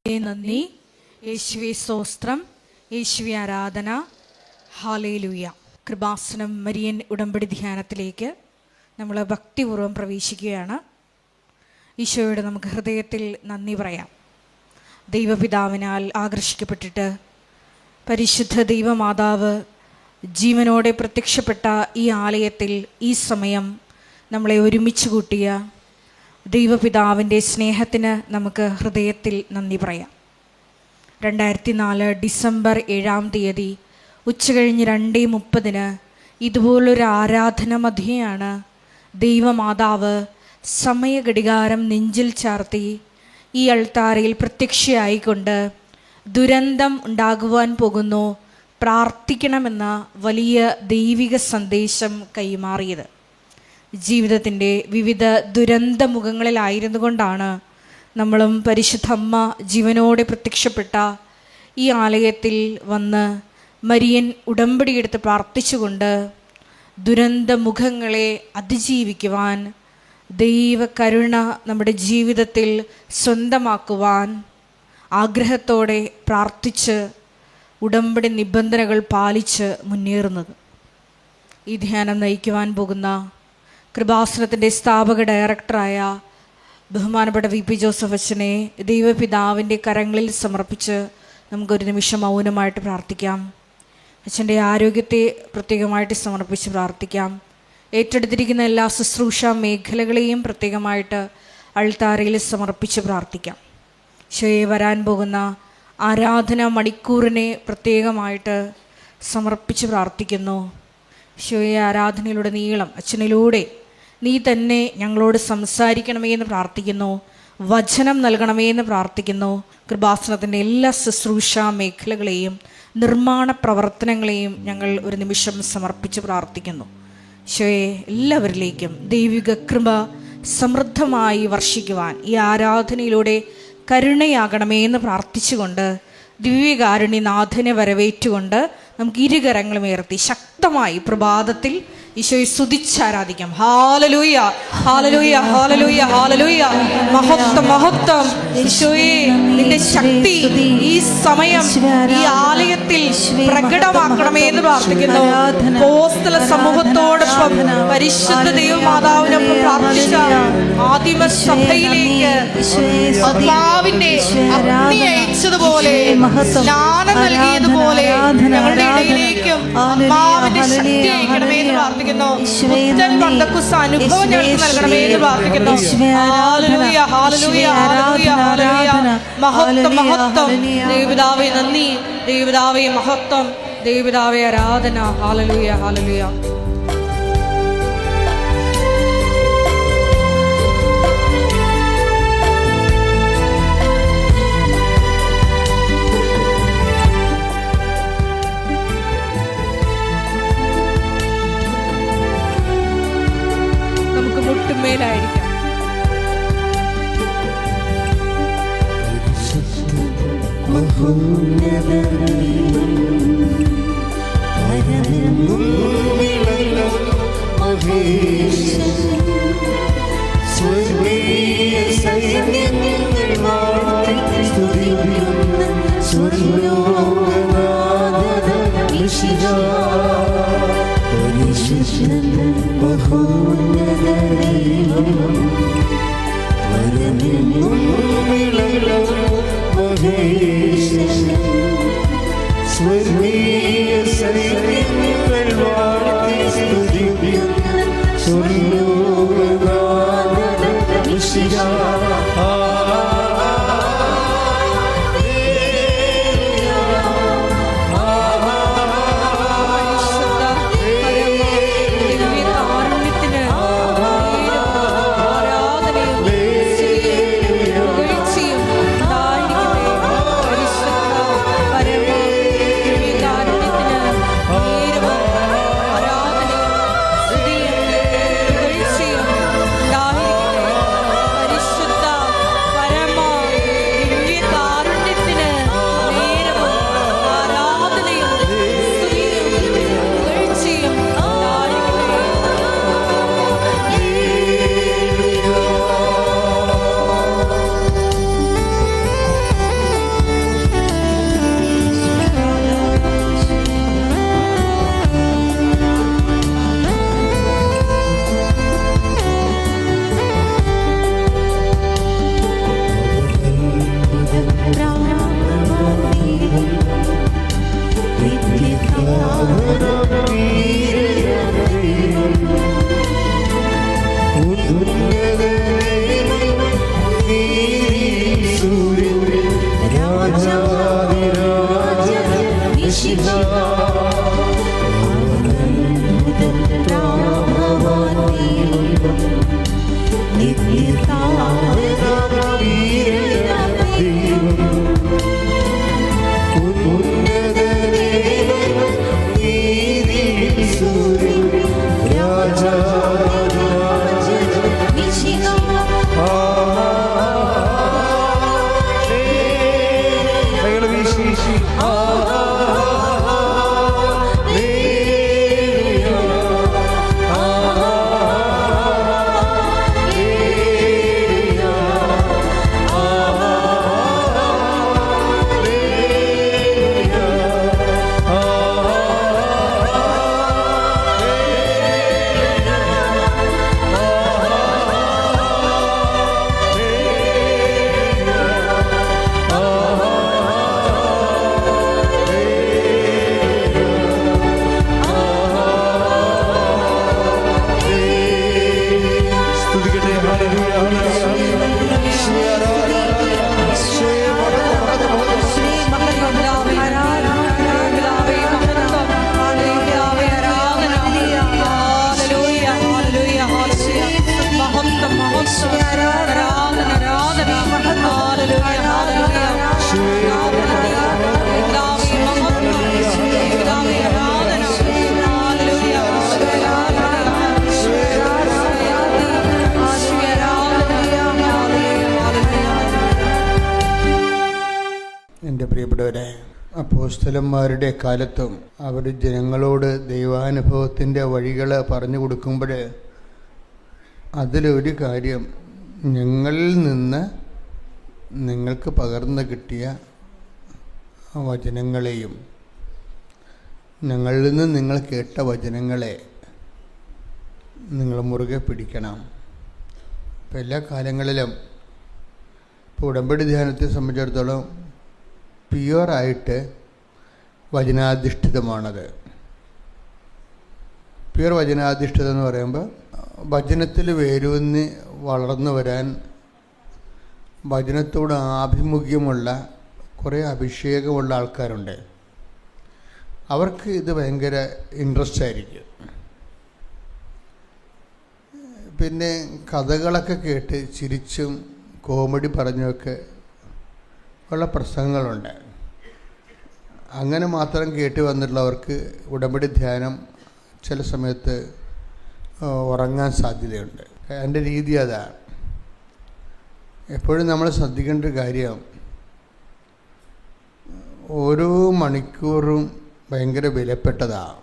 നന്ദി, യേശുവേ സ്തോത്രം, യേശുവേ ആരാധന. ഹല്ലേലൂയ. കൃപാസനം മരിയൻ ഉടമ്പടി ധ്യാനത്തിലേക്ക് നമ്മൾ ഭക്തിപൂർവ്വം പ്രവേശിക്കുകയാണ്. ഈശോയോട് നമുക്ക് ഹൃദയത്തിൽ നന്ദി പറയാം. ദൈവപിതാവിനാൽ ആകർഷിക്കപ്പെട്ടിട്ട് പരിശുദ്ധ ദൈവമാതാവ് ജീവനോടെ പ്രത്യക്ഷപ്പെട്ട ഈ ആലയത്തിൽ ഈ സമയം നമ്മളെ ഒരുമിച്ച് കൂട്ടിയ ദൈവപിതാവിൻ്റെ സ്നേഹത്തിന് നമുക്ക് ഹൃദയത്തിൽ നന്ദി പറയാം. 2004 ഡിസംബർ 7-ാം തീയതി ഉച്ചകഴിഞ്ഞ് 2:30 ഇതുപോലൊരു ആരാധന മധ്യയാണ് ദൈവമാതാവ് സമയഘടികാരം നെഞ്ചിൽ ചാർത്തി ഈ അൾത്താരയിൽ പ്രത്യക്ഷയായിക്കൊണ്ട് ദുരന്തം ഉണ്ടാകുവാൻ പോകുന്നു, പ്രാർത്ഥിക്കണമെന്ന വലിയ ദൈവിക സന്ദേശം കൈമാറിയത്. ജീവിതത്തിൻ്റെ വിവിധ ദുരന്ത മുഖങ്ങളിലായിരുന്നു കൊണ്ടാണ് നമ്മളും പരിശുദ്ധ അമ്മ ജീവനോടെ പ്രത്യക്ഷപ്പെട്ട ഈ ആലയത്തിൽ വന്ന് മരിയൻ ഉടമ്പടിയെടുത്ത് പ്രാർത്ഥിച്ചുകൊണ്ട് ദുരന്ത മുഖങ്ങളെ അതിജീവിക്കുവാൻ, ദൈവകരുണ നമ്മുടെ ജീവിതത്തിൽ സ്വന്തമാക്കുവാൻ ആഗ്രഹത്തോടെ പ്രാർത്ഥിച്ച് ഉടമ്പടി നിബന്ധനകൾ പാലിച്ച് മുന്നേറുന്നത്. ഈ ധ്യാനം നയിക്കുവാൻ പോകുന്ന കൃപാസനത്തിൻ്റെ സ്ഥാപക ഡയറക്ടറായ ബഹുമാനപ്പെട്ട VP ജോസഫ് അച്ഛനെ ദൈവപിതാവിൻ്റെ കരങ്ങളിൽ സമർപ്പിച്ച് നമുക്കൊരു നിമിഷം മൗനമായിട്ട് പ്രാർത്ഥിക്കാം. അച്ഛൻ്റെ ആരോഗ്യത്തെ പ്രത്യേകമായിട്ട് സമർപ്പിച്ച് പ്രാർത്ഥിക്കാം. ഏറ്റെടുത്തിരിക്കുന്ന എല്ലാ ശുശ്രൂഷ മേഖലകളെയും പ്രത്യേകമായിട്ട് അൾത്താരയിൽ സമർപ്പിച്ച് പ്രാർത്ഥിക്കാം. ഈശോയെ വരാൻ പോകുന്ന ആരാധന മണിക്കൂറിനെ പ്രത്യേകമായിട്ട് സമർപ്പിച്ച് പ്രാർത്ഥിക്കുന്നു. ഈശോയെ ആരാധനയിലൂടെ നീളം അച്ഛനിലൂടെ നീ തന്നെ ഞങ്ങളോട് സംസാരിക്കണമേ എന്ന് പ്രാർത്ഥിക്കുന്നു. വചനം നൽകണമേ എന്ന് പ്രാർത്ഥിക്കുന്നു. കൃപാസനത്തിൻ്റെ എല്ലാ ശുശ്രൂഷ മേഖലകളെയും നിർമ്മാണ പ്രവർത്തനങ്ങളെയും ഞങ്ങൾ ഒരു നിമിഷം സമർപ്പിച്ച് പ്രാർത്ഥിക്കുന്നു. ഈശോയെ എല്ലാവരിലേക്കും ദൈവിക കൃപ സമൃദ്ധമായി വർഷിക്കുവാൻ ഈ ആരാധനയിലൂടെ കരുണയാകണമേ എന്ന് പ്രാർത്ഥിച്ചുകൊണ്ട് ദിവ്യകാരുണ്യനാഥനെ വരവേറ്റുകൊണ്ട് നമുക്ക് ഇരുകരങ്ങളും ഉയർത്തി ശക്തമായി പ്രഭാതത്തിൽ ഈശോയെ സ്തുതിച്ചാരാധിക്കാം. ഹല്ലേലൂയ, ഹല്ലേലൂയ, ഹല്ലേലൂയ, ഹല്ലേലൂയ. മഹത്വം, മഹത്വം. ഈശോയെ നിന്റെ ശക്തി ഈ സമയം ഈ ആലയത്തിൽ പ്രകടമാക്കണമേ എന്ന് പ്രാർത്ഥിക്കുന്നു. അപ്പോസ്തല സമൂഹത്തോടൊപ്പം പരിശുദ്ധ ദൈവമാതാവിനൊപ്പം പ്രാർത്ഥിച്ച ആദിമ സഭയിലേക്ക് ആത്മാവിന്റെ അഗ്നി അയച്ചതുപോലെ, സ്നാനം നൽകിയതുപോലെ ഞങ്ങളുടെ ഇടയിലേക്കും ആത്മാവിന്റെ ശക്തി അയക്കണമേ എന്ന് പ്രാർത്ഥിക്കുന്നു. പുത്തൻ പെന്തക്കോസ്ത് അനുഭവം ഞങ്ങൾക്ക് നൽകണമേ എന്ന് പ്രാർത്ഥിക്കുന്നു. ഹല്ലേലൂയ, ഹല്ലേലൂയ, ഹല്ലേലൂയ, ഹല്ലേലൂയ. മഹത്വം, മഹത്വം. ദൈവപിതാവേ നന്ദി, ദൈവപിതാവേ മഹത്വം, ദൈവപിതാവേ ആരാധന. ഹല്ലേലൂയ, ഹല്ലേലൂയ. മേലായിരിക്കാം. ആരാധന എൻ്റെ പ്രിയപ്പെട്ടവരെ, അപ്പോസ്തലന്മാരുടെ കാലത്തും അവർ ജനങ്ങളോട് ദൈവാനുഭവത്തിൻ്റെ വഴികൾ പറഞ്ഞു കൊടുക്കുമ്പോൾ അതിലൊരു കാര്യം, ഞങ്ങളിൽ നിന്ന് നിങ്ങൾക്ക് പകർന്നു കിട്ടിയ വചനങ്ങളെയും ഞങ്ങളിൽ നിന്ന് നിങ്ങൾ കേട്ട വചനങ്ങളെ നിങ്ങൾ മുറുകെ പിടിക്കണം. ഇപ്പം എല്ലാ കാലങ്ങളിലും ഇപ്പോൾ ഉടമ്പടി ധ്യാനത്തെ സംബന്ധിച്ചിടത്തോളം പ്യുവറായിട്ട് വചനാധിഷ്ഠിതമാണത്. പ്യുവർ വചനാധിഷ്ഠിതം എന്ന് പറയുമ്പോൾ വചനത്തിൽ വേരൂന്നി വളർന്നു വരാൻ വചനത്തോട് ആഭിമുഖ്യമുള്ള കുറേ അഭിഷേകമുള്ള ആൾക്കാരുണ്ട്. അവർക്ക് ഇത് ഭയങ്കര ഇൻട്രസ്റ്റ് ആയിരിക്കും. പിന്നെ കഥകളൊക്കെ കേട്ട് ചിരിച്ചും കോമഡി പറഞ്ഞുമൊക്കെ ഉള്ള പ്രസംഗങ്ങളുണ്ട്. അങ്ങനെ മാത്രം കേട്ട് വന്നിട്ടുള്ളവർക്ക് ഉടമ്പടി ധ്യാനം ചില സമയത്ത് ഉറങ്ങാൻ സാധ്യതയുണ്ട്. എൻ്റെ രീതി അതാണ്. എപ്പോഴും നമ്മൾ ശ്രദ്ധിക്കേണ്ട ഒരു കാര്യം, ഓരോ മണിക്കൂറും ഭയങ്കര വിലപ്പെട്ടതാണ്.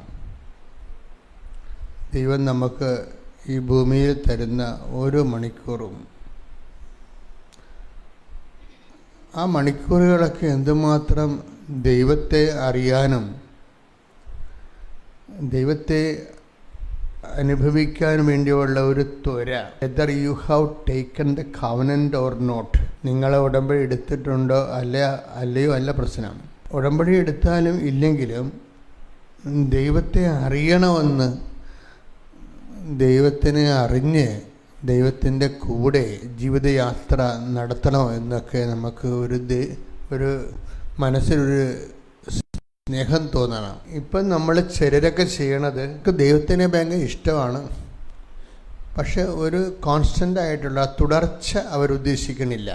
ദൈവം നമുക്ക് ഈ ഭൂമിയിൽ തരുന്ന ഓരോ മണിക്കൂറും, ആ മണിക്കൂറുകളൊക്കെ എന്തുമാത്രം ദൈവത്തെ അറിയാനും ദൈവത്തെ അനുഭവിക്കാൻ വേണ്ടിയുള്ള ഒരു ത്വര. Whether you have taken the covenant or not, നിങ്ങൾ ഉടമ്പടി എടുത്തിട്ടുണ്ടോ അല്ലയോ അല്ല പ്രശ്നം. ഉടമ്പടി എടുത്താലും ഇല്ലെങ്കിലും ദൈവത്തെ അറിയണമെന്ന്, ദൈവത്തിനെ അറിഞ്ഞ് ദൈവത്തിൻ്റെ കൂടെ ജീവിതയാത്ര നടത്തണം എന്നൊക്കെ നമുക്ക് ഒരു മനസ്സിലൊരു സ്നേഹം തോന്നണം. ഇപ്പം നമ്മൾ ചിലരൊക്കെ ചെയ്യണത് ദൈവത്തിനെ ഭയങ്കര ഇഷ്ടമാണ്, പക്ഷെ ഒരു കോൺസ്റ്റൻ്റ് ആയിട്ടുള്ള തുടർച്ച അവരുദ്ദേശിക്കണില്ല.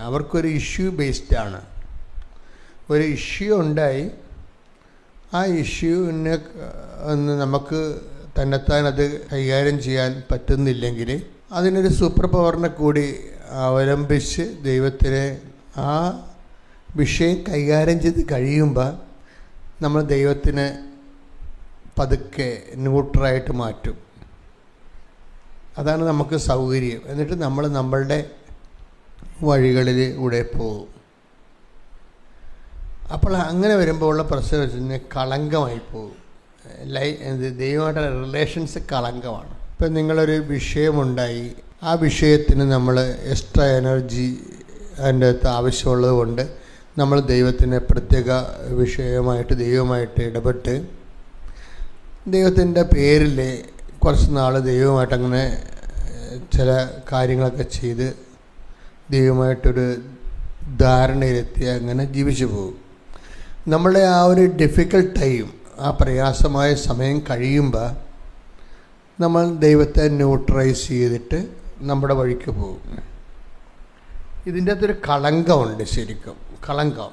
അവർക്കൊരു ഇഷ്യൂ ബേസ്ഡ് ആണ്. ഒരു ഇഷ്യൂ ഉണ്ടായി, ആ ഇഷ്യൂവിനെ നമുക്ക് തന്നെത്താൻ അത് കൈകാര്യം ചെയ്യാൻ പറ്റുന്നില്ലെങ്കിൽ അതിനൊരു സൂപ്പർ പവറിനെ കൂടി അവലംബിച്ച് ദൈവത്തിനെ ആ വിഷയം കൈകാര്യം ചെയ്ത് കഴിയുമ്പോൾ നമ്മൾ ദൈവത്തിന് പതുക്കെ ന്യൂട്രലായിട്ട് മാറ്റും. അതാണ് നമുക്ക് സൗകര്യം. എന്നിട്ട് നമ്മൾ നമ്മളുടെ വഴികളിലൂടെ പോകും. അപ്പോൾ അങ്ങനെ വരുമ്പോൾ ഉള്ള പ്രശ്നം വെച്ച് കളങ്കമായി പോകും. ദൈവമായിട്ടുള്ള റിലേഷൻസ് കളങ്കമാണ്. ഇപ്പം നിങ്ങളൊരു വിഷയമുണ്ടായി, ആ വിഷയത്തിന് നമ്മൾ എക്സ്ട്രാ എനർജി അതിൻ്റെ അകത്ത് ആവശ്യമുള്ളത് കൊണ്ട് നമ്മൾ ദൈവത്തിന് പ്രത്യേക വിഷയമായിട്ട് ദൈവമായിട്ട് ഇടപെട്ട് ദൈവത്തിൻ്റെ പേരിൽ കുറച്ച് നാൾ ദൈവമായിട്ട് അങ്ങനെ ചില കാര്യങ്ങളൊക്കെ ചെയ്ത് ദൈവമായിട്ടൊരു ധാരണയിലെത്തി അങ്ങനെ ജീവിച്ചു പോകും. നമ്മളെ ആ ഒരു ഡിഫിക്കൽട്ട് ടൈം, ആ പ്രയാസമായ സമയം കഴിയുമ്പോൾ നമ്മൾ ദൈവത്തെ ന്യൂട്രലൈസ് ചെയ്തിട്ട് നമ്മുടെ വഴിക്ക് പോകും. ഇതിൻ്റെ അകത്തൊരു കളങ്കമുണ്ട്, ശരിക്കും കളങ്കം.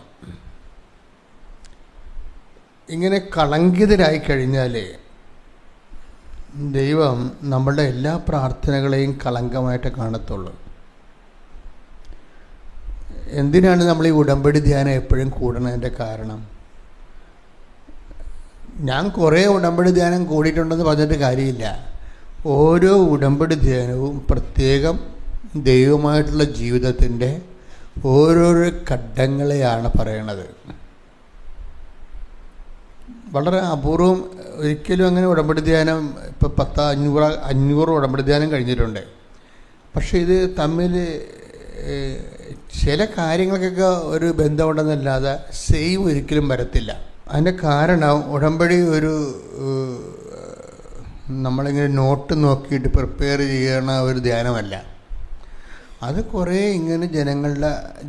ഇങ്ങനെ കളങ്കിതരായി കഴിഞ്ഞാൽ ദൈവം നമ്മളുടെ എല്ലാ പ്രാർത്ഥനകളെയും കളങ്കമായിട്ട് കാണത്തുള്ളൂ. എന്തിനാണ് നമ്മൾ ഈ ഉടമ്പടി ധ്യാനം എപ്പോഴും കൂടണതിൻ്റെ കാരണം? ഞാൻ കുറേ ഉടമ്പടി ധ്യാനം കൂടിയിട്ടുണ്ടെന്ന് പറഞ്ഞിട്ട് കാര്യമില്ല. ഓരോ ഉടമ്പടി ധ്യാനവും പ്രത്യേകം ദൈവമായിട്ടുള്ള ജീവിതത്തിൻ്റെ ഓരോരോ ഘട്ടങ്ങളെയാണ് പറയണത്. വളരെ അപൂർവം, ഒരിക്കലും അങ്ങനെ ഉടമ്പടി ധ്യാനം ഇപ്പോൾ 500 ഉടമ്പടി ധ്യാനം കഴിഞ്ഞിട്ടുണ്ട്. പക്ഷേ ഇത് തമ്മിൽ ചില കാര്യങ്ങൾക്കൊക്കെ ഒരു ബന്ധമുണ്ടെന്നല്ലാതെ സെയിം ഒരിക്കലും വരത്തില്ല. അതിൻ്റെ കാരണം ഉടമ്പടി ഒരു നമ്മളിങ്ങനെ നോട്ട് നോക്കിയിട്ട് പ്രിപ്പയർ ചെയ്യണ ഒരു ധ്യാനമല്ല. അത് കുറേ ഇങ്ങനെ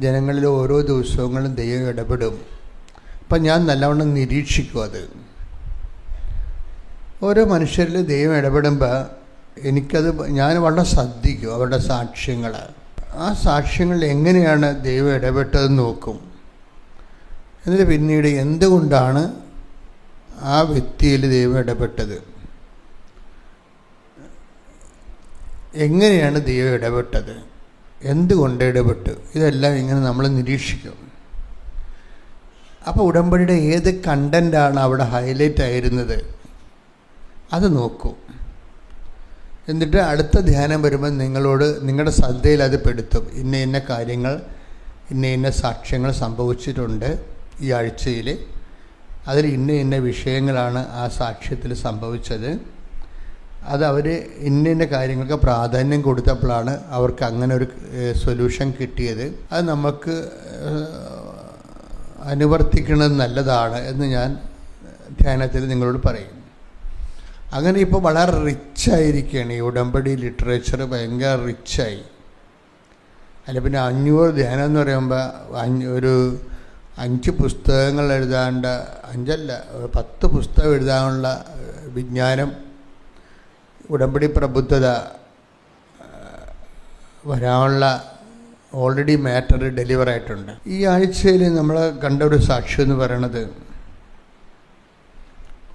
ജനങ്ങളിൽ ഓരോ ദിവസങ്ങളും ദൈവം ഇടപെടും. അപ്പം ഞാൻ നല്ലവണ്ണം നിരീക്ഷിക്കും. അത് ഓരോ മനുഷ്യരിൽ ദൈവം ഇടപെടുമ്പോൾ ഞാൻ വളരെ ശ്രദ്ധിക്കും അവരുടെ സാക്ഷ്യങ്ങൾ. ആ സാക്ഷ്യങ്ങളിൽ എങ്ങനെയാണ് ദൈവം ഇടപെട്ടതെന്ന് നോക്കും. എന്നിട്ട് പിന്നീട് എന്തുകൊണ്ടാണ് ആ വ്യക്തിയിൽ ദൈവം ഇടപെട്ടത്, എങ്ങനെയാണ് ദൈവം ഇടപെട്ടത്, എന്തുകൊണ്ട് ഇടപെട്ടു, ഇതെല്ലാം ഇങ്ങനെ നമ്മൾ നിരീക്ഷിക്കും. അപ്പോൾ ഉടമ്പടിയുടെ ഏത് കണ്ടൻ്റാണ് അവിടെ ഹൈലൈറ്റ് ആയിരുന്നത് അത് നോക്കൂ. എന്നിട്ട് അടുത്ത ധ്യാനം വരുമ്പോൾ നിങ്ങളുടെ ശ്രദ്ധയിൽ അത് പെടുത്തും. ഇന്ന കാര്യങ്ങൾ, ഇന്ന സാക്ഷ്യങ്ങൾ സംഭവിച്ചിട്ടുണ്ട് ഈ ആഴ്ചയിൽ. അതിൽ ഇന്ന വിഷയങ്ങളാണ് ആ സാക്ഷ്യത്തിൽ സംഭവിച്ചത്. അത് അവർ ഇന്ന കാര്യങ്ങൾക്ക് പ്രാധാന്യം കൊടുത്തപ്പോഴാണ് അവർക്ക് അങ്ങനെ ഒരു സൊല്യൂഷൻ കിട്ടിയത്. അത് നമുക്ക് അനുവർത്തിക്കുന്നത് നല്ലതാണ് എന്ന് ഞാൻ ധ്യാനത്തിൽ നിങ്ങളോട് പറയും. അങ്ങനെ ഇപ്പോൾ വളരെ റിച്ചായിരിക്കുകയാണ് ഈ ഉടമ്പടി ലിറ്ററേച്ചർ, ഭയങ്കര റിച്ചായി. അല്ല പിന്നെ 500 ധ്യാനം എന്ന് പറയുമ്പോൾ ഒരു 5 പുസ്തകങ്ങൾ എഴുതാണ്ട, 10 പുസ്തകം എഴുതാനുള്ള വിജ്ഞാനം, ഉടമ്പടി പ്രബുദ്ധത വരാനുള്ള ഓൾറെഡി മാറ്റർ ഡെലിവർ ആയിട്ടുണ്ട്. ഈ ആഴ്ചയിൽ നമ്മൾ കണ്ട ഒരു സാക്ഷ്യം എന്ന് പറയണത്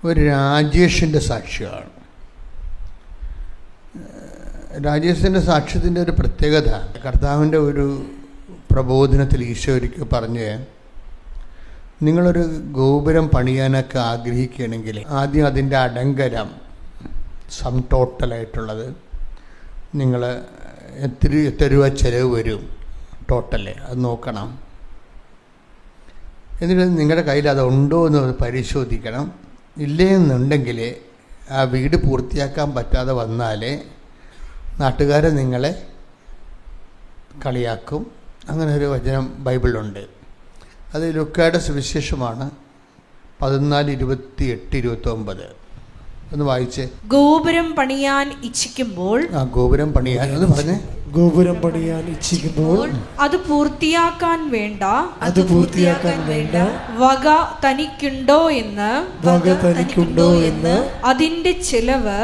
ഒരു രാജേഷിൻ്റെ സാക്ഷ്യമാണ്. രാജേഷിൻ്റെ സാക്ഷ്യത്തിൻ്റെ ഒരു പ്രത്യേകത, കർത്താവിൻ്റെ ഒരു പ്രബോധനത്തിൽ ഈശോ ഒരിക്കൽ പറഞ്ഞ്, നിങ്ങളൊരു ഗോപുരം പണിയാനൊക്കെ ആഗ്രഹിക്കുകയാണെങ്കിൽ ആദ്യം അതിൻ്റെ അടങ്കരം സം ടോട്ടലായിട്ടുള്ളത് നിങ്ങൾ എത്ര രൂപ ചിലവ് വരും ടോട്ടല് അത് നോക്കണം. എന്നിട്ട് നിങ്ങളുടെ കയ്യിൽ അതുണ്ടോ എന്ന് പരിശോധിക്കണം. ഇല്ലെന്നുണ്ടെങ്കിൽ ആ വീട് പൂർത്തിയാക്കാൻ പറ്റാതെ വന്നാൽ നാട്ടുകാരെ നിങ്ങളെ കളിയാക്കും. അങ്ങനെ ഒരു വചനം ബൈബിളിലുണ്ട്. അത് ലൂക്കായുടെ സുവിശേഷമാണ് 14:28-29. ഒന്ന് വായിച്ചേ. ഗോപുരം പണിയാൻ ഇച്ഛിക്കുമ്പോൾ, ഗോപുരം പണിയാൻ എന്ന് പറഞ്ഞേ, ഗോപുരം പണിയാൻ ഇച്ഛിക്കുമ്പോൾ അത് പൂർത്തിയാക്കാൻ വേണ്ട വക തനിക്കുണ്ടോ എന്ന് അതിന്റെ ചിലവ്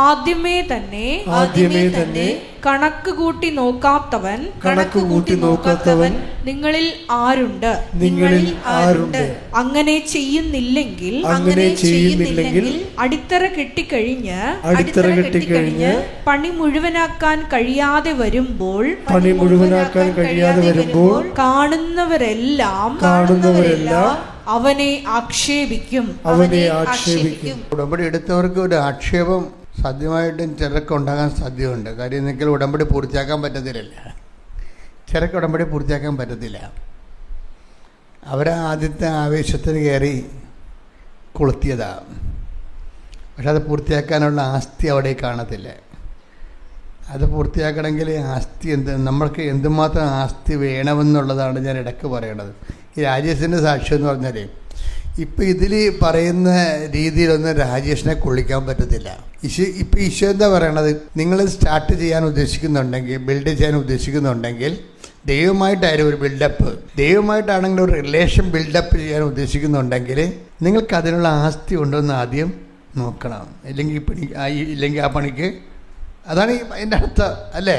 ആദ്യമേ തന്നെ കണക്ക് കൂട്ടി നോക്കാത്തവൻ നിങ്ങളിൽ ആരുണ്ട്? അങ്ങനെ ചെയ്യുന്നില്ലെങ്കിൽ അടിത്തറ കെട്ടിക്കഴിഞ്ഞ് പണി മുഴുവനാക്കാൻ കഴിയാതെ വരുമ്പോൾ കാണുന്നവരെല്ലാം അവനെ ആക്ഷേപിക്കും. ഉടമ്പടി എടുത്തവർക്ക് ഒരു ആക്ഷേപം സാധ്യമായിട്ടും ചിലർക്ക് ഉണ്ടാകാൻ സാധ്യതയുണ്ട്. കാര്യം എന്തെങ്കിലും ഉടമ്പടി പൂർത്തിയാക്കാൻ പറ്റത്തില്ല. ചിലർക്ക് ഉടമ്പടി പൂർത്തിയാക്കാൻ പറ്റത്തില്ല. അവരെ ആദ്യത്തെ ആവേശത്തിന് കയറി കൊളുത്തിയതാണ്. പക്ഷെ അത് പൂർത്തിയാക്കാനുള്ള ആസ്തി അവിടെ കാണത്തില്ല. അത് പൂർത്തിയാക്കണമെങ്കിൽ ആസ്തി നമ്മൾക്ക് എന്തുമാത്രം ആസ്തി വേണമെന്നുള്ളതാണ് ഞാൻ ഇടയ്ക്ക് പറയണത്. ഈ രാജേഷിൻ്റെ സാക്ഷ്യം എന്ന് പറഞ്ഞാൽ ഇപ്പം ഇതിൽ പറയുന്ന രീതിയിലൊന്നും രാജേഷിനെ കൊള്ളിക്കാൻ പറ്റത്തില്ല. ഇപ്പം ഈശോ എന്താ പറയണത്? നിങ്ങൾ സ്റ്റാർട്ട് ചെയ്യാൻ ഉദ്ദേശിക്കുന്നുണ്ടെങ്കിൽ, ബിൽഡ് ചെയ്യാൻ ഉദ്ദേശിക്കുന്നുണ്ടെങ്കിൽ, ദൈവമായിട്ടായാലും ഒരു ബിൽഡപ്പ്, ദൈവമായിട്ടാണെങ്കിൽ ഒരു റിലേഷൻ ബിൽഡപ്പ് ചെയ്യാൻ ഉദ്ദേശിക്കുന്നുണ്ടെങ്കിൽ നിങ്ങൾക്ക് അതിനുള്ള ആസ്തി ഉണ്ടോയെന്ന് ആദ്യം നോക്കണം. ഇല്ലെങ്കിൽ ആ പണിക്ക് അതാണ് അതിൻ്റെ അർത്ഥം അല്ലേ?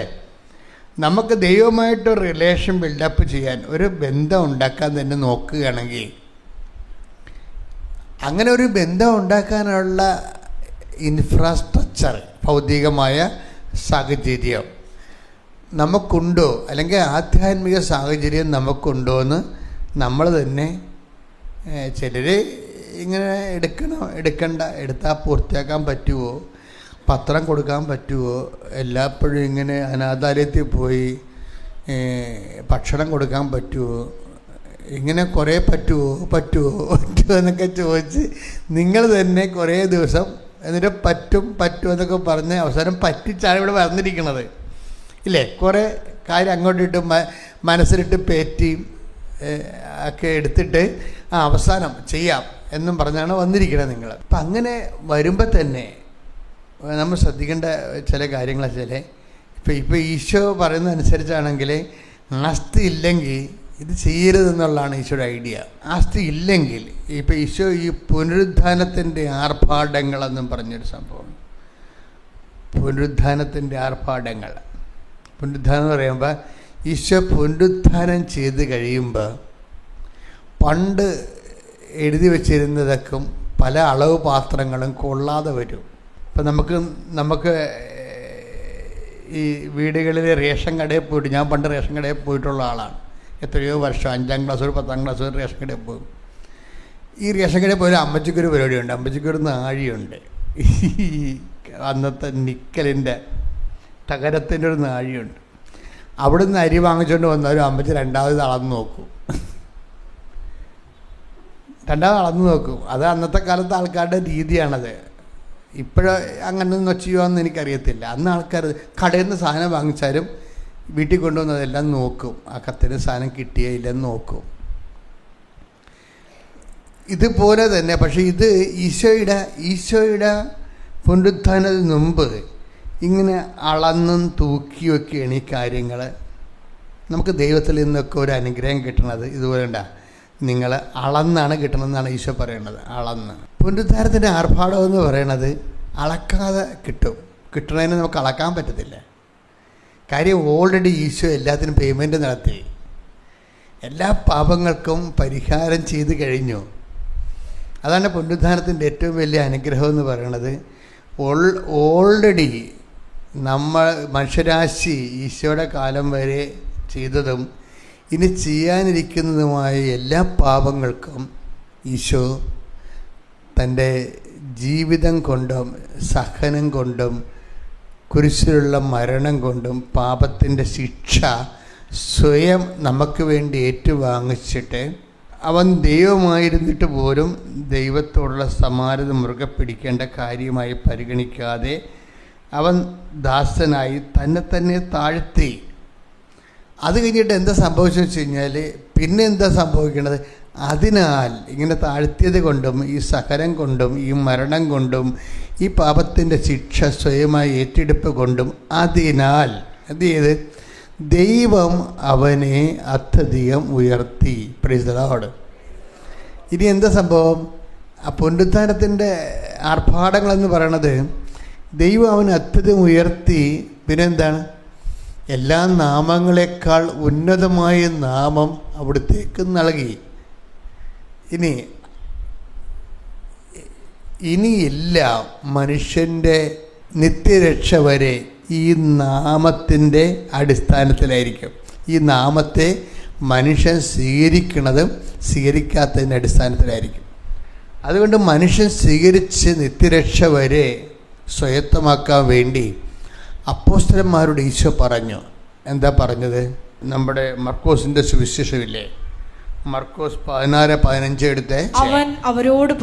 നമുക്ക് ദൈവമായിട്ടൊരു റിലേഷൻ ബിൽഡപ്പ് ചെയ്യാൻ, ഒരു ബന്ധം ഉണ്ടാക്കാൻ തന്നെ നോക്കുകയാണെങ്കിൽ, അങ്ങനെ ഒരു ബന്ധം ഉണ്ടാക്കാനുള്ള ഇൻഫ്രാസ്ട്രക്ചർ, ഭൗതികമായ സാഹചര്യം നമുക്കുണ്ടോ, അല്ലെങ്കിൽ ആധ്യാത്മിക സാഹചര്യം നമുക്കുണ്ടോ എന്ന് നമ്മൾ തന്നെ, ചിലർ ഇങ്ങനെ എടുത്താൽ പൂർത്തിയാക്കാൻ പറ്റുമോ, പത്രം കൊടുക്കാൻ പറ്റുമോ, എല്ലാപ്പോഴും ഇങ്ങനെ അനാഥാലയത്തിൽ പോയി ഭക്ഷണം കൊടുക്കാൻ പറ്റുമോ, ഇങ്ങനെ കുറേ പറ്റുമോ എന്നൊക്കെ ചോദിച്ച് നിങ്ങൾ തന്നെ കുറേ ദിവസം എന്നിട്ട് പറ്റും എന്നൊക്കെ പറഞ്ഞ് അവസാനം പറ്റിച്ചാണ് ഇവിടെ വന്നിരിക്കണത് ഇല്ലേ? കുറേ കാര്യം അങ്ങോട്ടിട്ട് മനസ്സിലിട്ട് പേറ്റിയും ഒക്കെ എടുത്തിട്ട് അവസാനം ചെയ്യാം എന്നും പറഞ്ഞാണ് വന്നിരിക്കുന്നത് നിങ്ങൾ. അപ്പം അങ്ങനെ വരുമ്പോൾ തന്നെ നമ്മൾ ശ്രദ്ധിക്കേണ്ട ചില കാര്യങ്ങൾ വെച്ചാൽ, ഇപ്പോൾ ഈശോ പറയുന്നതനുസരിച്ചാണെങ്കിൽ ആസ്തി ഇല്ലെങ്കിൽ ഇത് ചെയ്യരുതെന്നുള്ളതാണ് ഈശോയുടെ ഐഡിയ. ആസ്തി ഇല്ലെങ്കിൽ, ഇപ്പോൾ ഈശോ ഈ പുനരുദ്ധാനത്തിൻ്റെ ആർഭാടങ്ങളെന്നും പറഞ്ഞൊരു സംഭവം, പുനരുദ്ധാനത്തിൻ്റെ ആർഭാടങ്ങൾ. പുനരുദ്ധാനം എന്ന് പറയുമ്പോൾ ഈശോ പുനരുദ്ധാനം ചെയ്ത് കഴിയുമ്പോൾ പണ്ട് എഴുതി വച്ചിരുന്നതൊക്കെ പല അളവ് പാത്രങ്ങളും കൊള്ളാതെ വരും. ഇപ്പം നമുക്ക് ഈ വീടുകളിൽ റേഷൻ കടയിൽ പോയിട്ട്, ഞാൻ പണ്ട് റേഷൻ കടയിൽ പോയിട്ടുള്ള ആളാണ്, എത്രയോ വർഷം, 5ാം ക്ലാസ് ഒരു 10ാം ക്ലാസ് ഒരു റേഷൻ കടയിൽ പോകും. ഈ റേഷൻ കടയിൽ പോയാൽ അമ്മച്ചിക്കൊരു പരിപാടിയുണ്ട്, അമ്മച്ചിക്കൊരു നാഴിയുണ്ട്, അന്നത്തെ നിക്കലിൻ്റെ തകരത്തിൻ്റെ ഒരു നാഴിയുണ്ട്. അവിടുന്ന് അരി വാങ്ങിച്ചുകൊണ്ട് വന്നാലും അമ്മച്ചി രണ്ടാമത് അളന്ന് നോക്കും. അത് അന്നത്തെ കാലത്തെ ആൾക്കാരുടെ രീതിയാണത്. ഇപ്പോഴും അങ്ങനൊന്നും ചെയ്യുമെന്ന് എനിക്കറിയത്തില്ല. അന്ന് ആൾക്കാർ കടയിൽ നിന്ന് സാധനം വാങ്ങിച്ചാലും വീട്ടിൽ കൊണ്ടുവന്നതെല്ലാം നോക്കും, ആ കത്തിന് സാധനം കിട്ടിയേ ഇല്ലെന്ന് നോക്കും. ഇതുപോലെ തന്നെ, പക്ഷേ ഇത് ഈശോയുടെ പുനരുത്ഥാനത്തിന് മുമ്പ് ഇങ്ങനെ അളന്നും തൂക്കിയൊക്കെയാണ് ഈ കാര്യങ്ങൾ. നമുക്ക് ദൈവത്തിൽ നിന്നൊക്കെ ഒരു അനുഗ്രഹം കിട്ടണത് ഇതുപോലെ ഉണ്ടാ, നിങ്ങൾ അളന്നാണ് കിട്ടണമെന്നാണ് ഈശോ പറയണത്. അളന്ന് പുനരുദ്ധാനത്തിൻ്റെ ആർഭാടം എന്ന് പറയണത് അളക്കാതെ കിട്ടണതിന് നമുക്ക് അളക്കാൻ പറ്റത്തില്ല. കാര്യം ഓൾറെഡി ഈശോ എല്ലാത്തിനും പേയ്മെൻറ്റ് നടത്തി, എല്ലാ പാപങ്ങൾക്കും പരിഹാരം ചെയ്ത് കഴിഞ്ഞു. അതാണ് പുനരുദ്ധാനത്തിൻ്റെ ഏറ്റവും വലിയ അനുഗ്രഹം എന്ന് പറയുന്നത്. ഓൾറെഡി മനുഷ്യരാശി ഈശോയുടെ കാലം വരെ ചെയ്തതും ഇനി ചെയ്യാനിരിക്കുന്നതുമായ എല്ലാ പാപങ്ങൾക്കും ഈശോ തൻ്റെ ജീവിതം കൊണ്ടും സഹനം കൊണ്ടും കുരിശിലുള്ള മരണം കൊണ്ടും പാപത്തിൻ്റെ ശിക്ഷ സ്വയം നമുക്ക് വേണ്ടി ഏറ്റുവാങ്ങിച്ചിട്ട്, അവൻ ദൈവമായിരുന്നിട്ട് പോലും ദൈവത്തോടുള്ള സമാനത മുറുകെ പിടിക്കേണ്ട കാര്യമായി പരിഗണിക്കാതെ അവൻ ദാസനായി തന്നെ താഴ്ത്തി. അത് കഴിഞ്ഞിട്ട് എന്താ സംഭവിച്ചെന്ന് വെച്ച് കഴിഞ്ഞാൽ, പിന്നെ എന്താ സംഭവിക്കണത്? അതിനാൽ ഇങ്ങനെ താഴ്ത്തിയത് കൊണ്ടും ഈ സഹനം കൊണ്ടും ഈ മരണം കൊണ്ടും ഈ പാപത്തിൻ്റെ ശിക്ഷ സ്വയമായി ഏറ്റെടുപ്പ് കൊണ്ടും അതിനാൽ എന്ത് ചെയ്ത് ദൈവം അവനെ അത്യധികം ഉയർത്തി. Praise the Lord. ഇനി എന്താ സംഭവം? ആ പുനരുദ്ധാനത്തിൻ്റെ ആർഭാടങ്ങളെന്ന് പറയണത് ദൈവം അവനെ അത്യധികം ഉയർത്തി. പിന്നെന്താണ്? എല്ലാ നാമങ്ങളെക്കാൾ ഉന്നതമായ നാമം അവിടുത്തേക്ക് നൽകി. ഇനിയില്ല മനുഷ്യൻ്റെ നിത്യരക്ഷ വരെ ഈ നാമത്തിൻ്റെ അടിസ്ഥാനത്തിലായിരിക്കും. ഈ നാമത്തെ മനുഷ്യൻ സ്വീകരിക്കുന്നതും സ്വീകരിക്കാത്തതിൻ്റെ അടിസ്ഥാനത്തിലായിരിക്കും. അതുകൊണ്ട് മനുഷ്യൻ സ്വീകരിച്ച് നിത്യരക്ഷ വരെ സ്വായത്തമാക്കാൻ വേണ്ടി അപ്പോസ്തലന്മാരോട് ഈശോ പറഞ്ഞു. എന്താ പറഞ്ഞത്? നമ്മുടെ മർക്കോസിൻ്റെ സുവിശേഷമില്ലേ, മർക്കോസ് 16:15 എടുത്ത് അവൻ അവരോട്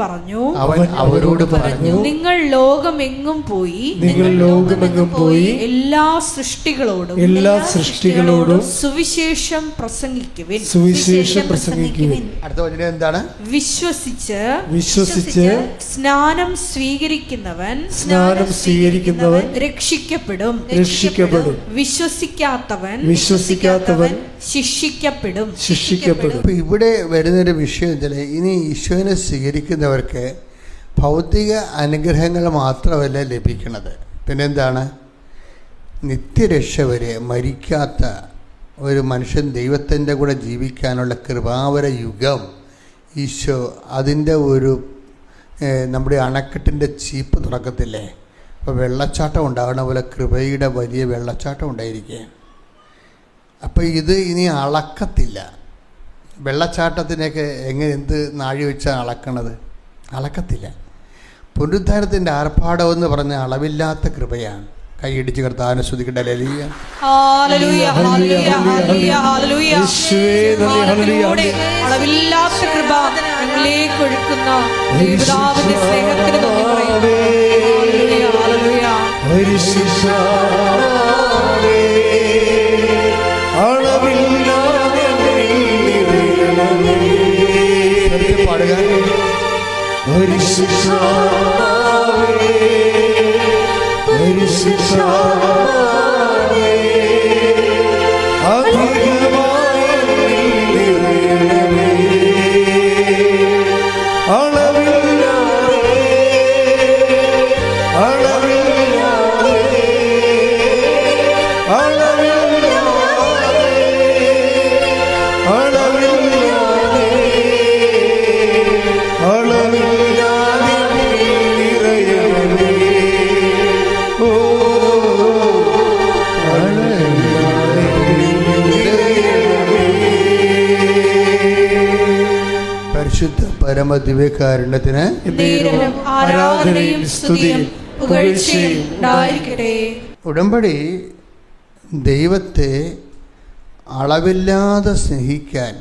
പറഞ്ഞു നിങ്ങൾ ലോകമെങ്ങും പോയി എല്ലാ സൃഷ്ടികളോടും സുവിശേഷം പ്രസംഗിക്കുവിൻ. അടുത്ത വചനം എന്താണ്? വിശ്വസിച്ച് സ്നാനം സ്വീകരിക്കുന്നവൻ രക്ഷിക്കപ്പെടും. വിശ്വസിക്കാത്തവൻ ശിക്ഷിക്കപ്പെടും. ഇവിടെ വരുന്നൊരു വിഷയം വെച്ചാൽ, ഇനി ഈശോനെ സ്വീകരിക്കുന്നവർക്ക് ഭൗതിക അനുഗ്രഹങ്ങൾ മാത്രമല്ല ലഭിക്കുന്നത്, പിന്നെന്താണ്? നിത്യരക്ഷ വരെ മരിക്കാത്ത ഒരു മനുഷ്യൻ ദൈവത്തിൻ്റെ കൂടെ ജീവിക്കാനുള്ള കൃപാവര യുഗം ഈശോ അതിൻ്റെ ഒരു നമ്മുടെ അണക്കെട്ടിൻ്റെ ചീപ്പ് തുറക്കത്തില്ലേ? അപ്പോൾ വെള്ളച്ചാട്ടം ഉണ്ടാകുന്ന പോലെ കൃപയുടെ വലിയ വെള്ളച്ചാട്ടം ഉണ്ടായിരിക്കുകയാണ്. അപ്പോൾ ഇത് ഇനി അളക്കത്തില്ല. വെള്ളച്ചാട്ടത്തിനൊക്കെ എന്ത് നാഴി വെച്ചാൽ അളക്കണത്? അളക്കത്തില്ല. പുനരുദ്ധാനത്തിൻ്റെ ആർഭാടമെന്ന് പറഞ്ഞ അളവില്ലാത്ത കൃപയാണ്. കൈയിടിച്ച് കർത്താവിനെ സ്തുതിക്കട്ടെ. ഹല്ലേലൂയ, ഹല്ലേലൂയ, ഹല്ലേലൂയ, ഹല്ലേലൂയ, ഹല്ലേലൂയ. അളവില്ലാത്ത കൃപ ഞങ്ങളിലേക്ക് ഒഴുക്കുന്ന ദൈവപിതാവിന്റെ സ്നേഹത്തിന് നന്ദി പറയുന്നു. ഹല്ലേലൂയ, പരിശുദ്ധ പരമദിവ്യകാരുണ്യത്തിന് ആരാധനയും സ്തുതിയും പുകഴ്ചയും ഉണ്ടായിരിക്കട്ടെ. ഉടമ്പടി ദൈവത്തെ അളവില്ലാതെ സ്നേഹിക്കാൻ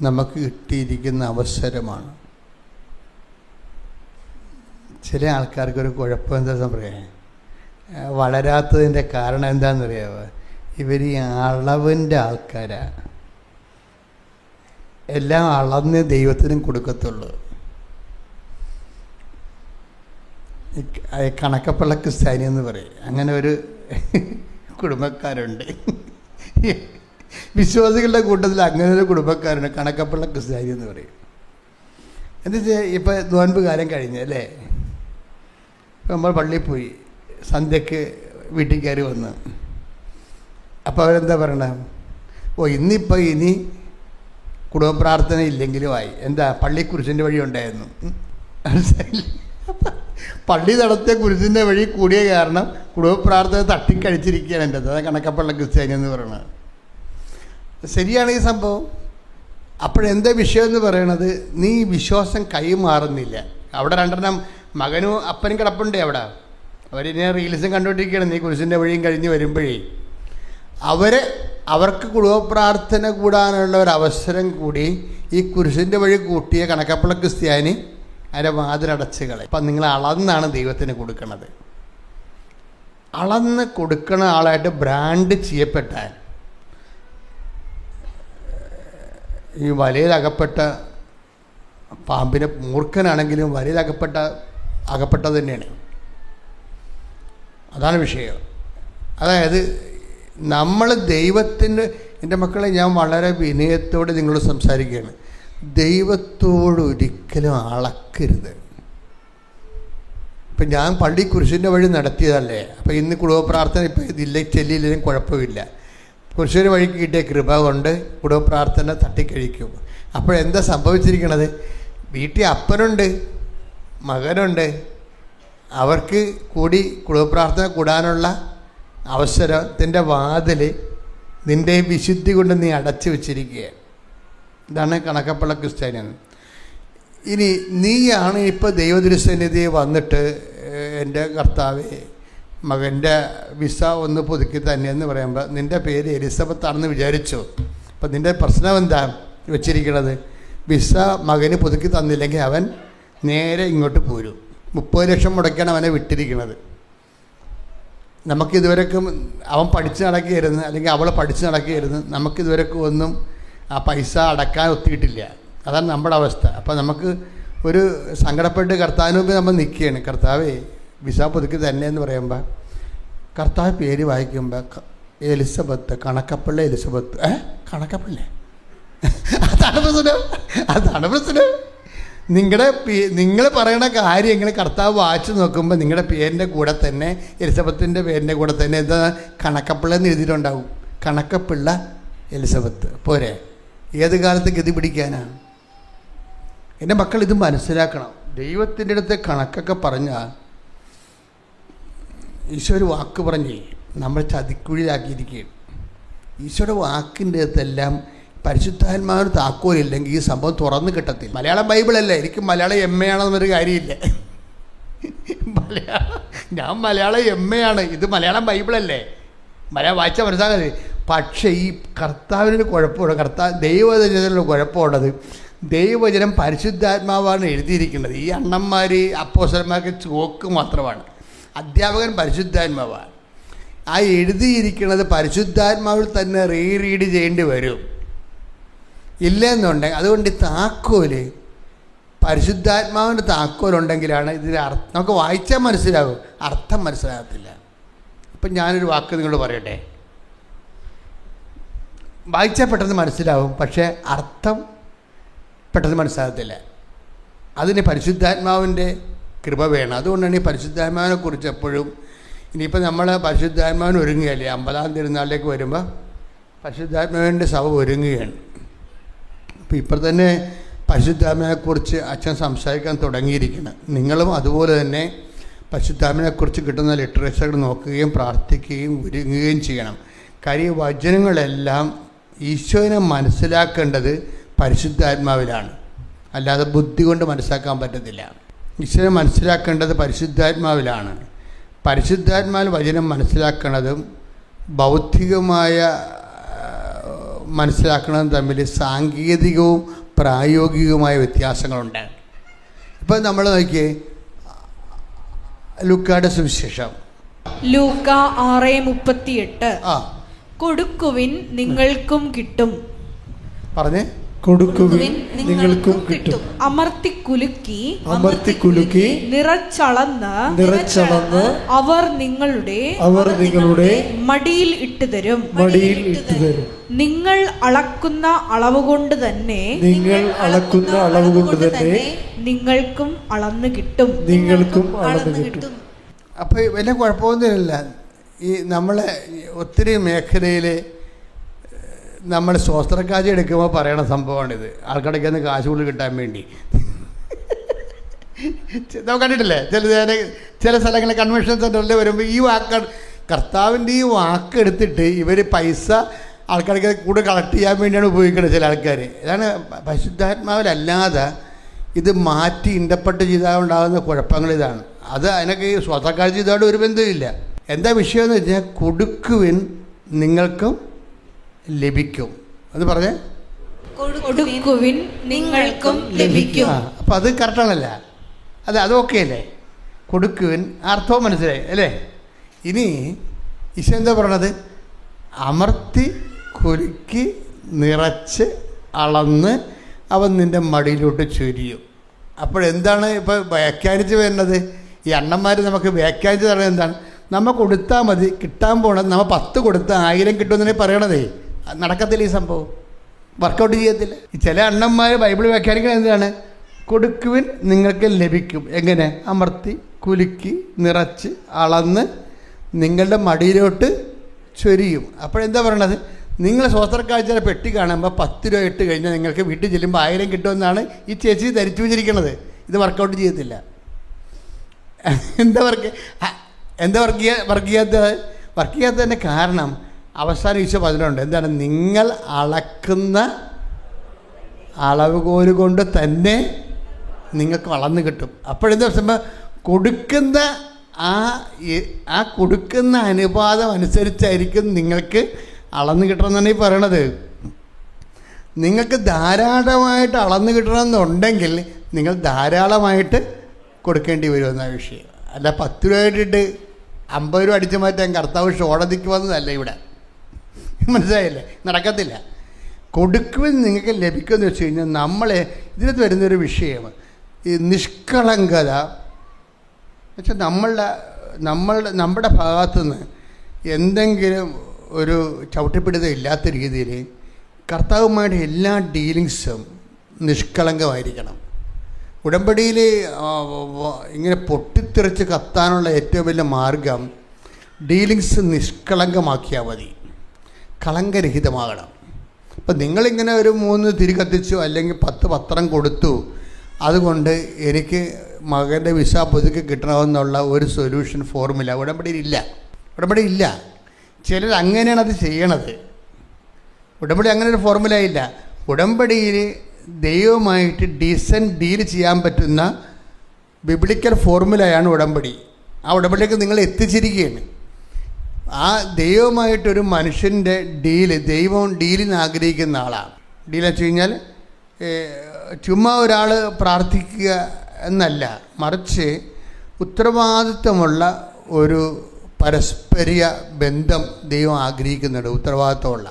നമുക്ക് കിട്ടിയിരിക്കുന്ന അവസരമാണ്. ചില ആൾക്കാർക്കൊരു കുഴപ്പം എന്താ പറയാ, വളരാത്തതിൻ്റെ കാരണം എന്താണെന്നറിയാമോ? ഇവർ ഈ അളവിൻ്റെ ആൾക്കാരാണ്. എല്ലാം അളന്ന് ദൈവത്തിനും കൊടുക്കത്തുള്ളൂ. കണക്കപ്പള്ള ക്രിസ്ത്യാനി എന്ന് പറയും. അങ്ങനെ ഒരു കുടുംബക്കാരുണ്ട്. വിശ്വാസികളുടെ കൂട്ടത്തിൽ അങ്ങനെ ഒരു കുടുംബക്കാരുണ്ട്, കണക്കപ്പള്ള ക്രിസ്ത്യാനി എന്ന് പറയും. എന്താ വെച്ചാൽ ഇപ്പം നോൻപ് കാലം കഴിഞ്ഞല്ലേ, ഇപ്പം നമ്മൾ പള്ളിയിൽ പോയി, സന്ധ്യക്ക് വീട്ടിൽ കയറി വന്ന്, അപ്പോൾ അവരെന്താ പറയണ? ഇന്നിപ്പോൾ ഇനി കുടുംബ പ്രാർത്ഥന ഇല്ലെങ്കിലും ആയി. എന്താ? പള്ളി കുരിശിൻ്റെ വഴി ഉണ്ടായിരുന്നു. പള്ളി നടത്തിയ കുരിശിൻ്റെ വഴി കൂടിയ കാരണം കുടുംബ പ്രാർത്ഥന തട്ടിക്കഴിച്ചിരിക്കുകയാണ് എൻ്റെ. അതാണ് കണക്കപ്പള്ള ക്രിസ്ത്യാനി എന്ന് പറയുന്നത്. ശരിയാണ് ഈ സംഭവം. അപ്പോഴെന്താ വിഷയം എന്ന് പറയണത്? നീ വിശ്വാസം കൈമാറുന്നില്ല. അവിടെ രണ്ടെണ്ണം മകനും അപ്പനും കിടപ്പുണ്ടേ അവിടെ. അവരിനെ റീൽസും കണ്ടുകൊണ്ടിരിക്കുകയാണ്. നീ കുരിശിൻ്റെ വഴിയും കഴിഞ്ഞ് വരുമ്പോഴേ അവർക്ക് കുടുംബ പ്രാർത്ഥന കൂടാനുള്ള ഒരവസരം കൂടി ഈ കുരിശിൻ്റെ വഴി കൂട്ടിയ കണക്കപ്പള്ള ക്രിസ്ത്യാനി അതിൻ്റെ വാതിലടച്ചുകളെ. അപ്പം നിങ്ങൾ അളന്നാണ് ദൈവത്തിന് കൊടുക്കുന്നത്. അളന്ന് കൊടുക്കുന്ന ആളായിട്ട് ബ്രാൻഡ് ചെയ്യപ്പെട്ടാൽ ഈ വലയിലകപ്പെട്ട പാമ്പിനെ, മൂർഖനാണെങ്കിലും അകപ്പെട്ടത് തന്നെയാണ്. അതാണ് വിഷയം. അതായത് നമ്മൾ ദൈവത്തിൻ്റെ, എൻ്റെ മക്കളെ ഞാൻ വളരെ വിനയത്തോടെ നിങ്ങളോട് സംസാരിക്കുകയാണ്. ദൈവത്തോട് ഒരിക്കലും അളക്കരുത്. ഇപ്പം ഞാൻ പള്ളി കുരിശിൻ്റെ വഴി നടത്തിയതല്ലേ, അപ്പോൾ ഇന്ന് കുടുംബ പ്രാർത്ഥന ഇപ്പം ഇതില്ല, ചെല്ലിയില്ലെങ്കിലും കുഴപ്പമില്ല. കുരിശിൻ്റെ വഴിക്ക് കിട്ടിയ കൃപ കൊണ്ട് കുടുംബ പ്രാർത്ഥന തട്ടിക്കഴിക്കും. അപ്പോഴെന്താ സംഭവിച്ചിരിക്കണത്? വീട്ടിൽ അപ്പനുണ്ട്, മകനുണ്ട്, അവർക്ക് കൂടി കുടുംബ പ്രാർത്ഥന കൂടാനുള്ള അവസരത്തിൻ്റെ വാതിൽ നിൻ്റെ വിശുദ്ധി കൊണ്ട് നീ അടച്ചു വെച്ചിരിക്കുകയാണ്. ഇതാണ് കണക്കപ്പള്ള ക്രിസ്ത്യാനിയാണ്. ഇനി നീയാണ് ഇപ്പോൾ ദൈവദൃസന്നിധി വന്നിട്ട് എൻ്റെ കർത്താവേ മകൻ്റെ വിസ ഒന്ന് പുതുക്കി തന്നെയെന്ന് പറയുമ്പോൾ നിൻ്റെ പേര് എലിസബത്ത് ആണെന്ന് വിചാരിച്ചു. അപ്പം നിൻ്റെ പ്രശ്നം എന്താ വെച്ചിരിക്കണത്? വിസ മകന് പുതുക്കി തന്നില്ലെങ്കിൽ അവൻ നേരെ ഇങ്ങോട്ട് പോരും. 30 ലക്ഷം മുടക്കിയാണ് അവനെ വിട്ടിരിക്കുന്നത്. നമുക്കിതുവരെയൊക്കെ അവൻ പഠിച്ച് നടക്കുകയായിരുന്നു, അല്ലെങ്കിൽ അവൾ പഠിച്ച് നടക്കുകയായിരുന്നു. നമുക്കിതുവരെയൊക്കെ ഒന്നും ആ പൈസ അടക്കാൻ ഒത്തിയിട്ടില്ല. അതാണ് നമ്മുടെ അവസ്ഥ. അപ്പോൾ നമുക്ക് ഒരു സങ്കടപ്പെട്ട് കർത്താവിന് മുമ്പ് നമ്മൾ നിൽക്കുകയാണ്. കർത്താവേ വിസ പുതുക്കി തന്നെ എന്ന് പറയുമ്പോൾ കർത്താവ് പേര് വായിക്കുമ്പോൾ എലിസബത്ത്, കണക്കപ്പള്ള എലിസബത്ത്. കണക്കപ്പള്ളേ? അതാണ് പ്രശ്നം. നിങ്ങൾ പറയുന്ന കാര്യങ്ങൾ കർത്താവ് വായിച്ചു നോക്കുമ്പോൾ നിങ്ങളുടെ പേരിൻ്റെ കൂടെ തന്നെ, എലിസബത്തിൻ്റെ പേരിൻ്റെ കൂടെ തന്നെ എന്താ കണക്കപ്പിള്ള എന്ന് എഴുതിയിട്ടുണ്ടാവും. കണക്കപ്പിള്ള എലിസബത്ത് പോരെ? ഏത് കാലത്ത് ഗതി പിടിക്കാനാണ്? എൻ്റെ മക്കൾ ഇത് മനസ്സിലാക്കണം. ദൈവത്തിൻ്റെ അടുത്ത് കണക്കൊക്കെ പറഞ്ഞാൽ ഈശോ ഒരു വാക്ക് പറഞ്ഞേ നമ്മൾ ചതിക്കുഴിയിലാക്കിയിരിക്കുകയാണ്. ഈശോയുടെ വാക്കിൻ്റെ അടുത്തെല്ലാം പരിശുദ്ധാത്മാവിന് താക്കോലില്ലെങ്കിൽ ഈ സംഭവം തുറന്ന് കിട്ടത്തില്ല. മലയാളം ബൈബിളല്ലേ, എനിക്ക് മലയാളം MA ആണെന്നൊരു കാര്യമില്ല. ഞാൻ മലയാളം MA ആണ്, ഇത് മലയാളം ബൈബിളല്ലേ, മലയാളം വായിച്ചാൽ മനസ്സിലാകാതെ. പക്ഷേ ഈ കർത്താവിനൊരു കുഴപ്പമുണ്ട്, ദൈവവചനത്തിനുള്ള കുഴപ്പമുള്ളത്, ദൈവവചനം പരിശുദ്ധാത്മാവാണ് എഴുതിയിരിക്കുന്നത്. ഈ അണ്ണന്മാർ അപ്പോസ്തലന്മാർക്ക് ചോക്ക് മാത്രമാണ്. അധ്യാപകൻ പരിശുദ്ധാത്മാവാണ്. ആ എഴുതിയിരിക്കുന്നത് പരിശുദ്ധാത്മാവിൽ തന്നെ റീഡ് ചെയ്യേണ്ടി വരും. ഇല്ലെന്നുണ്ടെങ്കിൽ അതുകൊണ്ട് ഈ താക്കോല് പരിശുദ്ധാത്മാവിൻ്റെ താക്കോലുണ്ടെങ്കിലാണ് ഇതിന് അർത്ഥം നമുക്ക് വായിച്ചാൽ മനസ്സിലാകും, അർത്ഥം മനസ്സിലാകത്തില്ല. ഇപ്പം ഞാനൊരു വാക്ക് നിങ്ങളോട് പറയട്ടെ, വായിച്ചാൽ പെട്ടെന്ന് മനസ്സിലാവും, പക്ഷേ അർത്ഥം പെട്ടെന്ന് മനസ്സിലാകത്തില്ല. അതിന് പരിശുദ്ധാത്മാവിൻ്റെ കൃപ വേണം. അതുകൊണ്ടാണ് ഈ പരിശുദ്ധാത്മാവിനെ കുറിച്ച് എപ്പോഴും, ഇനിയിപ്പോൾ നമ്മൾ പരിശുദ്ധാത്മാവിന് ഒരുങ്ങുകയല്ലേ, 50-ാം തിരുനാളിലേക്ക് വരുമ്പോൾ പരിശുദ്ധാത്മാവിൻ്റെ സഭ ഒരുങ്ങുകയാണ്. അപ്പോൾ ഇപ്പോൾ തന്നെ പരിശുദ്ധാത്മാവിനെക്കുറിച്ച് അച്ഛൻ സംസാരിക്കാൻ തുടങ്ങിയിരിക്കണം. നിങ്ങളും അതുപോലെ തന്നെ പരിശുദ്ധാത്മാവിനെക്കുറിച്ച് കിട്ടുന്ന ലിറ്ററേച്ചർ നോക്കുകയും പ്രാർത്ഥിക്കുകയും ഒരുങ്ങുകയും ചെയ്യണം. കാര്യം വചനങ്ങളെല്ലാം ഈശോനെ മനസ്സിലാക്കേണ്ടത് പരിശുദ്ധാത്മാവിലാണ്, അല്ലാതെ ബുദ്ധി കൊണ്ട് മനസ്സിലാക്കാൻ പറ്റത്തില്ല. ഈശോനെ മനസ്സിലാക്കേണ്ടത് പരിശുദ്ധാത്മാവിലാണ്. പരിശുദ്ധാത്മാവിൽ വചനം മനസ്സിലാക്കുന്നതും ബൗദ്ധികമായ മനസ്സിലാക്കുന്നതും തമ്മിൽ സാങ്കേതികവും പ്രായോഗികവുമായ വ്യത്യാസങ്ങളുണ്ട്. ഇപ്പം നമ്മൾ നോക്കിയേ, ലൂക്കായുടെ സുവിശേഷം ലൂക്ക 6:38. കൊടുക്കുവിൻ നിങ്ങൾക്കും കിട്ടും. പറഞ്ഞേ, കൊടുക്കുവിൻ നിങ്ങൾക്കും കിട്ടും. അമർത്തി കുലുക്കി നിറച്ചളന്ന് അവർ നിങ്ങളുടെ മടിയിൽ ഇട്ടുതരും. നിങ്ങൾ അളക്കുന്ന അളവ് കൊണ്ട് തന്നെ നിങ്ങൾക്കും അളന്നു കിട്ടും. അപ്പോൾ വലിയ കുഴപ്പമൊന്നുമില്ല. ഈ നമ്മളെ ഒത്തിരി മേഖലയിൽ നമ്മൾ ശോസ്ത്രക്കാഴ്ച എടുക്കുമ്പോൾ പറയണ സംഭവമാണിത്. ആൾക്കടയ്ക്ക് നിന്ന് കാശ് കൂടുതൽ കിട്ടാൻ വേണ്ടി നമുക്ക് കണ്ടിട്ടില്ലേ, ചില സ്ഥലങ്ങളിൽ കൺവെൻഷൻ സെൻ്ററിൽ വരുമ്പോൾ ഈ കർത്താവിൻ്റെ ഈ വാക്ക് എടുത്തിട്ട് ഇവർ പൈസ ആൾക്കാർക്ക് കൂടുതൽ കളക്ട് ചെയ്യാൻ വേണ്ടിയാണ് ഉപയോഗിക്കുന്നത് ചില ആൾക്കാർ. ഇതാണ് പരിശുദ്ധാത്മാവിലല്ലാതെ ഇത് മാറ്റി ഇൻ്റർപ്രറ്റ് ചെയ്താൽ ഉണ്ടാകുന്ന കുഴപ്പങ്ങളിതാണ്. അതിനൊക്കെ ഈ ശോസ്ത്രക്കാഴ്ച ചെയ്തോണ്ട് ഒരു ബന്ധമില്ല. എന്താ വിഷയം എന്ന് വെച്ചാൽ, കൊടുക്കുവിൻ നിങ്ങൾക്കും ലഭിക്കും എന്ന് പറഞ്ഞേ, കൊടുക്കുവിൻ നിങ്ങൾക്കും ലഭിക്കും. അപ്പം അത് കറക്റ്റാണല്ല, അതൊക്കെ അല്ലേ, കൊടുക്കുവിൻ അർത്ഥവും മനസ്സിലായി അല്ലേ. ഇനി ഈശോ എന്താ പറയണത്, അമർത്തി കുലുക്കി നിറച്ച് അളന്ന് അവൻ നിൻ്റെ മടിയിലോട്ട് ചൊരിയും. അപ്പോഴെന്താണ് ഇപ്പോൾ വ്യാഖ്യാനിച്ച് വരുന്നത്? ഈ അണ്ണന്മാർ നമുക്ക് വ്യാഖ്യാനിച്ച് തരുന്നത് എന്താണ്, നമ്മൾ കൊടുത്താൽ മതി, കിട്ടാൻ പോണത് നമ്മൾ 10 കൊടുത്താൽ 1000 കിട്ടുമെന്നേ പറയണതേ. നടക്കത്തില്ല, ഈ സംഭവം വർക്കൗട്ട് ചെയ്യത്തില്ല. ഈ ചില അണ്ണന്മാർ ബൈബിൾ വ്യാഖ്യാനിക്കുന്നത് എന്താണ്, കൊടുക്കുവിൻ നിങ്ങൾക്ക് ലഭിക്കും. എങ്ങനെ? അമർത്തി കുലുക്കി നിറച്ച് അളന്ന് നിങ്ങളുടെ മടിയിലോട്ട് ചൊരിയും. അപ്പോഴെന്താ പറയണത്, നിങ്ങൾ ശോസ്ത്രക്കാഴ്ചയുടെ പെട്ടി കാണുമ്പോൾ 10 രൂപ ഇട്ട് കഴിഞ്ഞാൽ നിങ്ങൾക്ക് വീട്ടിൽ ചെല്ലുമ്പോൾ 1000 കിട്ടുമെന്നാണ് ഈ ചേച്ചി ധരിച്ചു വെച്ചിരിക്കുന്നത്. ഇത് വർക്കൗട്ട് ചെയ്യത്തില്ല. എന്താ വർക്ക് ചെയ്യാത്തതിൻ്റെ കാരണം അവസാനം ഈശോ പറഞ്ഞിട്ടുണ്ട്. എന്താണ്? നിങ്ങൾ അളക്കുന്ന അളവുകോല് കൊണ്ട് തന്നെ നിങ്ങൾക്ക് അളന്ന് കിട്ടും. അപ്പോഴെന്താ സംഭവം, കൊടുക്കുന്ന ആ കൊടുക്കുന്ന അനുപാതം അനുസരിച്ചായിരിക്കും നിങ്ങൾക്ക് അളന്ന് കിട്ടണമെന്നാണ് ഈ പറയണത്. നിങ്ങൾക്ക് ധാരാളമായിട്ട് അളന്ന് കിട്ടണമെന്നുണ്ടെങ്കിൽ നിങ്ങൾ ധാരാളമായിട്ട് കൊടുക്കേണ്ടി വരുമെന്ന വിഷയം. അല്ല 10 രൂപ ഇട്ടിട്ട് 50 രൂപ അടിച്ചു മാറ്റാൻ കർത്താവ് ഷോടതിക്ക് വന്നതല്ല ഇവിടെ. മനസ്സിലായില്ലേ? നടക്കത്തില്ല. കൊടുക്കുവിൻ നിങ്ങൾക്ക് ലഭിക്കുമെന്ന് വെച്ച് കഴിഞ്ഞാൽ നമ്മളെ ഇതിനകത്ത് വരുന്നൊരു വിഷയം ഈ നിഷ്കളങ്കത വെച്ചാൽ നമ്മുടെ ഭാഗത്തുനിന്ന് എന്തെങ്കിലും ഒരു ചവിട്ടിപ്പിടുത്തം ഇല്ലാത്ത രീതിയിൽ കർത്താവുമായിട്ട് എല്ലാ ഡീലിങ്സും നിഷ്കളങ്കമായിരിക്കണം. ഉടമ്പടിയിൽ ഇങ്ങനെ പൊട്ടിത്തെറിച്ച് കത്താനുള്ള ഏറ്റവും വലിയ മാർഗം ഡീലിങ്സ് നിഷ്കളങ്കമാക്കിയാൽ മതി, കളങ്കരഹിതമാകണം. അപ്പം നിങ്ങളിങ്ങനെ ഒരു 3 തിരി കത്തിച്ചു അല്ലെങ്കിൽ 10 പത്രം കൊടുത്തു, അതുകൊണ്ട് എനിക്ക് മകൻ്റെ വിസ പുതുക്കി കിട്ടണമെന്നുള്ള ഒരു സൊല്യൂഷൻ ഫോർമുല ഉടമ്പടി ഇല്ല. ചിലർ അങ്ങനെയാണ് അത് ചെയ്യണത്. ഉടമ്പടി അങ്ങനെ ഒരു ഫോർമുല ഇല്ല. ഉടമ്പടിയിൽ ദൈവമായിട്ട് ഡീസൻറ്റ് ഡീൽ ചെയ്യാൻ പറ്റുന്ന ബിബ്ലിക്കൽ ഫോർമുലയാണ് ഉടമ്പടി. ആ ഉടമ്പടിയിലേക്ക് നിങ്ങൾ എത്തിച്ചിരിക്കുകയാണ്. ആ ദൈവമായിട്ടൊരു മനുഷ്യൻ്റെ ദൈവം ഡീലിന് ആഗ്രഹിക്കുന്ന ആളാണ്. ഡീലെന്ന് വെച്ച് കഴിഞ്ഞാൽ ചുമ്മാ ഒരാൾ പ്രാർത്ഥിക്കുക എന്നല്ല, മറിച്ച് ഉത്തരവാദിത്വമുള്ള ഒരു പരസ്പര ബന്ധം ദൈവം ആഗ്രഹിക്കുന്നുണ്ട്, ഉത്തരവാദിത്വമുള്ള.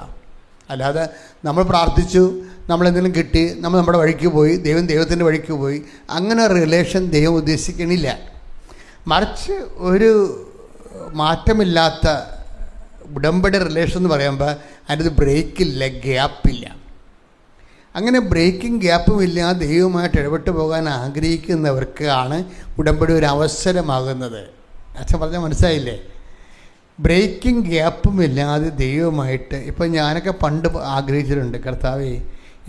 അല്ലാതെ നമ്മൾ പ്രാർത്ഥിച്ചു, നമ്മളെന്തെങ്കിലും കിട്ടി, നമ്മൾ നമ്മുടെ വഴിക്ക് പോയി, ദൈവത്തിൻ്റെ വഴിക്ക് പോയി, അങ്ങനെ റിലേഷൻ ദൈവം ഉദ്ദേശിക്കണില്ല. മറിച്ച് ഒരു മാറ്റമില്ലാത്ത ഉടമ്പടി റിലേഷൻ എന്ന് പറയുമ്പോൾ അതിനകത്ത് ബ്രേക്കില്ല, ഗ്യാപ്പില്ല. അങ്ങനെ ബ്രേക്കിംഗ് ഗ്യാപ്പുമില്ല. ദൈവമായിട്ട് ഇടപെട്ട് പോകാൻ ആഗ്രഹിക്കുന്നവർക്കാണ് ഉടമ്പടി ഒരു അവസരമാകുന്നത്. അച്ഛൻ പറഞ്ഞാൽ മനസ്സിലായില്ലേ? ബ്രേക്കിംഗ് ഗ്യാപ്പുമില്ലാതെ ദൈവമായിട്ട്. ഇപ്പം ഞാനൊക്കെ പണ്ട് ആഗ്രഹിച്ചിട്ടുണ്ട്, കർത്താവേ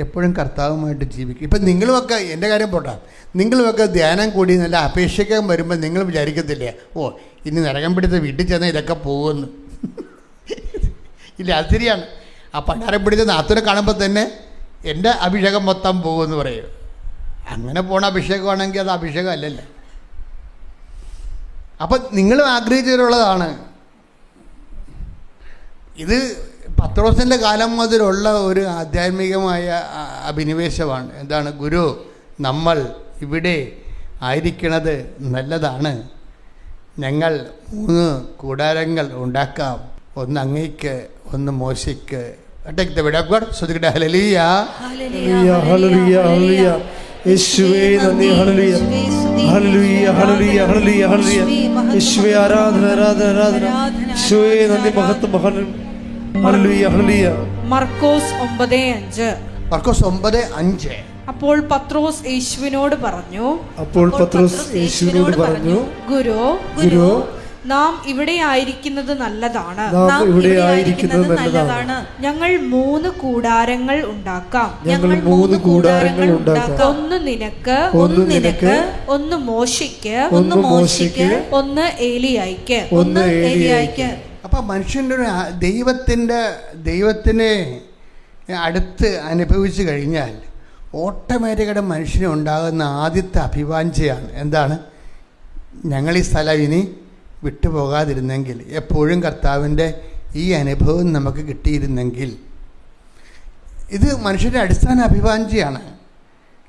എപ്പോഴും കർത്താവുമായിട്ട് ജീവിക്കും. ഇപ്പം നിങ്ങളുമൊക്കെ, എൻ്റെ കാര്യം പോട്ടെ, നിങ്ങളുമൊക്കെ ധ്യാനം കൂടി നല്ല അപേക്ഷിക്കാൻ വരുമ്പോൾ നിങ്ങൾ വിചാരിക്കത്തില്ലേ, ഓ ഇനി നരകം പിടിച്ച വീട്ടിൽ ചെന്നാൽ ഇതൊക്കെ പോകുമെന്ന്. ഇല്ല, അത് ശരിയാണ്. ആ പണ്ടാരം പിടിച്ച നാത്തൂനെ കാണുമ്പോൾ തന്നെ എൻ്റെ അഭിഷേകം മൊത്തം പോകുമെന്ന് പറയും. അങ്ങനെ പോണ അഭിഷേകമാണെങ്കിൽ അത് അഭിഷേകം അല്ലല്ലോ. അപ്പം നിങ്ങളും ആഗ്രഹിച്ചവരുള്ളതാണ് ഇത്. പത്രോസിൻ്റെ കാലം മുതലുള്ള ഒരു ആധ്യാത്മികമായ അഭിനിവേശമാണ്. എന്താണ്? ഗുരു, നമ്മൾ ഇവിടെ ആയിരിക്കണത് നല്ലതാണ്. ഞങ്ങൾ 3 കൂടാരങ്ങൾ ഉണ്ടാക്കാം, ഒന്ന് അങ്ങയ്ക്ക്, ഒന്ന് മോശയ്ക്ക്. ശ്രദ്ധിക്കട്ടെ. ഹല്ലേലൂയ, ഹല്ലേലൂയ, ഹല്ലേലൂയ, ഹല്ലേലൂയ. യേശുവേ നന്ദി. ഹല്ലേലൂയ, ഹല്ലേലൂയ, ഹല്ലേലൂയ, ഹല്ലേലൂയ, ഹല്ലേലൂയ. യേശുവേ ആരാധന, ആരാധന, ആരാധന. യേശുവേ നന്ദി, മഹത്വം. ഹല്ലേലൂയ, ഹല്ലേലൂയ. മർക്കോസ് 9:5. അപ്പോൾ പത്രോസ് യേശുവിനോട് പറഞ്ഞു, ഗുരു, നാം ഇവിടെ ആയിരിക്കുന്നത് നല്ലതാണ്. ഞങ്ങൾ 3 കൂടാരങ്ങൾ ഉണ്ടാക്കാം. ഒന്ന് നിനക്ക്, ഒന്ന് മോശയ്ക്ക്, ഒന്ന് ഏലിയായ്ക്ക്. അപ്പം മനുഷ്യൻ്റെ ഒരു ദൈവത്തിനെ അടുത്ത് അനുഭവിച്ചു കഴിഞ്ഞാൽ ഓട്ടോമാറ്റിക്കായിട്ട് മനുഷ്യന് ഉണ്ടാകുന്ന ആദ്യത്തെ അഭിവാഞ്ചയാണ് എന്താണ്? ഞങ്ങൾ ഈ സ്ഥലം ഇനി വിട്ടുപോകാതിരുന്നെങ്കിൽ, എപ്പോഴും കർത്താവിൻ്റെ ഈ അനുഭവം നമുക്ക് കിട്ടിയിരുന്നെങ്കിൽ. ഇത് മനുഷ്യൻ്റെ അടിസ്ഥാന അഭിവാഞ്ചയാണ്.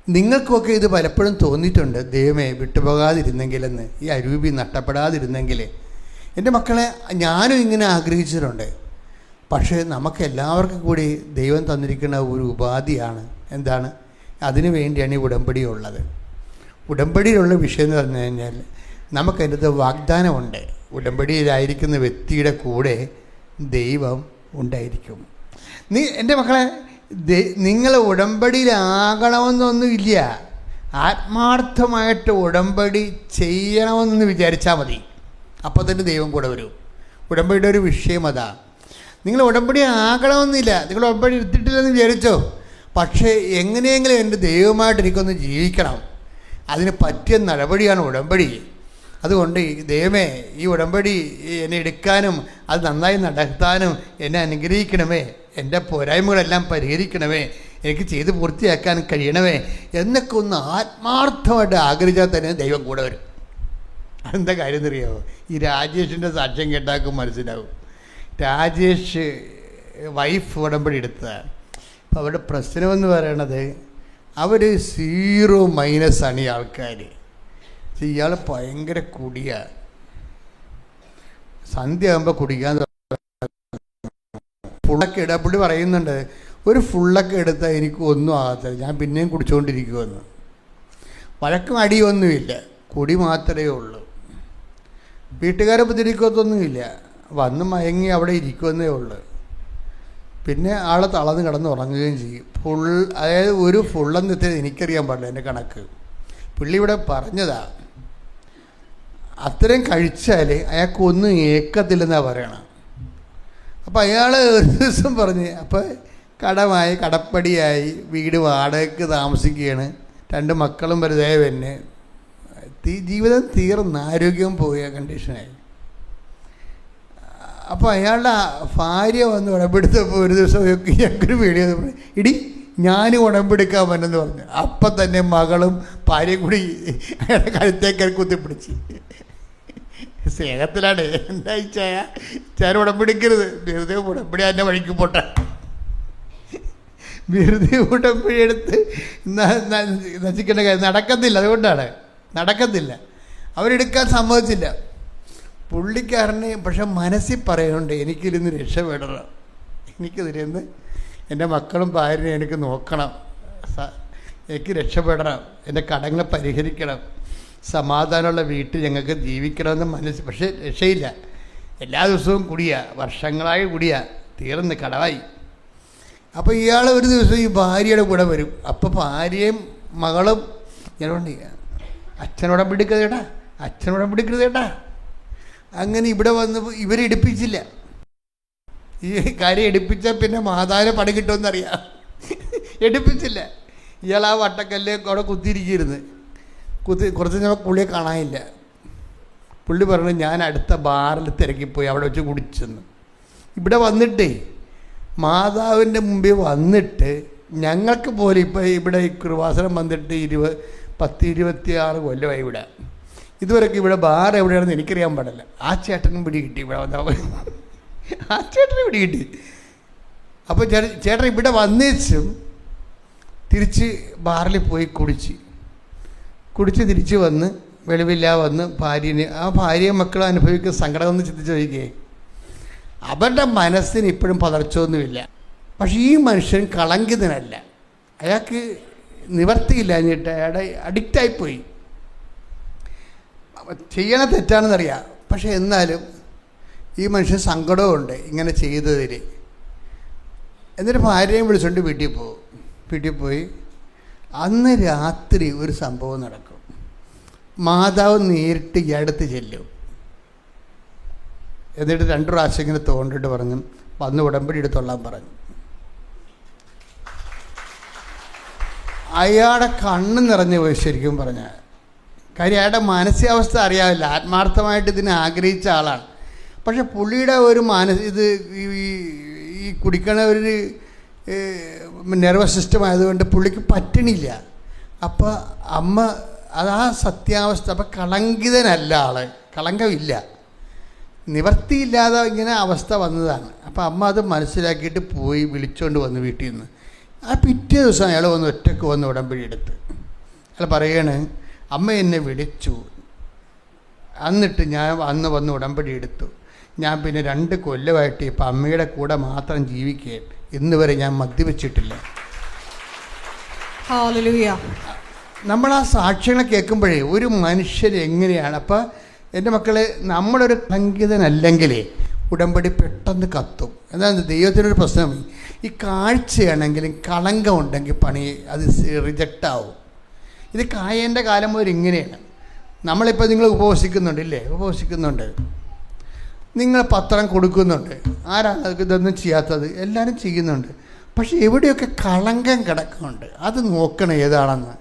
നിങ്ങൾക്കൊക്കെ ഇത് പലപ്പോഴും തോന്നിയിട്ടുണ്ട്, ദൈവമേ വിട്ടുപോകാതിരുന്നെങ്കിലെന്ന്, ഈ അരൂപി നഷ്ടപ്പെടാതിരുന്നെങ്കിൽ. എൻ്റെ മക്കളെ, ഞാനും ഇങ്ങനെ ആഗ്രഹിച്ചിട്ടുണ്ട്. പക്ഷേ നമുക്കെല്ലാവർക്കും കൂടി ദൈവം തന്നിരിക്കുന്ന ഒരു ഉപാധിയാണ്. എന്താണ്? അതിനു വേണ്ടിയാണ് ഈ ഉടമ്പടി ഉള്ളത്. ഉടമ്പടിയിലുള്ള വിഷയം എന്ന് പറഞ്ഞു കഴിഞ്ഞാൽ നമുക്കതിൻ്റെ അകത്ത് വാഗ്ദാനമുണ്ട്. ഉടമ്പടിയിലായിരിക്കുന്ന വ്യക്തിയുടെ കൂടെ ദൈവം ഉണ്ടായിരിക്കും. എൻ്റെ മക്കളെ, നിങ്ങൾ ഉടമ്പടിയിലാകണമെന്നൊന്നുമില്ല. ആത്മാർത്ഥമായിട്ട് ഉടമ്പടി ചെയ്യണമെന്ന് വിചാരിച്ചാൽ മതി. അപ്പോൾ തന്നെ ദൈവം കൂടെ വരും. ഉടമ്പടിയുടെ ഒരു വിഷയം അതാ. നിങ്ങൾ ഉടമ്പടി ആകണമെന്നില്ല. നിങ്ങൾ ഉടമ്പടി എടുത്തിട്ടില്ലെന്ന് വിചാരിച്ചോ, പക്ഷേ എങ്ങനെയെങ്കിലും എൻ്റെ ദൈവമായിട്ട് എനിക്കൊന്ന് ജീവിക്കണം, അതിന് പറ്റിയ നടപടിയാണ് ഉടമ്പടി. അതുകൊണ്ട് ദൈവമേ, ഈ ഉടമ്പടി എന്നെ എടുക്കാനും അത് നന്നായി നടത്താനും എന്നെ അനുഗ്രഹിക്കണമേ, എൻ്റെ പോരായ്മകളെല്ലാം പരിഹരിക്കണമേ, എനിക്ക് ചെയ്ത് പൂർത്തിയാക്കാൻ കഴിയണമേ എന്നൊക്കെ ഒന്ന് ആത്മാർത്ഥമായിട്ട് ആഗ്രഹിച്ചാൽ തന്നെ ദൈവം കൂടെ വരും. അതെന്താ കാര്യം എന്നറിയാമോ? ഈ രാജേഷിൻ്റെ സാക്ഷ്യം കേട്ടാക്കും മനസ്സിലാവും. രാജേഷ് വൈഫ് ഉടമ്പടി എടുത്തതാണ്. അപ്പോൾ അവരുടെ പ്രശ്നമെന്ന് പറയണത് അവർ 0- ഈ ആൾക്കാർ. ഇയാൾ ഭയങ്കര കുടിയാണ്. സന്ധ്യ ആകുമ്പോൾ കുടിക്കാൻ ഫുള്ളൊക്കെ പുള്ളി പറയുന്നുണ്ട്, ഒരു ഫുള്ളൊക്കെ എടുത്താൽ എനിക്ക് ഒന്നും ആകത്തില്ല, ഞാൻ പിന്നെയും കുടിച്ചുകൊണ്ടിരിക്കുമെന്ന്. വഴക്കും അടിയൊന്നുമില്ല, കുടി മാത്രമേ ഉള്ളൂ. വീട്ടുകാരെ ഉപദ്രവിക്കത്തൊന്നുമില്ല, വന്ന് മയങ്ങി അവിടെ ഇരിക്കുമെന്നേ ഉള്ളൂ. പിന്നെ ആൾ തളർന്ന് കിടന്ന് ഉറങ്ങുകയും ചെയ്യും. അതായത് ഒരു ഫുള്ളെന്ന് എത്തിയത് എനിക്കറിയാൻ പാടില്ല എൻ്റെ കണക്ക്. പുള്ളി ഇവിടെ പറഞ്ഞതാ. അത്രയും കഴിച്ചാൽ അയാൾക്കൊന്നും ഏക്കത്തില്ലെന്നാണ് പറയണം. അപ്പം അയാൾ ഒരു ദിവസം പറഞ്ഞ്, അപ്പോൾ കടമായി, കടപ്പടിയായി, വീട് വാടകയ്ക്ക് താമസിക്കുകയാണ്, 2 മക്കളും വെറുതെ തന്നെ, ജീവിതം തീർന്ന് ആരോഗ്യം പോയ കണ്ടീഷനായി. അപ്പോൾ അയാളുടെ ഭാര്യ വന്ന് ഉടമ്പെടുത്തപ്പോൾ ഒരു ദിവസം ഞങ്ങൾക്കൊരു വീഡിയോ പറഞ്ഞു, ഇടി ഞാൻ ഉടമ്പെടുക്കാൻ പറ്റുമെന്ന് പറഞ്ഞു. അപ്പം തന്നെ മകളും ഭാര്യയും കൂടി അയാളുടെ കഴുത്തേക്കാൾ കുത്തിപ്പിടിച്ച്. സ്നേഹത്തിലാണ്. എന്താ ചായ ഉടമ്പെടുക്കരുത്, വെറുതെ ഉടമ്പടി തന്നെ വഴിക്ക് പോട്ടെ, വെറുതെ ഉടമ്പടി എടുത്ത് നശിക്കേണ്ട കാര്യം നടക്കത്തില്ല. അതുകൊണ്ടാണ് നടക്കത്തില്ല, അവരെടുക്കാൻ സമ്മതിച്ചില്ല പുള്ളിക്കാരന്. പക്ഷെ മനസ്സിൽ പറയുന്നുണ്ട്, എനിക്കിരുന്ന് രക്ഷപ്പെടണം, എനിക്കിതിരുന്ന് എൻ്റെ മക്കളും ഭാര്യയും എനിക്ക് നോക്കണം, എനിക്ക് രക്ഷപ്പെടണം, എൻ്റെ കടങ്ങളെ പരിഹരിക്കണം, സമാധാനമുള്ള വീട്ടിൽ ഞങ്ങൾക്ക് ജീവിക്കണമെന്ന് മനസ്സിൽ. പക്ഷേ രക്ഷയില്ല, എല്ലാ ദിവസവും കുടിയാ, വർഷങ്ങളായി കുടിയാ, തീർന്ന് കടവായി. അപ്പോൾ ഇയാൾ ഒരു ദിവസം ഈ ഭാര്യയുടെ കൂടെ വരും. അപ്പോൾ ഭാര്യയും മകളും ഞാനുണ്ട്, അച്ഛനോടെ പിടിക്കരുത് ചേട്ടാ, അച്ഛനോടെ പിടിക്കരുത് ചേട്ടാ. അങ്ങനെ ഇവിടെ വന്ന് ഇവരെടുപ്പിച്ചില്ല. ഈ കാര്യം എടുപ്പിച്ചാൽ പിന്നെ മാതാവിനെ പണി കിട്ടുമെന്നറിയാം. എടുപ്പിച്ചില്ല. ഇയാൾ ആ വട്ടക്കല്ല് അവിടെ കുത്തിയിരിക്കരുത്. കുറച്ച് ഞാൻ പുള്ളിയെ കാണാനില്ല. പുള്ളി പറഞ്ഞു, ഞാൻ അടുത്ത ബാറിൽ തിരക്കിപ്പോയി, അവിടെ വെച്ച് കുടിച്ചെന്ന്. ഇവിടെ വന്നിട്ടേ മാതാവിൻ്റെ മുമ്പിൽ വന്നിട്ട് ഞങ്ങൾക്ക് പോലും ഇപ്പോൾ ഇവിടെ ഈ കൃപാസനം വന്നിട്ട് 10-26 കൊല്ലമായി ഇവിടെ. ഇതുവരെയൊക്കെ ഇവിടെ ബാർ എവിടെയാണെന്ന് എനിക്കറിയാൻ പാടില്ല. ആ ചേട്ടനും പിടി കിട്ടി ഇവിടെ വന്ന, ആ ചേട്ടനും പിടി കിട്ടി. അപ്പോൾ ചേട്ടൻ ഇവിടെ വന്നേച്ചും തിരിച്ച് ബാറിൽ പോയി കുടിച്ച് തിരിച്ച് വന്ന് വെളിവില്ല വന്ന് ആ ഭാര്യയും മക്കളും അനുഭവിക്കുന്ന സങ്കടം ഒന്ന് ചിന്തിച്ച് നോക്കിയേ. അവരുടെ മനസ്സിന് ഇപ്പോഴും പതർച്ചൊന്നുമില്ല. പക്ഷേ ഈ മനുഷ്യൻ കളങ്കിതനല്ല, അയാൾക്ക് നിവർത്തിയില്ലാഞ്ഞിട്ട് അയാളുടെ അഡിക്റ്റായിപ്പോയി. ചെയ്യണ തെറ്റാണെന്നറിയാം, പക്ഷെ എന്നാലും ഈ മനുഷ്യൻ സങ്കടമുണ്ട് ഇങ്ങനെ ചെയ്തതിൽ. എന്നിട്ട് ഭാര്യയും വിളിച്ചുകൊണ്ട് വീട്ടിൽ പോയി അന്ന് രാത്രി ഒരു സംഭവം നടക്കും. മാതാവ് നേരിട്ട് ഈ അടുത്ത് ചെല്ലും. എന്നിട്ട് 2 പ്രാവശ്യം ഇങ്ങനെ തോണ്ടിട്ട് പറഞ്ഞു, വന്ന് ഉടമ്പടി എടുത്തോളാൻ പറഞ്ഞു. അയാളുടെ കണ്ണ് നിറഞ്ഞു പോയി ശരിക്കും പറഞ്ഞാൽ. കാര്യം അയാളുടെ മാനസികാവസ്ഥ അറിയാവില്ല, ആത്മാർത്ഥമായിട്ട് ഇതിനെ ആഗ്രഹിച്ച ആളാണ്. പക്ഷെ പുള്ളിയുടെ ഒരു ഇത് ഈ കുടിക്കണ ഒരു നെർവസ് സിസ്റ്റം ആയതുകൊണ്ട് പുള്ളിക്ക് പറ്റണില്ല. അപ്പോൾ അമ്മ അതാ സത്യാവസ്ഥ. അപ്പം കളങ്കിതനല്ല ആള്, കളങ്കമില്ല, നിവർത്തിയില്ലാതെ ഇങ്ങനെ അവസ്ഥ വന്നതാണ്. അപ്പം അമ്മ അത് മനസ്സിലാക്കിയിട്ട് പോയി വിളിച്ചുകൊണ്ട് വന്ന് വീട്ടിൽ നിന്ന്. ആ പിറ്റേ ദിവസം അയാൾ വന്ന് ഒറ്റയ്ക്ക് വന്ന് ഉടമ്പടി എടുത്ത് അയാൾ പറയാണ്, അമ്മ എന്നെ വിളിച്ചു, എന്നിട്ട് ഞാൻ വന്ന് ഉടമ്പടി എടുത്തു. ഞാൻ പിന്നെ 2 കൊല്ലമായിട്ട് ഇപ്പം അമ്മയുടെ കൂടെ മാത്രം ജീവിക്കുകയും ഇന്ന് വരെ ഞാൻ മദ്യപിച്ചിട്ടില്ല. നമ്മൾ ആ സാക്ഷ്യങ്ങളെ കേൾക്കുമ്പോഴേ ഒരു മനുഷ്യൻ എങ്ങനെയാണ്. അപ്പം എൻ്റെ മക്കളെ, നമ്മളൊരു കളങ്കിതനല്ലെങ്കിലേ ഉടമ്പടി പെട്ടെന്ന് കത്തും. എന്താണ് ദൈവത്തിനൊരു പ്രശ്നം, ഈ കാഴ്ചയാണെങ്കിലും കളങ്കം ഉണ്ടെങ്കിൽ പണി അത് റിജക്റ്റാവും. ഇത് കായേൻ്റെ കാലം മുതൽ ഇങ്ങനെയാണ്. നമ്മളിപ്പോൾ നിങ്ങൾ ഉപവസിക്കുന്നുണ്ട്, നിങ്ങൾ പത്രം കൊടുക്കുന്നുണ്ട്, ആരാണ് ഇതൊന്നും ചെയ്യാത്തത്? എല്ലാവരും ചെയ്യുന്നുണ്ട്. പക്ഷേ എവിടെയൊക്കെ കളങ്കം കിടക്കുന്നുണ്ട്, അത് നോക്കണം ഏതാണെന്ന്.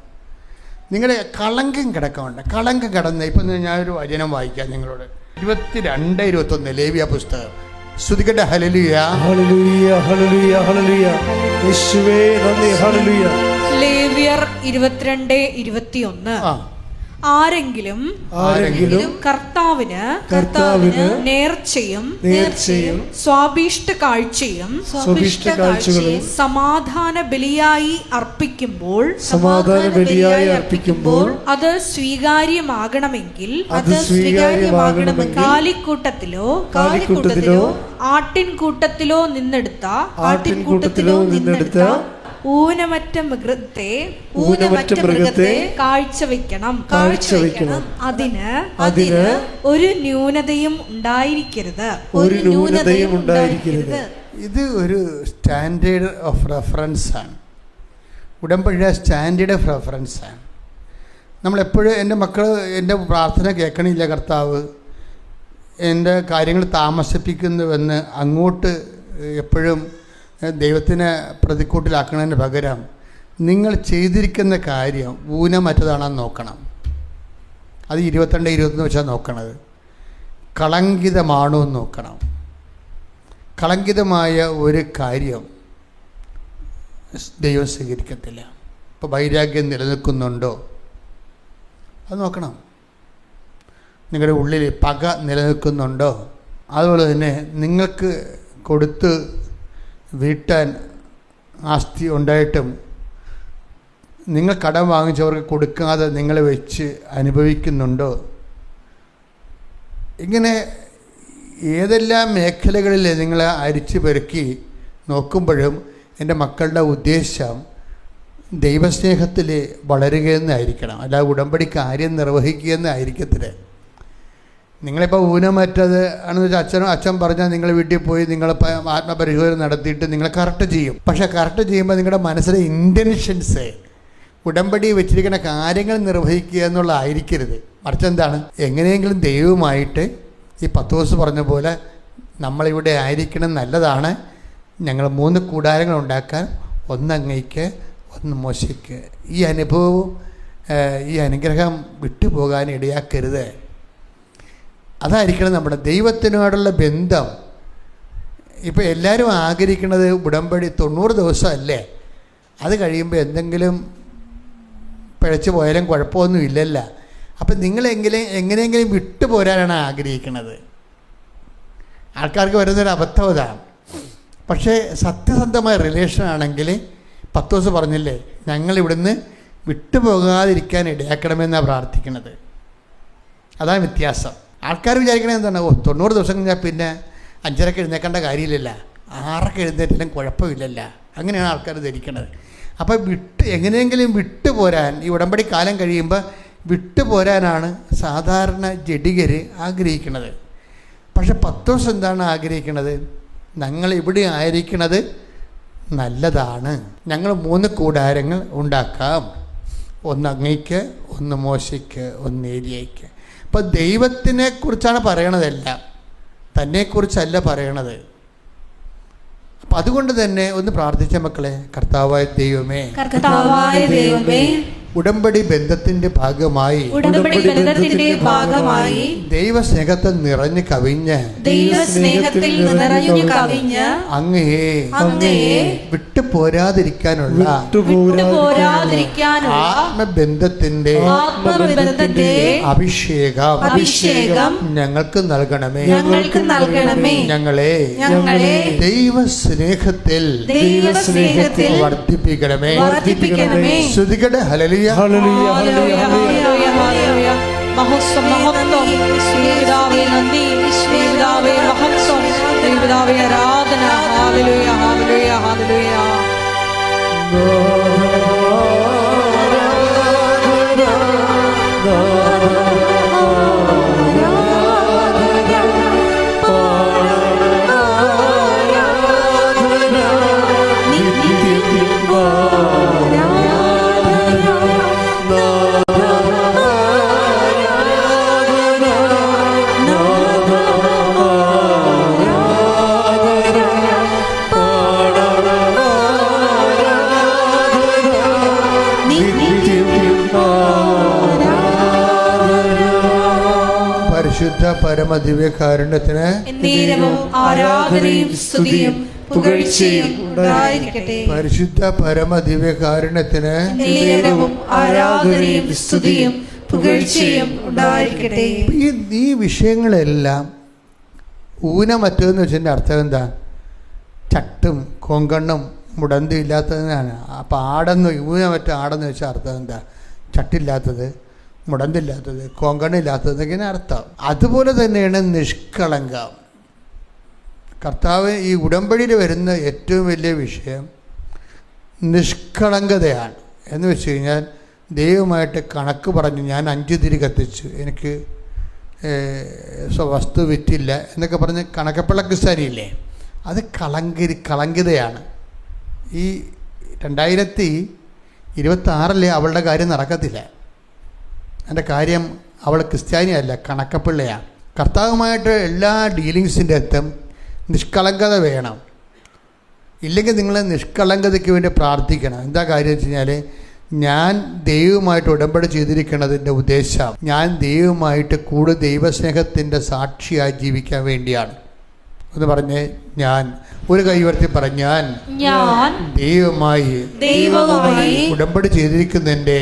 നിങ്ങളുടെ കളങ്കം കിടക്കുന്നുണ്ട്. കളങ്കം കിടന്ന് ഇപ്പം ഞാനൊരു വചനം വായിക്കാം നിങ്ങളോട്. 22-21 ലേവ്യ പുസ്തകം. സ്തുതിക്കട്ടെ. ഹല്ലേലൂയ, ഹല്ലേലൂയ, ഹല്ലേലൂയ, ഹല്ലേലൂയ. യേശുവേ നന്ദി. ഹല്ലേലൂയ. ലേവ്യർ 22-21. ആരെങ്കിലും കർത്താവിന് നേർച്ചയും സ്വാഭീഷ്ട കാഴ്ചയും സമാധാന ബലിയായി അർപ്പിക്കുമ്പോൾ അത് സ്വീകാര്യമാകണമെങ്കിൽ കാലിക്കൂട്ടത്തിലോ ആട്ടിൻകൂട്ടത്തിലോ നിന്നെടുത്ത ഊനമറ്റ മൃഗത്തെ കാഴ്ചവെക്കണം. അതിന് ഒരു ന്യൂനതയും ഉണ്ടായിരിക്കരുത്. ഇത് ഒരു സ്റ്റാൻഡേർഡ് ഓഫ് റെഫറൻസ് ആണ്. ഉടമ്പടിയുടെ സ്റ്റാൻഡേർഡ് ഓഫ് റെഫറൻസ് ആണ്. നമ്മളെപ്പോഴും എൻ്റെ മക്കൾ എൻ്റെ പ്രാർത്ഥന കേൾക്കണില്ല കർത്താവ്, എൻ്റെ കാര്യങ്ങൾ താമസിപ്പിക്കുന്നുവെന്ന് അങ്ങോട്ട് എപ്പോഴും ദൈവത്തിനെ പ്രതിക്കൂട്ടിലാക്കുന്നതിന് പകരം നിങ്ങൾ ചെയ്തിരിക്കുന്ന കാര്യം ഊനമറ്റതാണെന്ന് നോക്കണം. അത് 22-21 വെച്ചാൽ നോക്കണത്. കളങ്കിതമാണോ എന്ന് നോക്കണം. കളങ്കിതമായ ഒരു കാര്യം ദൈവം സ്വീകരിക്കത്തില്ല. ഇപ്പോൾ വൈരാഗ്യം നിലനിൽക്കുന്നുണ്ടോ അത് നോക്കണം. നിങ്ങളുടെ ഉള്ളിൽ പക നിലനിൽക്കുന്നുണ്ടോ? അതുപോലെ തന്നെ നിങ്ങൾക്ക് കൊടുത്ത് വീട്ടാൻ ആസ്തി ഉണ്ടായിട്ടും നിങ്ങൾ കടം വാങ്ങിച്ചവർക്ക് കൊടുക്കാതെ നിങ്ങൾ വെച്ച് അനുഭവിക്കുന്നുണ്ടോ? ഇങ്ങനെ ഏതെല്ലാം മേഖലകളിൽ നിങ്ങളെ അരിച്ചു പെറുക്കി നോക്കുമ്പോഴും എൻ്റെ മക്കളുടെ ഉദ്ദേശം ദൈവസ്നേഹത്തിൽ വളരുകയെന്നായിരിക്കണം, അല്ല ഉടമ്പടി കാര്യം നിർവഹിക്കുകയെന്നായിരിക്കത്തില്ല. നിങ്ങളിപ്പോൾ ഊനമറ്റത് ആണെന്ന് വെച്ചാൽ അച്ഛൻ പറഞ്ഞാൽ നിങ്ങൾ വീട്ടിൽ പോയി നിങ്ങൾ ആത്മപരിശോധന നടത്തിയിട്ട് നിങ്ങൾ കറക്റ്റ് ചെയ്യും. പക്ഷേ കറക്റ്റ് ചെയ്യുമ്പോൾ നിങ്ങളുടെ മനസ്സിലെ ഇൻറ്റൻഷൻസ് ഉടമ്പടി വെച്ചിരിക്കുന്ന കാര്യങ്ങൾ നിർവഹിക്കുക എന്നുള്ളതായിരിക്കരുത്. മറിച്ച് എന്താണ്, എങ്ങനെയെങ്കിലും ദൈവവുമായിട്ട് ഈ പത്രോസ് പറഞ്ഞ പോലെ നമ്മളിവിടെ ആയിരിക്കണം, നല്ലതാണ്. ഞങ്ങൾ 3 കൂടാരങ്ങൾ ഉണ്ടാക്കാൻ, ഒന്ന് അങ്ങയ്ക്ക്, ഒന്ന് മോശയ്ക്ക്. ഈ അനുഭവവും ഈ അനുഗ്രഹം വിട്ടുപോകാൻ ഇടയാക്കരുത്. അതായിരിക്കണം നമ്മുടെ ദൈവത്തിനോടുള്ള ബന്ധം. ഇപ്പോൾ എല്ലാവരും ആഗ്രഹിക്കുന്നത് ഉടമ്പടി 90 ദിവസമല്ലേ, അത് കഴിയുമ്പോൾ എന്തെങ്കിലും പിഴച്ചു പോയാലും കുഴപ്പമൊന്നും ഇല്ലല്ല. അപ്പം എങ്ങനെയെങ്കിലും വിട്ടുപോരാനാണ് ആഗ്രഹിക്കുന്നത്. ആൾക്കാർക്ക് വരുന്നൊരു അബദ്ധം അതാണ്. പക്ഷേ സത്യസന്ധമായ റിലേഷൻ ആണെങ്കിൽ പത്രോസ് പറഞ്ഞില്ലേ, ഞങ്ങളിവിടുന്ന് വിട്ടുപോകാതിരിക്കാൻ ഇടയാക്കണമെന്നാണ് പ്രാർത്ഥിക്കുന്നത്. അതാണ് വ്യത്യാസം. ആൾക്കാർ വിചാരിക്കണത് എന്താണ്, 90 ദിവസം കഴിഞ്ഞാൽ പിന്നെ 5:30 എഴുന്നേക്കേണ്ട കാര്യമില്ലല്ല, 6 എഴുന്നേറ്റാലും കുഴപ്പമില്ലല്ല. അങ്ങനെയാണ് ആൾക്കാർ ധരിക്കണത്. അപ്പോൾ എങ്ങനെയെങ്കിലും വിട്ടുപോരാൻ, ഈ ഉടമ്പടി കാലം കഴിയുമ്പോൾ വിട്ടുപോരാനാണ് സാധാരണ ജഡികർ ആഗ്രഹിക്കുന്നത്. പക്ഷെ പത്രോസ് എന്താണ് ആഗ്രഹിക്കുന്നത്? ഞങ്ങൾ ഇവിടെ ആയിരിക്കണത് നല്ലതാണ്, ഞങ്ങൾ 3 കൂടാരങ്ങൾ ഉണ്ടാക്കാം, ഒന്ന് അങ്ങയ്ക്ക്, ഒന്ന് മോശയ്ക്ക്, ഒന്ന് ഏലിയയ്ക്ക്. അപ്പോൾ ദൈവത്തിനെ കുറിച്ചാണ് പറയണതെല്ലാം, തന്നെക്കുറിച്ചല്ല പറയണത്. അപ്പം അതുകൊണ്ട് തന്നെ ഒന്ന് പ്രാർത്ഥിച്ച മക്കളെ, കർത്താവായ ദൈവമേ, ഉടമ്പടി ബന്ധത്തിന്റെ ഭാഗമായി ദൈവസ്നേഹത്തിൽ നിറഞ്ഞു കവിഞ്ഞ് അങ്ങയെ വിട്ടുപോരാതിരിക്കാനുള്ള ആത്മബന്ധത്തിന്റെ അഭിഷേകം ഞങ്ങൾക്ക് നൽകണമേ. ഞങ്ങളെ ദൈവസ്നേഹത്തിൽ വർദ്ധിപ്പിക്കണമേ. ശ്രുതികടെ ഹല്ലേലൂയ. ഹല്ലേലൂയ, ഹല്ലേലൂയ, ഹല്ലേലൂയ, ഹല്ലേലൂയ. മഹത്വം, മഹത്വം. യേശുവേ നന്ദി, യേശുവേ മഹത്വം, യേശുവേ ആരാധന. ഹല്ലേലൂയ, ഹല്ലേലൂയ, ഹല്ലേലൂയ. പരിശുദ്ധ പരമദിവ്യകാരുണ്യത്തിന് ആരാധനയും സ്തുതിയും പുകഴ്ചയും ഉണ്ടായിരിക്കട്ടെ. പരിശുദ്ധ പരമദിവ്യകാരുണ്യത്തിന് ആരാധനയും സ്തുതിയും പുകഴ്ചയും ഉണ്ടായിരിക്കട്ടെ. ഈ വിഷയങ്ങളെല്ലാം ഊനമറ്റതെന്ന് വെച്ചതിൻ്റെ അർത്ഥം എന്താ? ചട്ടും കൊങ്കണ്ണും മുടന്തും ഇല്ലാത്തതിനാണ്. അപ്പം ഊനമറ്റ ആടെന്ന് വെച്ചാൽ അർത്ഥം എന്താ? ചട്ടില്ലാത്തത്, മുടന്തില്ലാത്തത്, കൊങ്കണില്ലാത്തതെന്നൊക്കെയാണ് അർത്ഥം. അതുപോലെ തന്നെയാണ് നിഷ്കളങ്കം. കർത്താവ് ഈ ഉടമ്പടിയിൽ വരുന്ന ഏറ്റവും വലിയ വിഷയം നിഷ്കളങ്കതയാണ്. എന്ന് വെച്ച് കഴിഞ്ഞാൽ ദൈവമായിട്ട് കണക്ക് പറഞ്ഞു, ഞാൻ 5 തിരി കത്തിച്ചു, എനിക്ക് വസ്തു വിറ്റില്ല എന്നൊക്കെ പറഞ്ഞ് കണക്കപ്പിള്ള ക്രിസ്ത്യാനിയില്ലേ, അത് കളങ്കിതയാണ്. ഈ 2026 അവളുടെ കാര്യം നടക്കത്തില്ല. എൻ്റെ കാര്യം അവൾ ക്രിസ്ത്യാനിയല്ല, കണക്കപ്പിള്ളയാണ്. കർത്താവുമായിട്ട് എല്ലാ ഡീലിങ്സിൻ്റെ അകത്തും നിഷ്കളങ്കത വേണം. ഇല്ലെങ്കിൽ നിങ്ങൾ നിഷ്കളങ്കതയ്ക്ക് വേണ്ടി പ്രാർത്ഥിക്കണം. എന്താ കാര്യം വെച്ച് കഴിഞ്ഞാൽ, ഞാൻ ദൈവവുമായിട്ട് ഉടമ്പടി ചെയ്തിരിക്കുന്നതിൻ്റെ ഉദ്ദേശം ഞാൻ ദൈവവുമായിട്ട് കൂടുതൽ ദൈവസ്നേഹത്തിൻ്റെ സാക്ഷിയായി ജീവിക്കാൻ വേണ്ടിയാണ് എന്ന് പറഞ്ഞ് ഞാൻ ഒരു കൈ ഉയർത്തി പറഞ്ഞാൽ ഞാൻ ദൈവവുമായി ഉടമ്പടി ചെയ്തിരിക്കുന്നതിൻ്റെ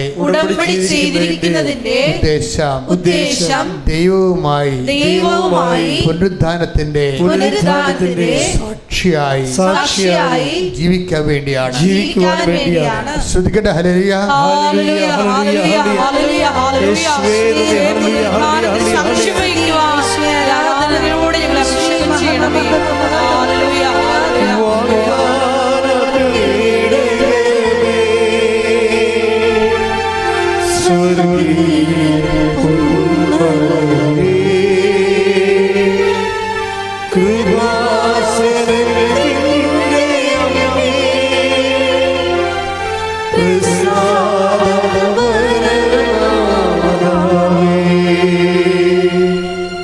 ഉദ്ദേശം ദൈവവുമായി പുനരുദ്ധാനത്തിന്റെ സാക്ഷിയായി ജീവിക്കാൻ വേണ്ടിയാണ്. ശ്രദ്ധിക്കട്ടെ. ഹല്ലേലൂയ, ഹല്ലേലൂയ, ഹല്ലേലൂയ, ഹല്ലേലൂയ, ഹല്ലേലൂയ. ആരാധനയോടെ ഞങ്ങളെ അഭിഷേകം ചെയ്യണമേ. ഹല്ലേലൂയ,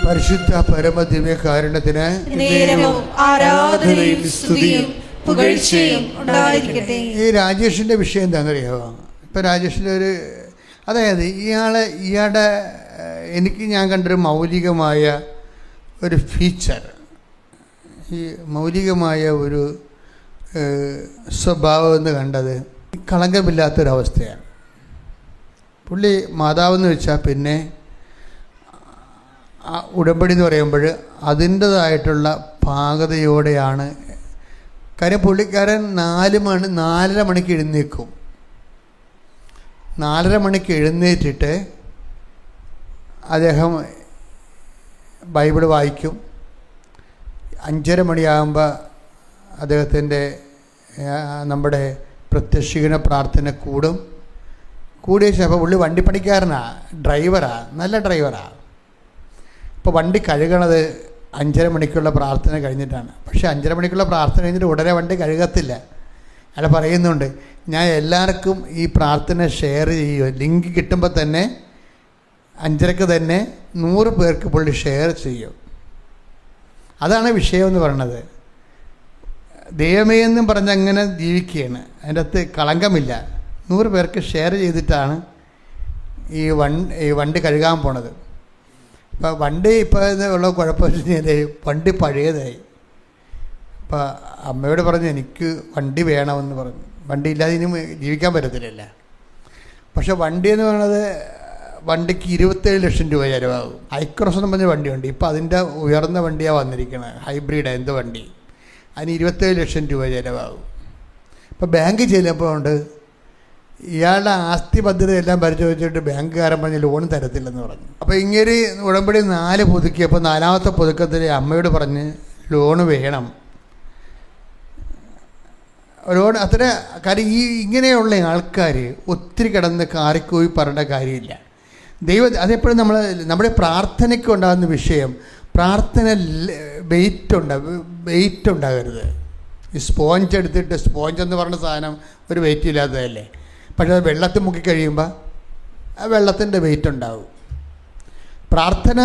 പരിശുദ്ധ പരമദിവ്യ കാരുണ്യത്തിന് ആരാധനയും സ്തുതിയും പുകഴ്ചയും ഉണ്ടായിരിക്കട്ടെ. ഈ രാജേഷിൻ്റെ വിഷയം എന്താണെന്നറിയാമോ? ഇപ്പം രാജേഷിൻ്റെ അതായത് ഇയാളുടെ ഞാൻ കണ്ടൊരു മൗലികമായ ഒരു ഫീച്ചർ, ഈ മൗലികമായ ഒരു സ്വഭാവം എന്ന് കണ്ടത് കളങ്കമില്ലാത്തൊരവസ്ഥയാണ്. പുള്ളി മാതാവെന്ന് വെച്ചാൽ പിന്നെ ഉടമ്പടി എന്ന് പറയുമ്പോൾ അതിൻ്റേതായിട്ടുള്ള പാകതയോടെയാണ്. കാര്യം പുള്ളിക്കാരൻ 4:30 മണിക്ക് എഴുന്നേൽക്കും. 4:30 മണിക്ക് എഴുന്നേറ്റിട്ട് അദ്ദേഹം ബൈബിൾ വായിക്കും. 5:30 മണിയാകുമ്പോൾ അദ്ദേഹത്തിൻ്റെ നമ്മുടെ പ്രത്യക്ഷീകരണ പ്രാർത്ഥന കൂടിയ ശേഷം പുള്ളി വണ്ടിപ്പണിക്കാരനാണ്, ഡ്രൈവറാണ്, നല്ല ഡ്രൈവറാണ്. ഇപ്പോൾ വണ്ടി കഴുകണത് 5:30 മണിക്കുള്ള പ്രാർത്ഥന കഴിഞ്ഞിട്ടാണ്. പക്ഷേ 5:30 മണിക്കുള്ള പ്രാർത്ഥന കഴിഞ്ഞിട്ട് ഉടനെ വണ്ടി കഴുകത്തില്ല. അയാൾ പറയുന്നുണ്ട്, ഞാൻ എല്ലാവർക്കും ഈ പ്രാർത്ഥന ഷെയർ ചെയ്യുമോ, ലിങ്ക് കിട്ടുമ്പോൾ തന്നെ 5:30 തന്നെ 100 പേർക്ക് പുള്ളി ഷെയർ ചെയ്യും. അതാണ് വിഷയമെന്ന് പറയണത്. ദൈവമേ എന്നും പറഞ്ഞ് അങ്ങനെ ജീവിക്കുകയാണ്. അതിൻ്റെ അകത്ത് കളങ്കമില്ല. 100 പേർക്ക് ഷെയർ ചെയ്തിട്ടാണ് ഈ വണ്ടി കഴുകാൻ പോണത്. ഇപ്പോൾ വണ്ടി ഇപ്പോൾ ഉള്ള കുഴപ്പമെന്ന് വെച്ച് കഴിഞ്ഞാൽ വണ്ടി പഴയതായി. അപ്പോൾ അമ്മയോട് പറഞ്ഞു, എനിക്ക് വണ്ടി വേണമെന്ന് പറഞ്ഞു. വണ്ടി ഇല്ലാതെ ഇനി ജീവിക്കാൻ പറ്റത്തില്ല. പക്ഷെ വണ്ടി എന്ന് പറയുന്നത് വണ്ടിക്ക് 27 ലക്ഷം രൂപ ചിലവാകും. ഐക്രോസ് എന്ന് പറഞ്ഞ വണ്ടിയുണ്ട്. ഇപ്പോൾ അതിൻ്റെ ഉയർന്ന വണ്ടിയാണ് വന്നിരിക്കുന്നത്, ഹൈബ്രിഡ് എന്ത് വണ്ടി, അതിന് 27 ലക്ഷം രൂപ ചിലവാകും. ഇപ്പോൾ ബാങ്ക് ചെല്ലുമ്പോൾ ഉണ്ട്, ഇയാളുടെ ആസ്തി ഭദ്രതയെല്ലാം പരിശോധിച്ചിട്ട് ബാങ്കുകാരൻ പറഞ്ഞ് ലോൺ തരത്തില്ലെന്ന് പറഞ്ഞു. അപ്പോൾ ഇങ്ങനെ ഉടമ്പടി 4 പുതുക്കിയപ്പോൾ 4ാമത്തെ പുതുക്കത്തിൽ അമ്മയോട് പറഞ്ഞ് ലോണ് വേണം. ലോൺ അത്ര കാര്യം ഇങ്ങനെയുള്ള ആൾക്കാർ ഒത്തിരി കിടന്ന് കാറിക്കോയി പറയേണ്ട കാര്യമില്ല. അതെപ്പോഴും നമ്മുടെ പ്രാർത്ഥനയ്ക്ക് ഉണ്ടാകുന്ന വിഷയം, പ്രാർത്ഥന വെയിറ്റ് ഉണ്ടാകരുത്. ഈ സ്പോഞ്ച് എടുത്തിട്ട്, സ്പോഞ്ച് എന്ന് പറഞ്ഞ സാധനം ഒരു വെയിറ്റ് ഇല്ലാത്തതല്ലേ. പക്ഷേ അത് വെള്ളത്തിൽ മുക്കി കഴിയുമ്പോൾ ആ വെള്ളത്തിൻ്റെ വെയിറ്റ് ഉണ്ടാവും. പ്രാർത്ഥന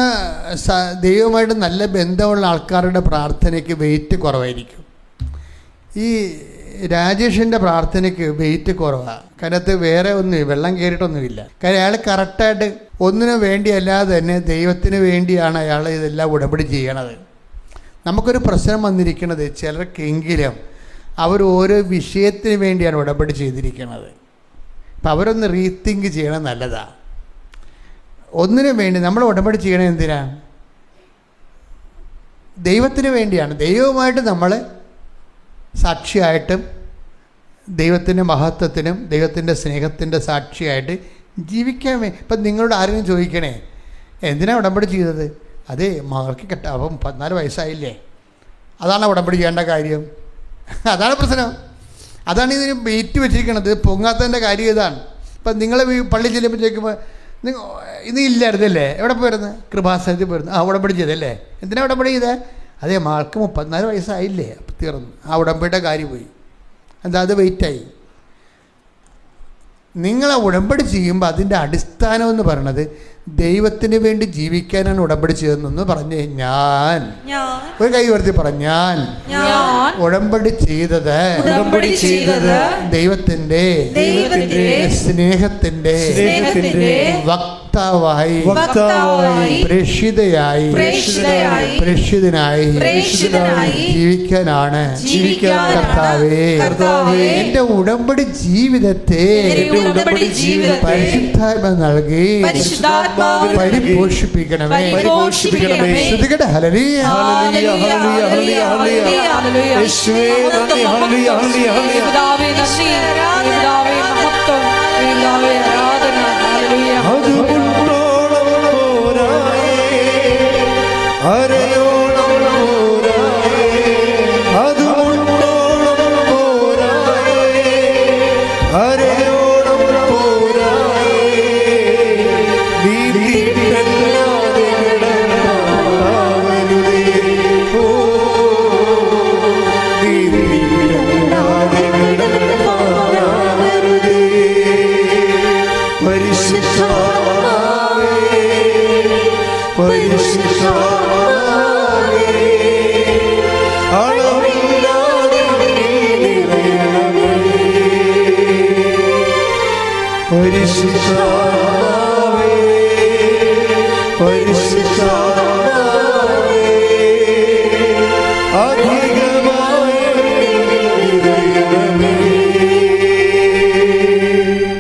ദൈവമായിട്ട് നല്ല ബന്ധമുള്ള ആൾക്കാരുടെ പ്രാർത്ഥനയ്ക്ക് വെയിറ്റ് കുറവായിരിക്കും. ഈ രാജേഷിൻ്റെ പ്രാർത്ഥനയ്ക്ക് വെയിറ്റ് കുറവാണ്. അതിനകത്ത് വേറെ വെള്ളം കയറിയിട്ടൊന്നുമില്ല. കാര്യം അയാൾ കറക്റ്റായിട്ട് ഒന്നിനു വേണ്ടിയല്ലാതെ തന്നെ ദൈവത്തിന് വേണ്ടിയാണ് അയാൾ ഇതെല്ലാം ഉടമ്പടി ചെയ്യണത്. നമുക്കൊരു പ്രശ്നം വന്നിരിക്കുന്നത് ചിലർക്കെങ്കിലും അവർ ഓരോ വിഷയത്തിന് വേണ്ടിയാണ് ഉടമ്പടി ചെയ്തിരിക്കുന്നത്. അപ്പം അവരൊന്ന് റീതിങ്ക് ചെയ്യണം, നല്ലതാണ്. ഒന്നിനു വേണ്ടി നമ്മൾ ഉടമ്പടി ചെയ്യണത് എന്തിനാണ്? ദൈവത്തിന് വേണ്ടിയാണ്. ദൈവവുമായിട്ട് നമ്മൾ സാക്ഷിയായിട്ടും ദൈവത്തിൻ്റെ മഹത്വത്തിനും ദൈവത്തിൻ്റെ സ്നേഹത്തിൻ്റെ സാക്ഷിയായിട്ട് ജീവിക്കാൻ ഇപ്പം നിങ്ങളോട് ആരെങ്കിലും ചോദിക്കണേ, എന്തിനാണ് ഉടമ്പടി ചെയ്തത്? അതേ മകൾക്ക് അപ്പം 14 വയസ്സായില്ലേ, അതാണ് ഉടമ്പടി ചെയ്യേണ്ട കാര്യം. അതാണ് പ്രശ്നം. അതാണ് ഇതിന് വെയിറ്റ് വെച്ചിരിക്കണത്. പൊങ്ങാത്തതിൻ്റെ കാര്യം ഇതാണ്. ഇപ്പം നിങ്ങൾ പള്ളി ചെല്ലുമ്പോൾ ചോദിക്കുമ്പോൾ ഇന്ന് ഇല്ലായിരുന്നല്ലേ, എവിടെ പോയിരുന്നു? കൃപാസനത്തിൽ പോയിരുന്നു. ഉടമ്പടി ചെയ്തല്ലേ. എന്തിനാണ് ഉടമ്പടി ചെയ്തേ? അതേ മകൾക്ക് 34 വയസ്സായില്ലേ, തീർന്നു. ഉടമ്പടിയുടെ കാര്യം പോയി. എന്താ, അത് വെയിറ്റായി. നിങ്ങളെ ഉടമ്പടി ചെയ്യുമ്പോൾ അതിൻ്റെ അടിസ്ഥാനം എന്ന് പറയണത് ദൈവത്തിന് വേണ്ടി ജീവിക്കാനാണ് ഉടമ്പടി ചെയ്തതെന്ന് പറഞ്ഞ് ഞാൻ ഒരു കൈ ഉയർത്തി പറഞ്ഞു, ഞാൻ ഉടമ്പടി ചെയ്തത് ദൈവത്തിന്റെ സ്നേഹത്തിന്റെ വക്താവായി പ്രേക്ഷിതനായി ജീവിക്കാനാണ് കർത്താവേ. എന്റെ ഉടമ്പടി ജീവിതത്തെ പരിശുദ്ധാത്മ നൽകി പരിപോഷിപ്പിക്കണമേ. ശ്രുതികട ഹല്ലേലൂയ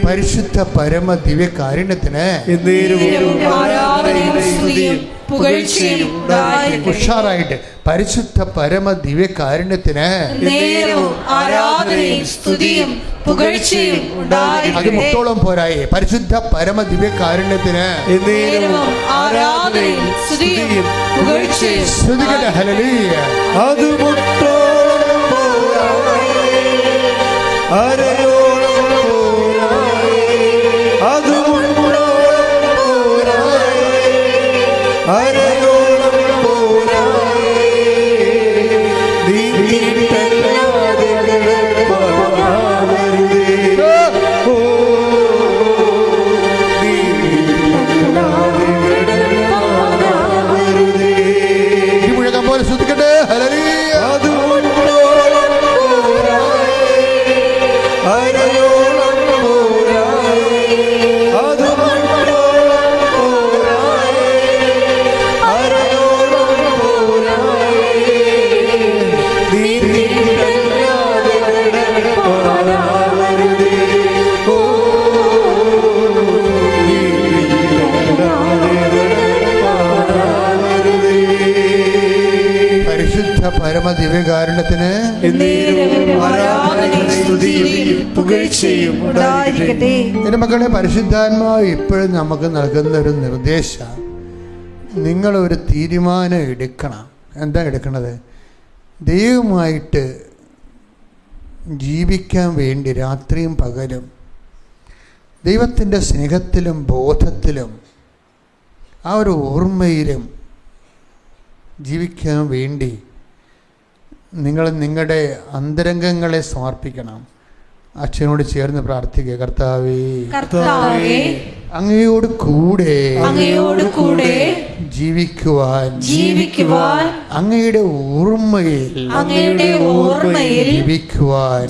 പരിശുദ്ധ പരമ ദിവ്യകാരുണ്യത്തിന് ഉഷാറായിട്ട് പരിശുദ്ധ പരമ ദിവ്യകാരുണ്യത്തിന് അത് മുട്ടോളം പോരായി. പരിശുദ്ധ പരമ ദിവ്യകാരുണ്യത്തിന് ശ്രുതികട ഹല്ലേലൂയ അത് മുട്ടോളം പരമ ദിവ്യകാരുണ്യത്തിന് എന്റെ മക്കളെ, പരിശുദ്ധാത്മാവ് ഇപ്പോഴും നമുക്ക് നൽകുന്ന ഒരു നിർദ്ദേശം, നിങ്ങളൊരു തീരുമാനം എടുക്കണം. എന്താ എടുക്കണത്? ദൈവമായിട്ട് ജീവിക്കാൻ വേണ്ടി രാത്രിയും പകലും ദൈവത്തിൻ്റെ സ്നേഹത്തിലും ബോധത്തിലും ആ ഒരു ഓർമ്മയിലും ജീവിക്കാൻ വേണ്ടി നിങ്ങൾ നിങ്ങളുടെ അന്തരംഗങ്ങളെ സമർപ്പിക്കണം. അച്ഛനോട് ചേർന്ന് പ്രാർത്ഥിക്കുക. കർത്താവേ, അങ്ങയോട് കൂടെ ജീവിക്കുവാൻ അങ്ങയുടെ ഓർമ്മയിൽ ജീവിക്കുവാൻ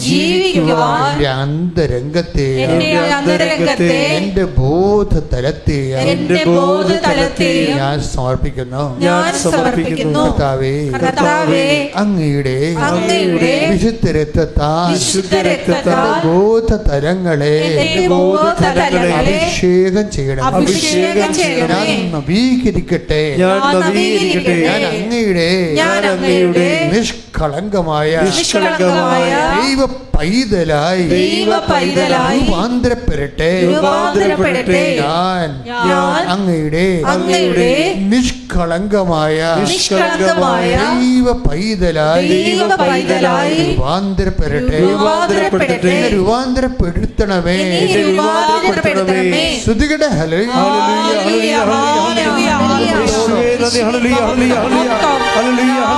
എന്റെ അന്തരംഗത്തെ എന്റെ ബോധതലത്തെ ഞാൻ സമർപ്പിക്കുന്നു. കർത്താവേ, അങ്ങയുടെ വിശുദ്ധ രക്തത്താൽ ബോധതലങ്ങളെ അഭിഷേകം ചെയ്യണം. ഞാൻ നവീകരിക്കട്ടെ. ഞാൻ അങ്ങയുടെ നിഷ്കളങ്കമായ ദൈവ പൈതലായി രൂപാന്തരപ്പെടട്ടെ. ഞാൻ അങ്ങയുടെ നിഷ്കളങ്കമായ ദൈവ പൈതലായി രൂപാന്തരപ്പെടട്ടെ. രൂപാന്തരപ്പെടുത്തണമേ. ശ്രുതികട ഹല്ലേലൂയ. ഹല്ലേലൂയ.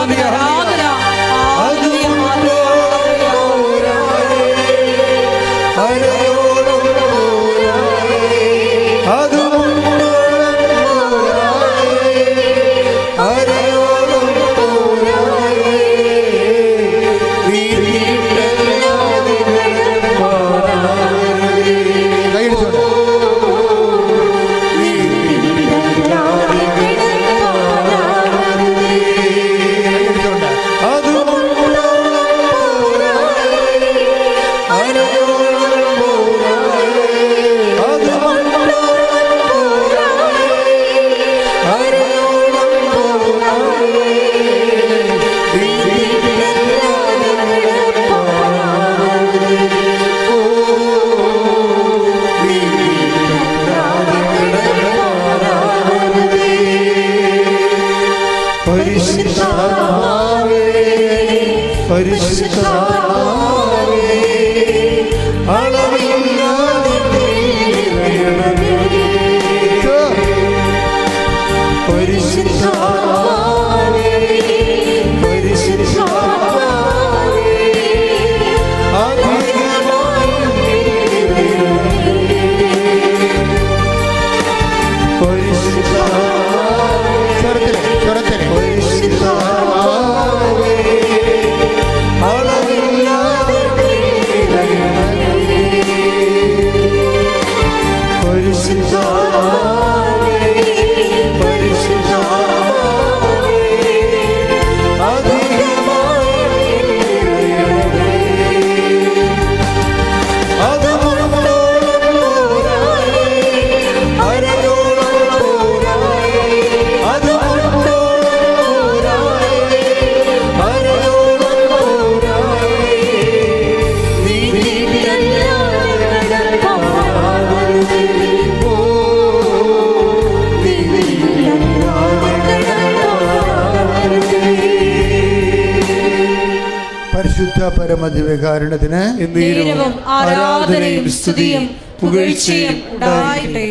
പരമദിവ്യകാരുണ്യത്തിന് നേരവും ആരാധനയും സ്തുതിയും പുകഴ്ചയും ഉണ്ടാകട്ടെ.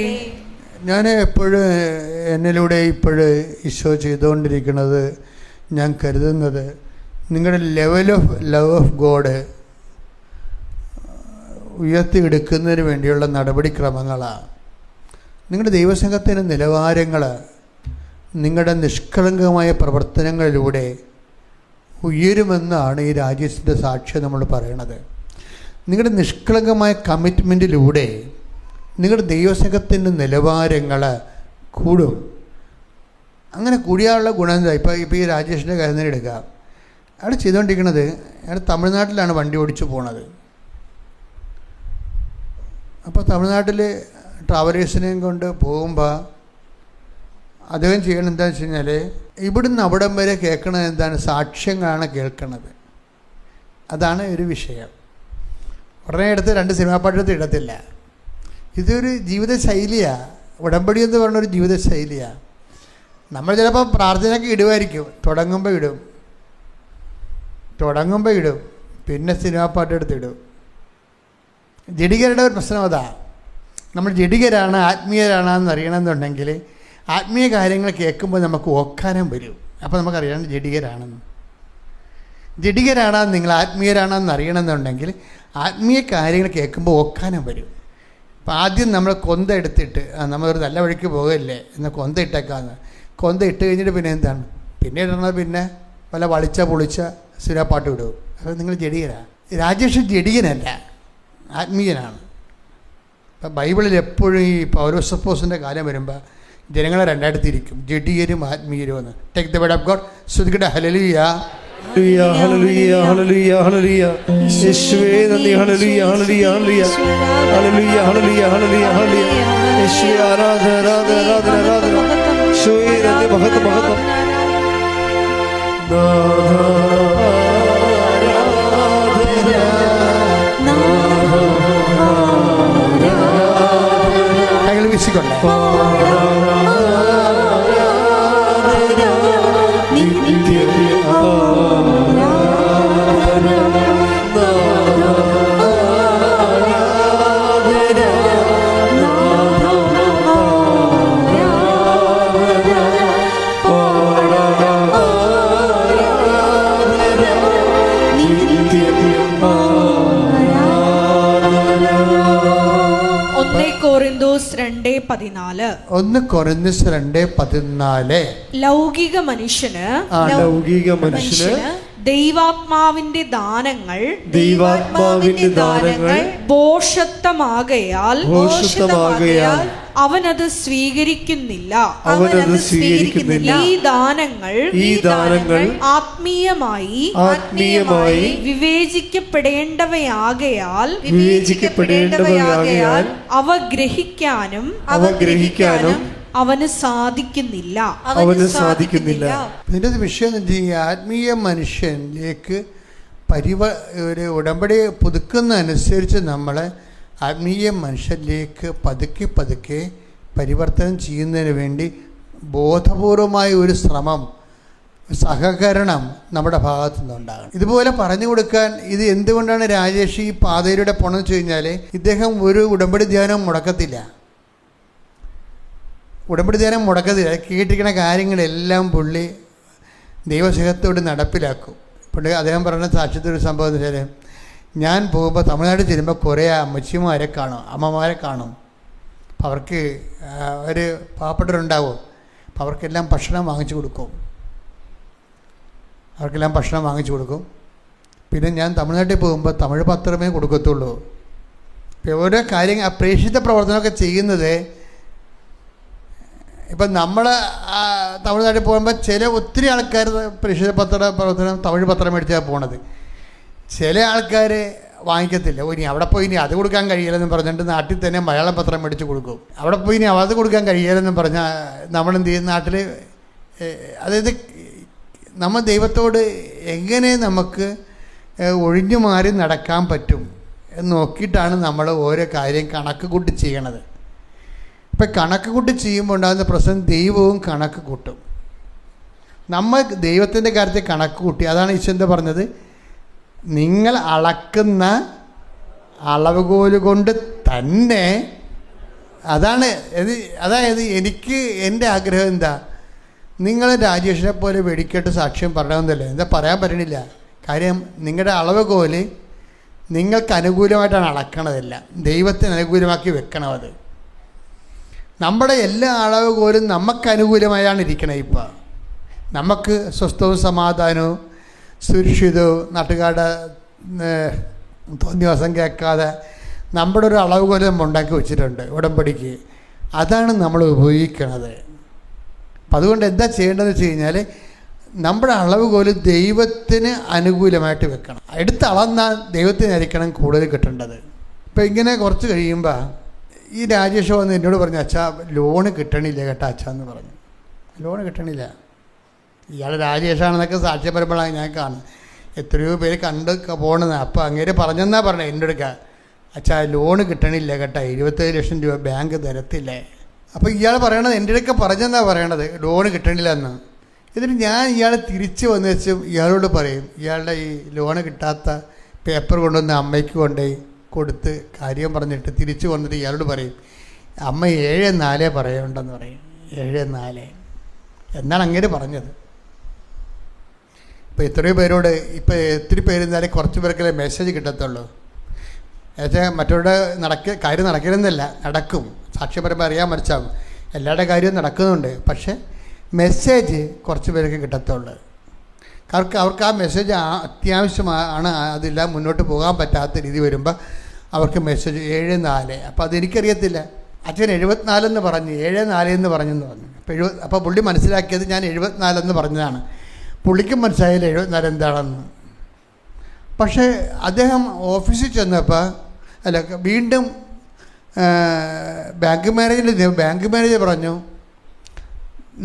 ഞാൻ എപ്പോഴും എന്നിലൂടെ ഇപ്പോഴ് ഈശോ ചെയ്തുകൊണ്ടിരിക്കുന്നത്, ഞാൻ കരുതുന്നത്, നിങ്ങളുടെ level of love of God ഉയർത്തിയെടുക്കുന്നതിന് വേണ്ടിയുള്ള നടപടിക്രമങ്ങളാണ്. നിങ്ങളുടെ ദൈവസംഘത്തിൻ്റെ നിലവാരങ്ങൾ നിങ്ങളുടെ നിഷ്കളങ്കമായ പ്രവർത്തനങ്ങളിലൂടെ ഉയരുമെന്നാണ് ഈ രാജേഷിൻ്റെ സാക്ഷ്യം നമ്മൾ പറയണത്. നിങ്ങളുടെ നിഷ്കളങ്കമായ കമ്മിറ്റ്മെൻറ്റിലൂടെ നിങ്ങളുടെ ദൈവസംഘത്തിൻ്റെ നിലവാരങ്ങൾ കൂടും. അങ്ങനെ കൂടിയാലുള്ള ഗുണം എന്താ? ഇപ്പോൾ ഈ രാജേഷിൻ്റെ കാര്യം തന്നെ എടുക്കുക. അയാൾ ചെയ്തുകൊണ്ടിരിക്കുന്നത്, അയാൾ തമിഴ്നാട്ടിലാണ് വണ്ടി ഓടിച്ചു പോണത്. അപ്പോൾ തമിഴ്നാട്ടിൽ ട്രാവലേഴ്സിനെയും കൊണ്ട് പോകുമ്പോൾ അദ്ദേഹം ചെയ്യണം എന്താണെന്ന് വെച്ച് കഴിഞ്ഞാൽ, ഇവിടുന്ന് അവിടം വരെ കേൾക്കണത് എന്താണ്? സാക്ഷ്യങ്ങളാണ് കേൾക്കണത്. അതാണ് ഒരു വിഷയം. ഉടനെ എടുത്ത് 2 സിനിമാ പാട്ടെടുത്ത് ഇടത്തില്ല. ഇതൊരു ജീവിതശൈലിയാണ്. ഉടമ്പടി എന്ന് പറഞ്ഞൊരു ജീവിതശൈലിയാണ്. നമ്മൾ ചിലപ്പോൾ പ്രാർത്ഥനയൊക്കെ ഇടുമായിരിക്കും, തുടങ്ങുമ്പോൾ ഇടും, പിന്നെ സിനിമാ പാട്ടെടുത്ത് ഇടും. ജഡികരുടെ ഒരു പ്രശ്നം അതാ. നമ്മൾ ജഡികരാണ് ആത്മീയരാണെന്ന് അറിയണമെന്നുണ്ടെങ്കിൽ ആത്മീയ കാര്യങ്ങൾ കേൾക്കുമ്പോൾ നമുക്ക് ഓക്കാനം വരും. അപ്പോൾ നമുക്കറിയണം ജഡികരാണെന്ന് നിങ്ങൾ ആത്മീയരാണെന്ന് അറിയണമെന്നുണ്ടെങ്കിൽ ആത്മീയ കാര്യങ്ങൾ കേൾക്കുമ്പോൾ ഓക്കാനം വരും. അപ്പോൾ ആദ്യം നമ്മൾ കൊന്ത എടുത്തിട്ട് നമ്മളൊരു നല്ല വഴിക്ക് പോകല്ലേ എന്നാൽ കൊന്ത ഇട്ടേക്കാന്ന്. കൊന്ത ഇട്ട് കഴിഞ്ഞിട്ട് പിന്നെ എന്താണ്? പിന്നെ ഇടണത് പിന്നെ വല്ല വളിച്ച പൊളിച്ച സിനിമാപ്പാട്ട് വിടും. അപ്പോൾ നിങ്ങൾ ജഡികരാണ്. രാജേഷ് ജഡികനല്ല, ആത്മീയനാണ്. ഇപ്പം ബൈബിളിൽ എപ്പോഴും ഈ പൗലോസപ്പോസിൻ്റെ കാലം വരുമ്പോൾ ജനങ്ങളെ 2 തിരിക്കും, ജഡികരും ആത്മീയരും എന്ന്. Take the word of God. ശ്രുതിക്കട്ടെ ഹല്ലേലൂയ. ഹല്ലേലൂയ ഹല്ലേലൂയ ഹല്ലേലൂയ ഹല്ലേലൂയ. യേശുവേ നന്ദി. ഹല്ലേലൂയ ഹല്ലേലൂയ ഹല്ലേലൂയ ഹല്ലേലൂയ ഹല്ലേലൂയ ഹല്ലേലൂയ ഹല്ലേലൂയ. യേശുവേ ആരാധന ആരാധന ആരാധന ആരാധന. യേശുവേ നന്ദി. മഹത്വം മഹത്വം. കൈകൾ വീശിക്കൊണ്ടേ കൊറിന്തോസ് 2:14. 1 കൊരിന്ത്യസ് 2:14. ലൗകിക മനുഷ്യന് ദൈവാത്മാവിന്റെ ദാനങ്ങൾ ഭോഷത്വമാകയാൽ അവനത് സ്വീകരിക്കുന്നില്ല. ഈ ദാനങ്ങൾ ആത്മീയമായി വിവേചിക്കപ്പെടേണ്ടവയാകയാൽ അവ ഗ്രഹിക്കാനും അവന് സാധിക്കുന്നില്ല. ഇതിൻ്റെ വിഷയം എന്ന് വെച്ച് കഴിഞ്ഞാൽ, ആത്മീയ മനുഷ്യനിലേക്ക് ഒരു ഉടമ്പടി പുതുക്കുന്ന അനുസരിച്ച് നമ്മൾ ആത്മീയ മനുഷ്യരിലേക്ക് പതുക്കെ പരിവർത്തനം ചെയ്യുന്നതിന് വേണ്ടി ബോധപൂർവമായ ഒരു ശ്രമം, സഹകരണം നമ്മുടെ ഭാഗത്തു നിന്നുണ്ടാകണം. ഇതുപോലെ പറഞ്ഞു കൊടുക്കാൻ ഇത് എന്തുകൊണ്ടാണ് രാജേഷ് ഈ പാതയിലൂടെ പോകണമെന്ന് വെച്ച് കഴിഞ്ഞാൽ, ഇദ്ദേഹം ഒരു ഉടമ്പടി ധ്യാനം മുടക്കത്തില്ല. കേട്ടിരിക്കുന്ന കാര്യങ്ങളെല്ലാം പുള്ളി ദൈവസ്നേഹത്തോട് നടപ്പിലാക്കും. പുള്ളി അദ്ദേഹം പറഞ്ഞ സാക്ഷ്യത്തൊരു സംഭവം എന്ന് വെച്ചാൽ, ഞാൻ പോകുമ്പോൾ തമിഴ്നാട്ടിൽ ചെല്ലുമ്പോൾ കുറേ അമ്മച്ചിമാരെ കാണും, അമ്മമാരെ കാണും. അപ്പോൾ അവർക്ക് ഒരു പാവപ്പെട്ടവരുണ്ടാവും. അപ്പോൾ അവർക്കെല്ലാം ഭക്ഷണം വാങ്ങിച്ചു കൊടുക്കും. പിന്നെ ഞാൻ തമിഴ്നാട്ടിൽ പോകുമ്പോൾ തമിഴ് പത്രമേ കൊടുക്കത്തുള്ളൂ. ഇപ്പോൾ ഓരോ കാര്യങ്ങൾ പ്രേക്ഷിത പ്രവർത്തനമൊക്കെ ചെയ്യുന്നത്, ഇപ്പം നമ്മൾ തമിഴ്നാട്ടിൽ പോകുമ്പോൾ ഒത്തിരി ആൾക്കാർ പ്രേക്ഷിത പ്രവർത്തനം തമിഴ് പത്രം മേടിച്ചാൽ പോണത്. ചില ആൾക്കാർ വാങ്ങിക്കത്തില്ല. ഇനി അവിടെ പോയി ഇനി അത് കൊടുക്കാൻ കഴിയില്ലെന്ന് പറഞ്ഞിട്ട് നാട്ടിൽ തന്നെ മലയാളം പത്രം മേടിച്ച് കൊടുക്കും. അവിടെ പോയി ഇനി അത് കൊടുക്കാൻ കഴിയില്ലെന്ന് പറഞ്ഞാൽ നമ്മളെന്ത് ചെയ്യും? നാട്ടിൽ അതായത് നമ്മൾ ദൈവത്തോട് എങ്ങനെ നമുക്ക് ഒഴിഞ്ഞു മാറി നടക്കാൻ പറ്റും എന്ന് നോക്കിയിട്ടാണ് നമ്മൾ ഓരോ കാര്യം കണക്ക് കൂട്ടി ചെയ്യണത്. ഇപ്പം കണക്ക് കൂട്ടി ചെയ്യുമ്പോൾ ഉണ്ടാകുന്ന പ്രശ്നം, ദൈവവും കണക്ക് കൂട്ടും. നമ്മൾ ദൈവത്തിൻ്റെ കാര്യത്തിൽ കണക്ക് കൂട്ടി. അതാണ് ഈശോ എന്താ പറഞ്ഞത്? നിങ്ങൾ അളക്കുന്ന അളവുകോല് കൊണ്ട് തന്നെ, അതായത് എനിക്ക് എൻ്റെ ആഗ്രഹം എന്താ, നിങ്ങൾ രാജേഷിനെ പോലെ വെടിക്കെട്ട് സാക്ഷ്യം പറയണമെന്നല്ലേ, എന്താ പറയാൻ പറ്റണില്ല. കാര്യം നിങ്ങളുടെ അളവുകോല് നിങ്ങൾക്ക് അനുകൂലമായിട്ടാണ് അളക്കണതല്ല, ദൈവത്തിന് അനുകൂലമാക്കി വെക്കണം. അത് നമ്മുടെ എല്ലാ അളവുകോലും നമുക്ക് അനുകൂലമായാണ് ഇരിക്കണത്. ഇപ്പോൾ നമുക്ക് സ്വസ്ഥവും സമാധാനവും സുരക്ഷിതവും നാട്ടുകാരുടെ തോന്നിവാസം കേൾക്കാതെ നമ്മുടെ ഒരു അളവുകോല് നമ്മൾ ഉണ്ടാക്കി വെച്ചിട്ടുണ്ട് ഉടമ്പടിക്ക്. അതാണ് നമ്മൾ ഉപയോഗിക്കുന്നത്. അപ്പം അതുകൊണ്ട് എന്താ ചെയ്യേണ്ടതെന്ന് വെച്ച് കഴിഞ്ഞാൽ നമ്മുടെ അളവുകോല് ദൈവത്തിന് അനുകൂലമായിട്ട് വെക്കണം. എടുത്ത് അളന്നാൽ ദൈവത്തിനായിരിക്കണം കൂടുതൽ കിട്ടേണ്ടത്. ഇപ്പം ഇങ്ങനെ കുറച്ച് കഴിയുമ്പോൾ ഈ രാജേഷ് വന്ന് എന്നോട് പറഞ്ഞു, അച്ഛാ ലോണ് കിട്ടണില്ല കേട്ടോ അച്ഛാ എന്ന് പറഞ്ഞു. ലോണ് കിട്ടണില്ല. ഇയാൾ രാജേഷാണെന്നൊക്കെ സാക്ഷ്യം പറയുമ്പോഴാണ് ഞാൻ കാണുന്നത്. എത്രയോ പേര് കണ്ട് പോകണമെന്ന്. അപ്പോൾ അങ്ങേര് പറഞ്ഞെന്നാ പറഞ്ഞത് എൻ്റെ അടുക്ക, അച്ഛാ ലോണ് കിട്ടണില്ല കേട്ടോ, 27 ലക്ഷം രൂപ ബാങ്ക് തരത്തില്ലേ. അപ്പോൾ ഇയാൾ പറയണത് എൻ്റെ അടുക്ക പറഞ്ഞെന്നാ പറയണത്, ലോണ് കിട്ടണില്ല എന്ന്. എന്നിട്ട് ഞാൻ ഇയാളെ തിരിച്ച് വന്ന് വെച്ചും ഇയാളോട് പറയും, ഇയാളുടെ ഈ ലോണ് കിട്ടാത്ത പേപ്പർ കൊണ്ടുവന്ന് അമ്മയ്ക്ക് കൊണ്ടുപോയി കൊടുത്ത് കാര്യം പറഞ്ഞിട്ട് തിരിച്ച് വന്നിട്ട് ഇയാളോട് പറയും, അമ്മ 7-4 പറയുണ്ടെന്ന് പറയും. 7-4 എന്നാണ് അങ്ങനെ പറഞ്ഞത്. ഇപ്പോൾ എത്രയോ പേരോട് ഇപ്പോൾ ഒത്തിരി പേരുന്നാലേ കുറച്ച് പേർക്കല്ലേ മെസ്സേജ് കിട്ടത്തുള്ളൂ. എന്നുവെച്ചാൽ മറ്റവരുടെ കാര്യം നടക്കണമെന്നല്ല, നടക്കും. സാക്ഷ്യം പറയുമ്പോൾ അറിയാൻ മനസ്സിലാവും എല്ലാവരുടെ കാര്യവും നടക്കുന്നുണ്ട്. പക്ഷേ മെസ്സേജ് കുറച്ച് പേർക്ക് കിട്ടത്തുള്ളൂ. അവർക്ക് ആ മെസ്സേജ് അത്യാവശ്യമാണ്. അതെല്ലാം മുന്നോട്ട് പോകാൻ പറ്റാത്ത രീതി വരുമ്പോൾ അവർക്ക് മെസ്സേജ് 7-4. അപ്പോൾ അതെനിക്കറിയത്തില്ല. അച്ഛൻ 74 എന്ന് പറഞ്ഞു, 7-4 എന്ന് പറഞ്ഞെന്ന് പറഞ്ഞു. അപ്പോൾ പുള്ളി മനസ്സിലാക്കിയത് ഞാൻ 74 എന്ന് പറഞ്ഞതാണ്. പുള്ളിക്കും മനസ്സിലായില്ല 74 എന്താണെന്ന്. പക്ഷേ അദ്ദേഹം ഓഫീസിൽ ചെന്നപ്പോൾ വീണ്ടും ബാങ്ക് മാനേജർ പറഞ്ഞു,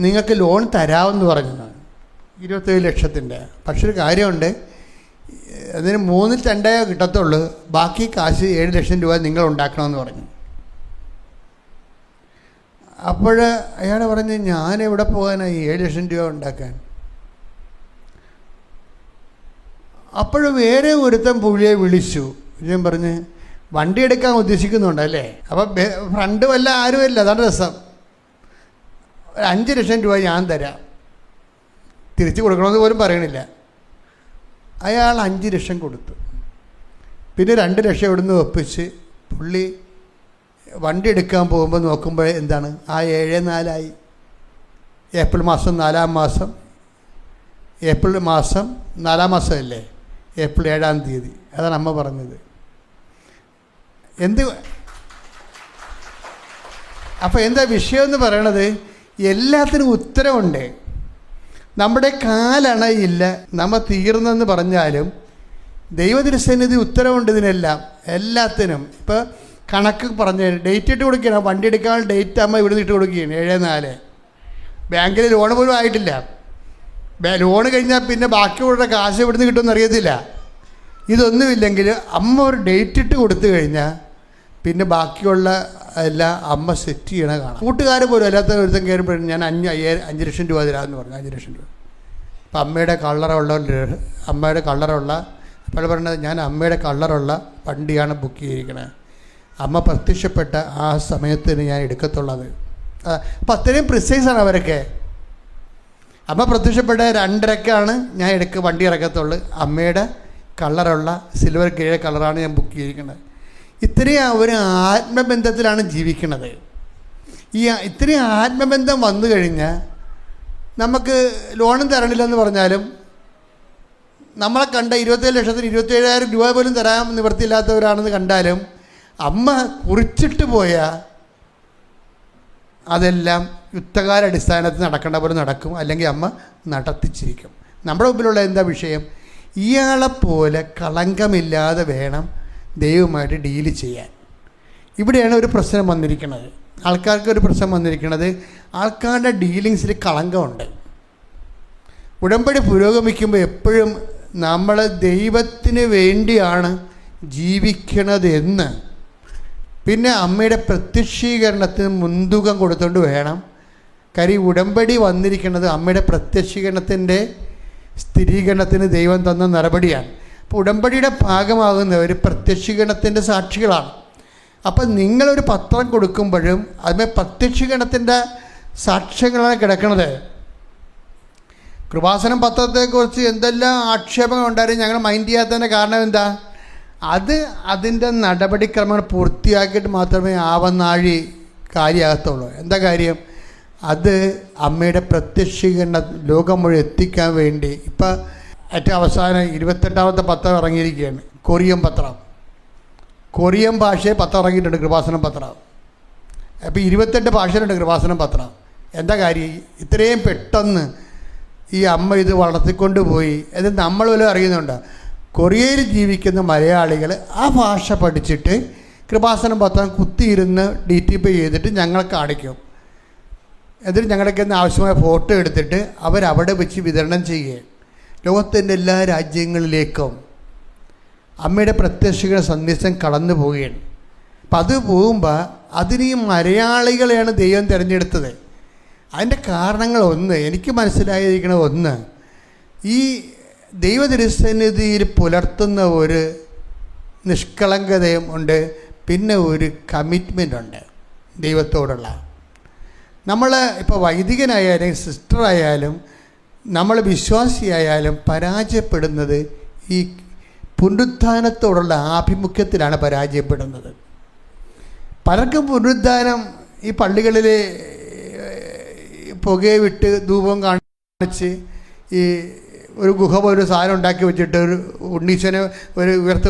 നിങ്ങൾക്ക് ലോൺ തരാമെന്ന് പറഞ്ഞു 27 ലക്ഷത്തിൻ്റെ. പക്ഷെ ഒരു കാര്യമുണ്ട്, അതിന് 3/2 കിട്ടത്തുള്ളൂ, ബാക്കി കാശ് 7 ലക്ഷം രൂപ നിങ്ങൾ ഉണ്ടാക്കണമെന്ന് പറഞ്ഞു. അപ്പോൾ അയാൾ പറഞ്ഞ്, ഞാൻ എവിടെ പോകാനായി 7 ലക്ഷം രൂപ ഉണ്ടാക്കാൻ? അപ്പോഴും വേറെ ഒരുത്തൻ പുള്ളിയെ വിളിച്ചു. ഞാൻ പറഞ്ഞ്, വണ്ടി എടുക്കാൻ ഉദ്ദേശിക്കുന്നുണ്ടല്ലേ? അപ്പം ഫ്രണ്ട് വല്ല ആരുമല്ല, അതാണ് രസം. 5 ലക്ഷം രൂപ ഞാൻ തരാം, തിരിച്ചു കൊടുക്കണമെന്ന് പോലും പറയണില്ല. അയാൾ 5 ലക്ഷം കൊടുത്തു. പിന്നെ 2 ലക്ഷം ഇവിടുന്ന് ഒപ്പിച്ച് പുള്ളി വണ്ടി എടുക്കാൻ പോകുമ്പോൾ നോക്കുമ്പോൾ എന്താണ്, ആ 7-4 ഏപ്രിൽ മാസം 4-ാം മാസം, ഏപ്രിൽ മാസം 4-ാം മാസമല്ലേ, ഏപ്രിൽ 7-ാം തീയതി. അതാണ് അമ്മ പറഞ്ഞത്. അപ്പോൾ എന്താ വിഷയം എന്ന് പറയണത്, എല്ലാത്തിനും ഉത്തരവുണ്ട്. നമ്മുടെ കാലണയില്ല, നമ്മൾ തീർന്നെന്ന് പറഞ്ഞാലും ദൈവതിരുസന്നിധി ഉത്തരവുണ്ട് ഇതിനെല്ലാം, എല്ലാത്തിനും. ഇപ്പോൾ കണക്ക് പറഞ്ഞ് ഡേറ്റ് ഇട്ട് കൊടുക്കുകയാണ്. വണ്ടി എടുക്കാൻ ഡേറ്റ് അമ്മ ഇവിടുന്ന് ഇട്ട് കൊടുക്കുകയാണ് 7-4. ബാങ്കിൽ ലോൺ പോലും ആയിട്ടില്ല. ലോണ് കഴിഞ്ഞാൽ പിന്നെ ബാക്കിയുള്ള കാശ് ഇവിടുന്ന് കിട്ടുമെന്ന് അറിയത്തില്ല. ഇതൊന്നുമില്ലെങ്കിൽ അമ്മ ഒരു ഡേറ്റ് ഇട്ട് കൊടുത്തു കഴിഞ്ഞാൽ പിന്നെ ബാക്കിയുള്ള എല്ലാം അമ്മ സെറ്റ് ചെയ്യണ കാണാം. കൂട്ടുകാർ പോലും അല്ലാത്ത ഒരുത്തം കയറുമ്പോഴും ഞാൻ 5 ലക്ഷം രൂപ തരാമെന്ന് പറഞ്ഞു. 5 ലക്ഷം രൂപ. അപ്പം അമ്മയുടെ കളറുള്ള അപ്പോൾ പറഞ്ഞത്, ഞാൻ അമ്മയുടെ കളറുള്ള വണ്ടിയാണ് ബുക്ക് ചെയ്തിരിക്കണത്. അമ്മ പ്രത്യക്ഷപ്പെട്ട ആ സമയത്തിന് ഞാൻ എടുക്കത്തുള്ളത്. അപ്പം അത്രയും പ്രിസൈസാണ് അവരൊക്കെ. അമ്മ പ്രത്യക്ഷപ്പെട്ട 2:30-ക്കാണ് ഞാൻ വണ്ടി ഇറക്കത്തുള്ളൂ. അമ്മയുടെ കളറുള്ള സിൽവർ ഗ്രേ കളറാണ് ഞാൻ ബുക്ക് ചെയ്തിരിക്കുന്നത്. ഇത്രയും ഒരു ആത്മബന്ധത്തിലാണ് ജീവിക്കുന്നത്. ഇത്രയും ആത്മബന്ധം വന്നു കഴിഞ്ഞാൽ നമുക്ക് ലോണും തരണില്ലെന്ന് പറഞ്ഞാലും, നമ്മളെ കണ്ട 27 ലക്ഷത്തിന് 27,000 രൂപ പോലും തരാൻ നിവൃത്തിയില്ലാത്തവരാണെന്ന് കണ്ടാലും, അമ്മ കുറിച്ചിട്ട് പോയാൽ അതെല്ലാം യുദ്ധകാലടിസ്ഥാനത്തിൽ നടക്കേണ്ട പോലെ നടക്കും, അല്ലെങ്കിൽ അമ്മ നടത്തിച്ചിരിക്കും. നമ്മുടെ മുമ്പിലുള്ള എന്താ വിഷയം? ഇയാളെപ്പോലെ കളങ്കമില്ലാതെ വേണം ദൈവമായിട്ട് ഡീല് ചെയ്യാൻ. ഇവിടെയാണ് ഒരു പ്രശ്നം വന്നിരിക്കുന്നത്. ആൾക്കാർക്ക് പ്രശ്നം വന്നിരിക്കുന്നത്, ആൾക്കാരുടെ ഡീലിങ്സിൽ കളങ്കമുണ്ട്. ഉടമ്പടി പുരോഗമിക്കുമ്പോൾ എപ്പോഴും നമ്മൾ ദൈവത്തിന് വേണ്ടിയാണ് ജീവിക്കണതെന്ന്, പിന്നെ അമ്മയുടെ പ്രത്യക്ഷീകരണത്തിന് മുൻതൂക്കം കൊടുത്തുകൊണ്ട് വേണം. കാര്യം ഉടമ്പടി വന്നിരിക്കുന്നത് അമ്മയുടെ പ്രത്യക്ഷീകരണത്തിൻ്റെ സ്ഥിരീകരണത്തിന് ദൈവം തന്ന നടപടിയാണ്. അപ്പോൾ ഉടമ്പടിയുടെ ഭാഗമാകുന്നവർ പ്രത്യക്ഷീകരണത്തിൻ്റെ സാക്ഷികളാണ്. അപ്പം നിങ്ങളൊരു പത്രം കൊടുക്കുമ്പോഴും അതിന് പ്രത്യക്ഷീകരണത്തിൻ്റെ സാക്ഷ്യങ്ങളാണ് കിടക്കുന്നത്. കൃപാസനം പത്രത്തെക്കുറിച്ച് എന്തെല്ലാം ആക്ഷേപങ്ങൾ ഉണ്ടായിരുന്നു, ഞങ്ങൾ മൈൻഡ് ചെയ്യാത്തതിൻ്റെ കാരണം എന്താ? അതിൻ്റെ നടപടിക്രമങ്ങൾ പൂർത്തിയാക്കിയിട്ട് മാത്രമേ ആവനാഴി കാര്യമാകത്തുള്ളൂ. എന്താ കാര്യം? അത് അമ്മയുടെ പ്രത്യക്ഷീകരണം ലോകം മുഴുവൻ എത്തിക്കാൻ വേണ്ടി ഇപ്പം ഏറ്റവും അവസാനം 28ാമത്തെ പത്രം ഇറങ്ങിയിരിക്കുകയാണ്. കൊറിയൻ ഭാഷയിൽ പത്രം ഇറങ്ങിയിട്ടുണ്ട്, കൃപാസനം പത്രം. അപ്പോൾ 28 ഭാഷയിലുണ്ട് കൃപാസനം പത്രം. എന്താ കാര്യം? ഇത്രയും പെട്ടെന്ന് ഈ അമ്മ ഇത് വളർത്തിക്കൊണ്ട് പോയി. ഇത് നമ്മൾ വല്ലതും അറിയുന്നുണ്ട്? കൊറിയയിൽ ജീവിക്കുന്ന മലയാളികൾ ആ ഭാഷ പഠിച്ചിട്ട് കൃപാസനം പത്രം കുത്തിയിരുന്ന് DTP ചെയ്തിട്ട് ഞങ്ങൾ കാണിക്കും. എന്നിട്ട് ഞങ്ങളുടെയൊക്കെ ആവശ്യമായ ഫോട്ടോ എടുത്തിട്ട് അവരവിടെ വെച്ച് വിതരണം ചെയ്യുകയും ലോകത്തിൻ്റെ എല്ലാ രാജ്യങ്ങളിലേക്കും അമ്മയുടെ പ്രത്യക്ഷ സന്ദേശം കടന്നു പോവുകയാണ്. അപ്പം അത് പോകുമ്പോൾ അതിന് ഈ മലയാളികളെയാണ് ദൈവം തിരഞ്ഞെടുത്തത്. അതിൻ്റെ കാരണങ്ങൾ എനിക്ക് മനസ്സിലായിരിക്കണ ഈ ദൈവ തിരുസന്നിധിയിൽ പുലർത്തുന്ന ഒരു നിഷ്കളങ്കതയും ഉണ്ട്, പിന്നെ ഒരു കമ്മിറ്റ്മെൻ്റ് ഉണ്ട് ദൈവത്തോടുള്ള. നമ്മൾ ഇപ്പോൾ വൈദികനായാലും സിസ്റ്ററായാലും നമ്മൾ വിശ്വാസിയായാലും പരാജയപ്പെടുന്നത് ഈ പുനരുത്ഥാനത്തോടുള്ള ആഭിമുഖ്യത്തിലാണ് പരാജയപ്പെടുന്നത്. പലർക്കും പുനരുത്ഥാനം ഈ പള്ളികളിൽ പുകയെ വിട്ട് ധൂപം കാണിച്ച് ഈ ഒരു ഗുഹ ഒരു സാധനം ഉണ്ടാക്കി വെച്ചിട്ട് ഒരു ഉണ്ണീശനെ ഒരു ഉയർത്ത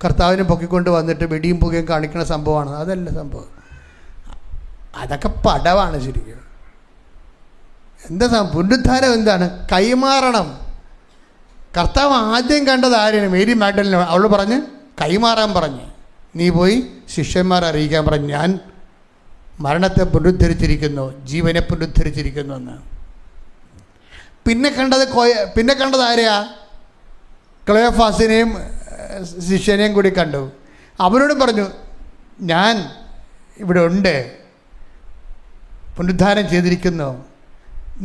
കർത്താവിനെ പൊക്കിക്കൊണ്ട് വന്നിട്ട് വെടിയും പുകയും കാണിക്കുന്ന സംഭവമാണ്. അതല്ല സംഭവം, അതൊക്കെ പടവാണ് ശരിക്കും. എന്താ പുനരുദ്ധാരം? എന്താണ്? കൈമാറണം. കർത്താവ് ആദ്യം കണ്ടത് ആരെയാണ്? മേരി മാഗ്ഡലിനെ. അവൾ പറഞ്ഞ് കൈമാറാൻ പറഞ്ഞ്, നീ പോയി ശിഷ്യന്മാരെ അറിയിക്കാൻ പറഞ്ഞു, ഞാൻ മരണത്തെ പുനരുദ്ധരിച്ചിരിക്കുന്നു, ജീവനെ പുനരുദ്ധരിച്ചിരിക്കുന്നു എന്ന്. പിന്നെ കണ്ടത് ആരെയാ? ക്ലെയോഫാസിനെയും ശിഷ്യനെയും കൂടി കണ്ടു. അവനോട് പറഞ്ഞു, ഞാൻ ഇവിടെ ഉണ്ട്, പുനരുദ്ധാനം ചെയ്തിരിക്കുന്നു,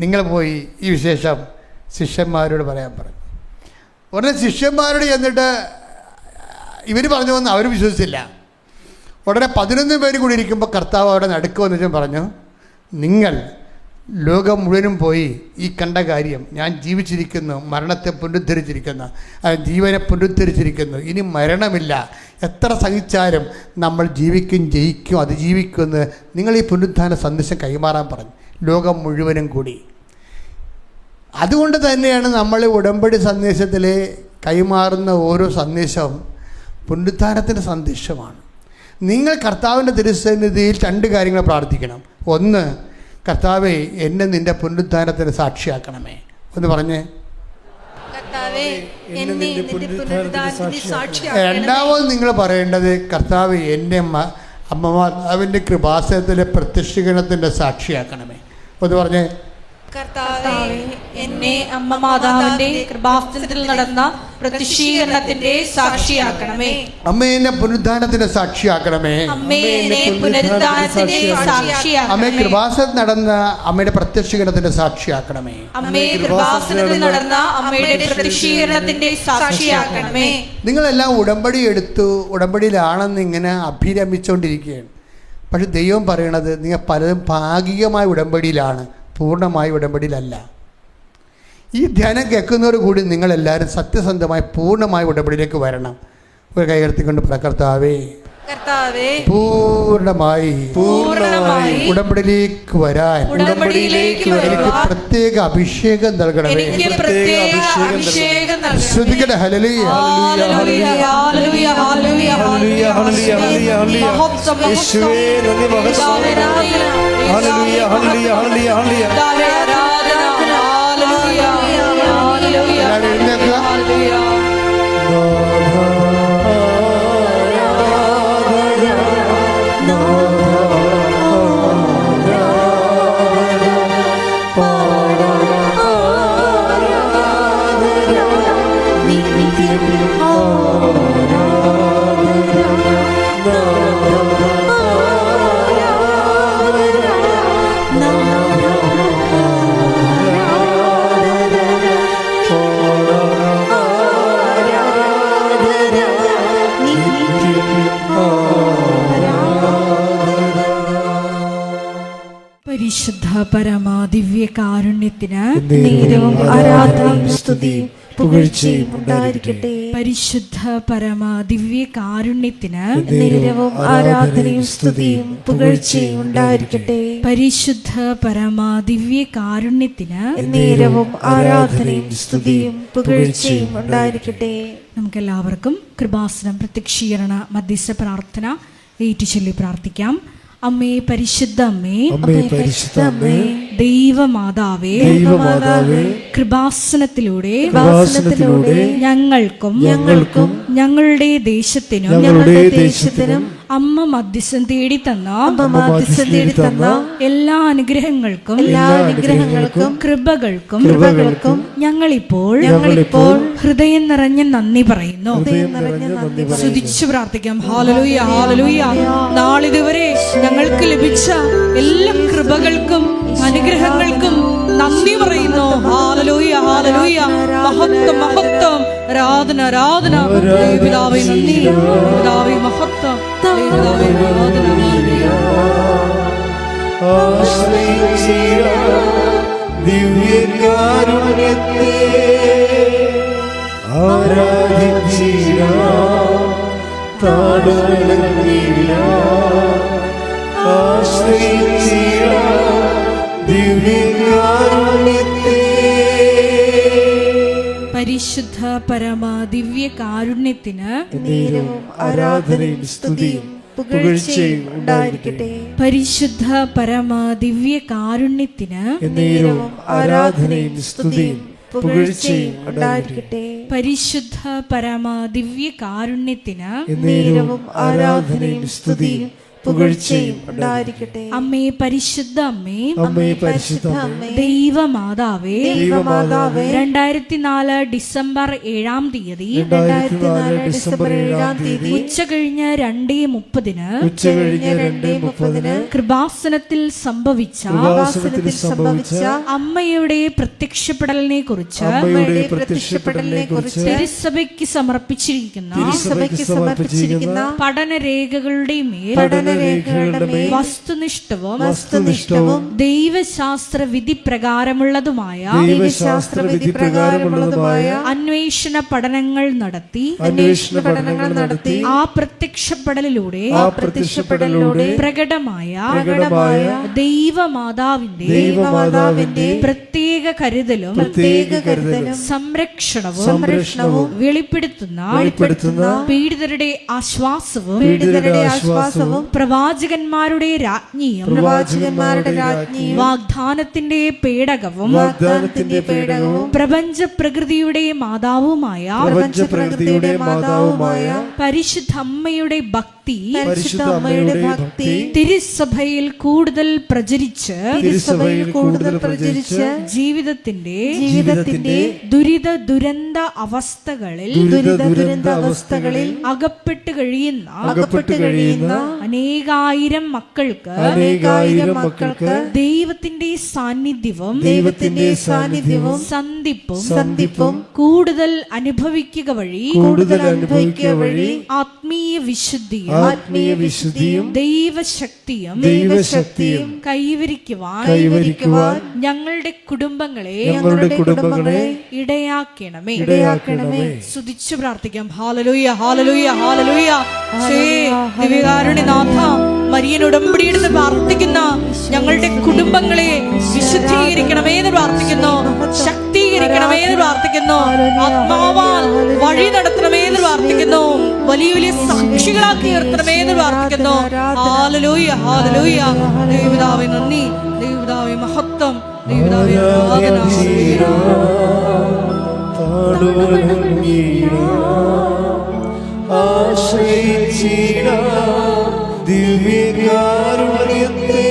നിങ്ങൾ പോയി ഈ വിശേഷം ശിഷ്യന്മാരോട് പറയാൻ പറഞ്ഞു. ഉടനെ ശിഷ്യന്മാരോട് ചെന്നിട്ട് ഇവർ പറഞ്ഞു വന്ന് അവർ വിശ്വസിച്ചില്ല. ഉടനെ 11 പേര് കൂടി ഇരിക്കുമ്പോൾ കർത്താവ് അവിടെ നടുക്ക് വന്നിട്ട് പറഞ്ഞു, നിങ്ങൾ ലോകം മുഴുവനും പോയി ഈ കണ്ട കാര്യം, ഞാൻ ജീവിച്ചിരിക്കുന്നു, മരണത്തെ പുനരുദ്ധരിച്ചിരിക്കുന്നു, ജീവനെ പുനരുദ്ധരിച്ചിരിക്കുന്നു, ഇനി മരണമില്ല, എത്ര സഹിച്ചാലും നമ്മൾ ജീവിക്കും, ജയിക്കും, അതിജീവിക്കുമെന്ന് നിങ്ങൾ ഈ പുനരുദ്ധാന സന്ദേശം കൈമാറാൻ പറഞ്ഞു, ലോകം മുഴുവനും കൂടി. അതുകൊണ്ട് തന്നെയാണ് നമ്മൾ ഉടമ്പടി സന്ദേശത്തിൽ കൈമാറുന്ന ഓരോ സന്ദേശവും പുനരുദ്ധാനത്തിൻ്റെ സന്ദേശമാണ്. നിങ്ങൾ കർത്താവിൻ്റെ തിരുസന്നിധിയിൽ 2 കാര്യങ്ങൾ പ്രാർത്ഥിക്കണം. ഒന്ന്, കർത്താവേ എന്നെ നിൻ്റെ പുനരുദ്ധാനത്തിന് സാക്ഷിയാക്കണമേ. ഒന്ന് പറഞ്ഞേ. രണ്ടാമത് നിങ്ങൾ പറയേണ്ടത്, കർത്താവ് എന്നെ അമ്മമാതാവിൻ്റെ കൃപാസനത്തിലെ പ്രത്യക്ഷീകരണത്തിൻ്റെ സാക്ഷിയാക്കണമേ. ഒന്ന് പറഞ്ഞേ. കർത്താവേ എന്നെ അമ്മ മാതാവിന്റെ കൃപാസനത്തിൽ നടന്ന പ്രത്യക്ഷീകരണത്തിന്റെ സാക്ഷിയാക്കണമേ. അമ്മേ എന്നെ പുനരുദ്ധാനത്തിന്റെ സാക്ഷിയാക്കണമേ. അമ്മേ എന്നെ പുനരുദ്ധാനത്തിന്റെ സാക്ഷിയാക്കണമേ. അമ്മേ കൃപാസനത്തിൽ നടന്ന അമ്മയുടെ പ്രത്യക്ഷീകരണത്തിന്റെ സാക്ഷിയാക്കണമേ. അമ്മേ കൃപാസനത്തിൽ നടന്ന അമ്മയുടെ പ്രത്യക്ഷീകരണത്തിന്റെ സാക്ഷിയാക്കണമേ. നിങ്ങളെല്ലാം ഉടമ്പടി എടുത്തു, ഉടമ്പടിയിലാണെന്ന് ഇങ്ങനെ അഭിരമിച്ചുകൊണ്ടിരിക്കുകയാണ്. പക്ഷെ ദൈവം പറയണത് നിങ്ങൾ പലതും ഭാഗികമായ ഉടമ്പടിയിലാണ്, പൂർണ്ണമായ ഉടമ്പടിയിലല്ല. ഈ ധ്യാനം കേൾക്കുന്നവർ കൂടി നിങ്ങളെല്ലാവരും സത്യസന്ധമായി പൂർണ്ണമായ ഉടമ്പടിയിലേക്ക് വരണം. ഒരു കൈകർത്തിക്കൊണ്ട് കർത്താവേ പൂർണ്ണമായി ഉടമ്പടിയിലേക്ക് വരാൻ എനിക്ക് പ്രത്യേക അഭിഷേകം നൽകണമേ. ശ്രദ്ധിക്കട്ടെ. ഹല്ലേലൂയ ഹല്ലേലൂയ ഹല്ലേലൂയ ഹല്ലേലൂയ ഹല്ലേലൂയ യേശുവേ നന്ദി മഹത്വം. ഹല്ലേലൂയ ഹല്ലേലൂയ ഹല്ലേലൂയ ഹല്ലേലൂയ No. പരമാ ദിവ്യ കാരുണ്യത്തിന് നേരവും ആരാധനയും സ്തുതിയും പുകഴ്ചയും ഉണ്ടായിരിക്കട്ടെ. പരിശുദ്ധ പരമാ ദിവ്യ കാരുണ്യത്തിന് നേരവും ആരാധനയും സ്തുതിയും പുകഴ്ചയും ഉണ്ടായിരിക്കട്ടെ. പരിശുദ്ധ പരമാ ദിവ്യ കാരുണ്യത്തിന് നേരവും ആരാധനയും സ്തുതിയും പുകഴ്ചയും ഉണ്ടായിരിക്കട്ടെ. നമുക്കെല്ലാവർക്കും കൃപാസനം പ്രത്യക്ഷീകരണ മധ്യസ്ഥ പ്രാർത്ഥന ഏറ്റുചൊല്ലി പ്രാർത്ഥിക്കാം. അമ്മേ പരിശുദ്ധ അമ്മേ, അമ്മേ പരിശുദ്ധ അമ്മേ, ദൈവമാതാവേ, ദൈവമാതാവേ, കൃപാസനത്തിലൂടെ ഞങ്ങൾക്കും ഞങ്ങളുടെ ദേശത്തിനും അമ്മ മധ്യസ്ഥം തേടി തന്ന എല്ലാ അനുഗ്രഹങ്ങൾക്കും കൃപകൾക്കും ഞങ്ങളിപ്പോൾ ഹൃദയം നിറഞ്ഞ നന്ദി പറയുന്നു. സ്തുതിച്ചു പ്രാർത്ഥിക്കാം. ഹല്ലേലൂയ, ഹല്ലേലൂയ. നാളിതുവരെ ഞങ്ങൾക്ക് ലഭിച്ച എല്ലാ കൃപകൾക്കും അനുഗ്രഹങ്ങൾക്കും നന്ദി പറയുന്നു. ഹല്ലേലൂയ, ഹല്ലേലൂയ. മഹത്വം, മഹത്വം, ആരാധന, ആരാധന. പിതാവേ നന്ദി, പിതാവേ മഹത്വം, പിതാവേ ആരാധന. ദിവ്യകാരുണ്യത്തെ പരിശുദ്ധ പരമാ ദിവ്യ കാരുണ്യത്തിന് നേരവും ആരാധനയും സ്തുതിയും പുകഴ്ചയും ഉണ്ടായിരിക്കട്ടെ. പരിശുദ്ധ പരമാ ദിവ്യ കാരുണ്യത്തിന് നേരവും ആരാധനയും സ്തുതിയും പുകഴ്ചയും ഉണ്ടായിരിക്കട്ടെ. പരിശുദ്ധ പരമാ ദിവ്യ കാരുണ്യത്തിന് നേരവും ആരാധനയും സ്തുതിയും പുകഴ്ചയും ഉണ്ടായിരിക്കട്ടെ. അമ്മേ പരിശുദ്ധ അമ്മേ, അമ്മേ പരിശുദ്ധ അമ്മേ, ദൈവമാതാവേ, ദൈവമാതാവേ, 2004 ഡിസംബർ 7-ാം തീയതി ഉച്ചകഴിഞ്ഞ് 2:30 കൃപാസനത്തിൽ സംഭവിച്ച അമ്മയുടെ പ്രത്യക്ഷപ്പെടലിനെ കുറിച്ച് തിരുസഭയ്ക്ക് സമർപ്പിച്ചിരിക്കുന്ന പഠനരേഖകളുടെ മേൽ വസ്തുനിഷ്ഠവും ദൈവശാസ്ത്ര വിധി പ്രകാരമുള്ളതുമായ അന്വേഷണ പഠനങ്ങൾ നടത്തി ആ പ്രത്യക്ഷപ്പെടലിലൂടെ പ്രകടമായ ദൈവമാതാവിന്റെ പ്രത്യേക കരുതലും സംരക്ഷണവും വെളിപ്പെടുത്തുന്ന പീഡിതരുടെ ആശ്വാസവും പ്രവാചകന്മാരുടെ രാജ്ഞിയും വാഗ്ദാനത്തിന്റെ പേടകവും പ്രപഞ്ച പ്രകൃതിയുടെ മാതാവുമായ പരിശുദ്ധമ്മയുടെ ഭക്തി തിരുസഭയിൽ കൂടുതൽ പ്രചരിച്ച് ജീവിതത്തിന്റെ ദുരിത ദുരന്ത അവസ്ഥകളിൽ അകപ്പെട്ട് കഴിയുന്ന അനേകായിരം മക്കൾക്ക് ദൈവത്തിന്റെ സാന്നിധ്യവും സന്ധിപ്പും കൂടുതൽ അനുഭവിക്കുക വഴി ആത്മീയ വിശുദ്ധിയും ദൈവശക്തിയും കൈവരിക്കുവാൻ ഞങ്ങളുടെ കുടുംബങ്ങളെ ഇടയാക്കണമേ. സ്തുതിച്ചു പ്രാർത്ഥിക്കാം. ഹല്ലേലൂയ, ഹല്ലേലൂയ, ഹല്ലേലൂയ. ദിവ്യകാരുണ്യനാഥ, മരിയൻ ഉടമ്പടിയെടുത്ത് പ്രാർത്ഥിക്കുന്ന ഞങ്ങളുടെ കുടുംബങ്ങളെ വിശുദ്ധീകരിക്കണമേ എന്ന് പ്രാർത്ഥിക്കുന്നു, ശക്തീകരിക്കണമേ എന്ന് പ്രാർത്ഥിക്കുന്നു, ആത്മാവാൽ വഴി നടത്തണമേ എന്ന് പ്രാർത്ഥിക്കുന്നു, വലിയ വലിയ സാക്ഷികളാക്കി ഉയർത്തണമേ എന്ന് പ്രാർത്ഥിക്കുന്നു. ഹല്ലേലൂയ, ഹല്ലേലൂയ. ദൈവപിതാവേ നന്ദി, ദൈവപിതാവേ മഹത്വം, ദൈവപിതാവേ ആരാധന. ദിവ്യകാരുണ്യത്തെ